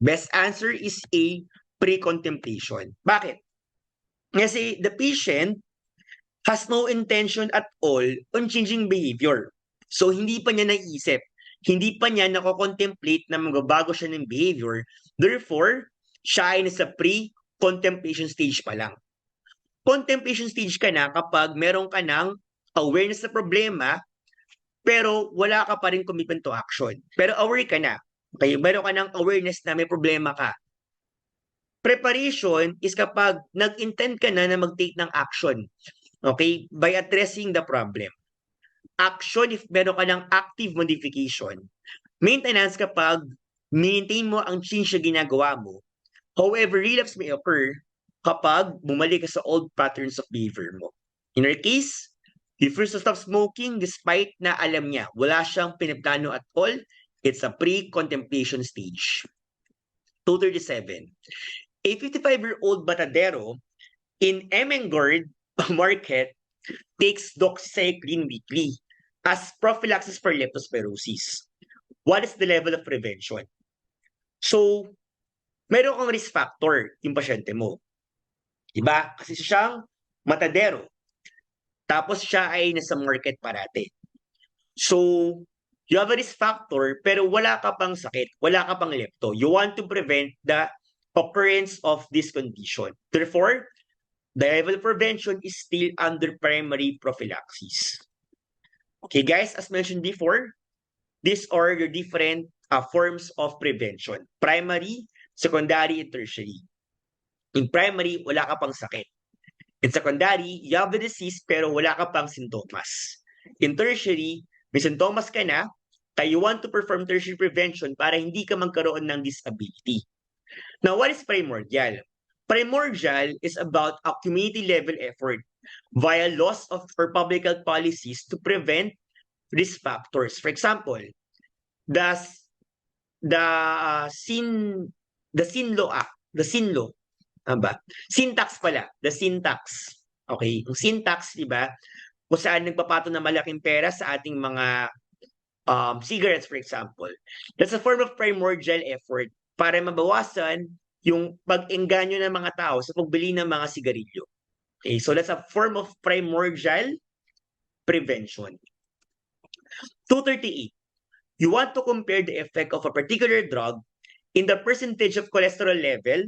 Best answer is A, pre-contemplation. Bakit? Kasi the patient has no intention at all on changing behavior. So, hindi pa niya naisip. Hindi pa niya nako-contemplate na magbabago siya ng behavior. Therefore, siya ay nasa pre-contemplation stage pa lang. Contemplation stage ka na kapag meron ka ng awareness sa problema, pero wala ka pa rin commitment to action. Pero aware ka na. Okay? Meron ka ng awareness na may problema ka. Preparation is kapag nag-intend ka na mag-take ng action. Okay? By addressing the problem. Action if meron ka ng active modification. Maintenance kapag maintain mo ang change na ginagawa mo. However, relapse may occur kapag bumalik ka sa old patterns of behavior mo. In our case, he first to stop smoking despite na alam niya, wala siyang pinaplano at all. It's a pre-contemplation stage. 237. A 55-year-old batadero in Emengord market takes doxycycline weekly as prophylaxis for leptospirosis. What is the level of prevention? So, meron kang risk factor yung pasyente mo. Diba? Kasi siyang matadero. Tapos siya ay nasa market parate. So, you have a risk factor pero wala ka pang sakit, wala ka pang lepto. You want to prevent the occurrence of this condition. Therefore, the level of prevention is still under primary prophylaxis. Okay, guys, as mentioned before, these are the different forms of prevention. Primary, secondary, and tertiary. In primary, wala ka pang sakit. In secondary, you have the disease pero wala ka pang sintomas. In tertiary, may sintomas ka na, kaya you want to perform tertiary prevention para hindi ka magkaroon ng disability. Now, what is primordial? Primordial is about a community-level effort via laws of or public health policies to prevent risk factors. For example, the Sinlo Act, the Sinlo, ba? Syntax pala, the syntax. Okay, yung syntax, di ba? Kung saan nagpapato na malaking pera sa ating mga cigarettes, for example. That's a form of primordial effort para mabawasan yung pag-engganyo ng mga tao sa pagbili ng mga sigarilyo. Okay, so that's a form of primordial prevention. 238. You want to compare the effect of a particular drug in the percentage of cholesterol level,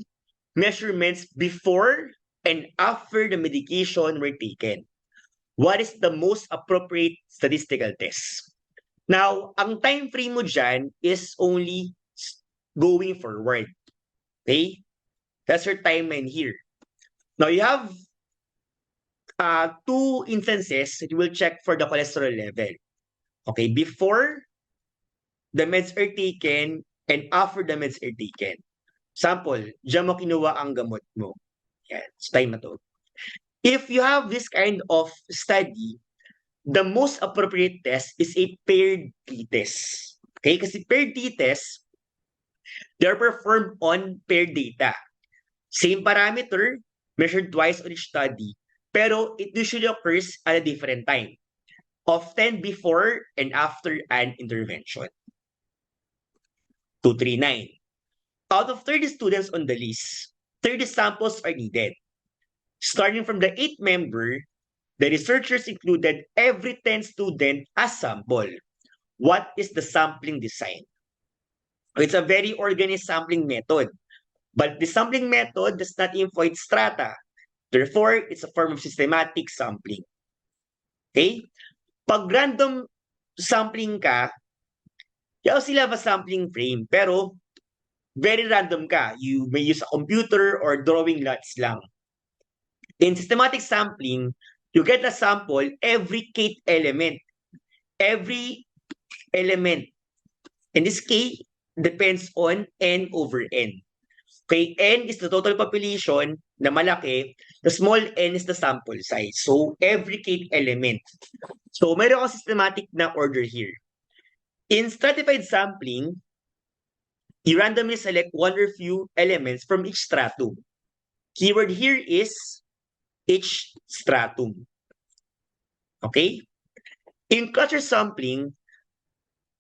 measurements before and after the medication were taken. What is the most appropriate statistical test? Now, ang time frame mo dyan is only going forward. Okay? That's your timeline here. Now, you have two instances that you will check for the cholesterol level. Okay? Before the meds are taken and after the meds are taken. Sample, dyan mo kinuha ang gamot mo. Yan, it's time na to. If you have this kind of study, the most appropriate test is a paired t-test. Okay? Kasi paired t-test, they're performed on paired data. Same parameter, measured twice on each study, pero it usually occurs at a different time. Often before and after an intervention. 239. Out of 30 students on the list, 30 samples are needed. Starting from the 8th member, the researchers included every 10 students as sample. What is the sampling design? It's a very organized sampling method. But the sampling method does not employ strata. Therefore, it's a form of systematic sampling. Okay? Pag random sampling ka, you still have a sampling frame, pero very random ka. You may use a computer or drawing lots lang. In systematic sampling, you get a sample every kth element. Every element. In this case, depends on n over n. Okay, n is the total population na malaki. The small n is the sample size. So, every kth element. So, mayroon kang systematic na order here. In stratified sampling, you randomly select one or few elements from each stratum. Keyword here is each stratum. Okay? In cluster sampling,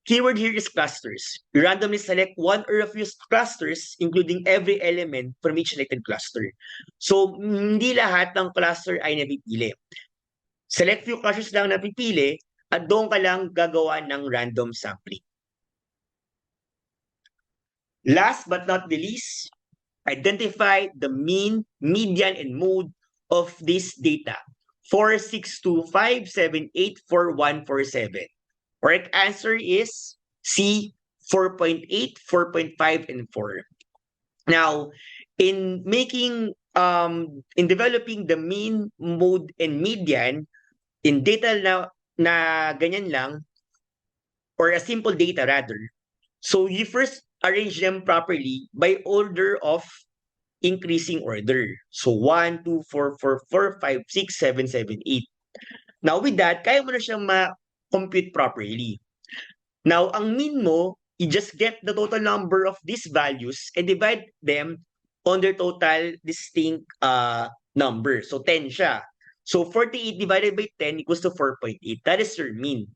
Keyword here is clusters. You randomly select one or a few clusters, including every element from each selected cluster. So, hindi lahat ng cluster ay napipili. Select few clusters lang napipili at doon ka lang gagawa ng random sampling. Last but not the least, identify the mean, median, and mode of this data. 462578447. Correct answer is C, 4.8, 4.5, and 4. Now, in developing the mean, mode, and median, in data na ganyan lang, or a simple data rather, so you first arrange them properly by order of increasing order. So 1, 2, 4, 4, 4, 5, 6, 7, 7, 8. Now with that, kaya mo na siyang ma-compute properly. Now, ang mean mo, you just get the total number of these values and divide them on their total distinct number. So 10 siya. So 48 divided by 10 equals to 4.8. That is your mean.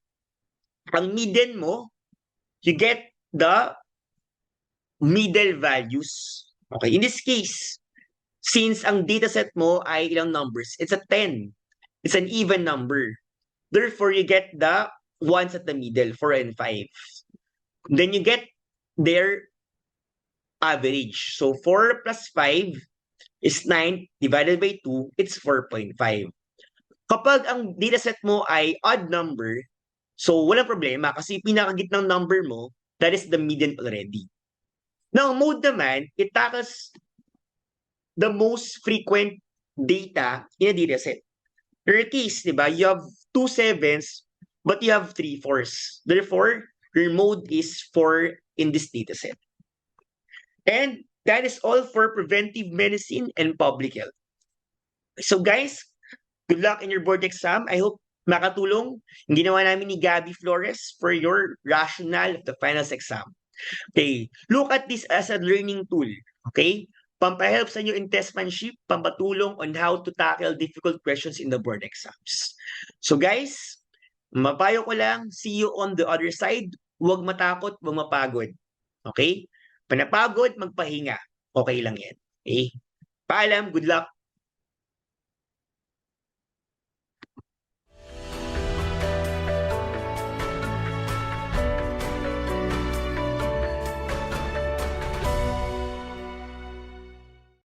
Ang median mo, you get the middle values. Okay, in this case, since ang dataset mo ay ilang numbers, it's a 10. It's an even number. Therefore, you get the ones at the middle, 4 and 5. Then you get their average. So 4 plus 5 is 9 divided by 2, it's 4.5. Kapag ang dataset mo ay odd number, so walang problema kasi pinakagitnang number mo, that is the median already. Now, mode naman, it tackles the most frequent data in a dataset. In your case, di ba, you have 2 sevens, but you have 3 fours. Therefore, your mode is 4 in this dataset. And that is all for preventive medicine and public health. So guys, good luck in your board exam. I hope makatulong yung ginawa namin ni Gabby Flores for your rationale of the finals exam. Okay, look at this as a learning tool. Okay, pampahelp sa inyo in testmanship, pampatulong on how to tackle difficult questions in the board exams. So guys, mapayo ko lang, see you on the other side. Huwag matakot, huwag mapagod. Okay? Panapagod, magpahinga. Okay lang yan. Okay? Paalam, good luck.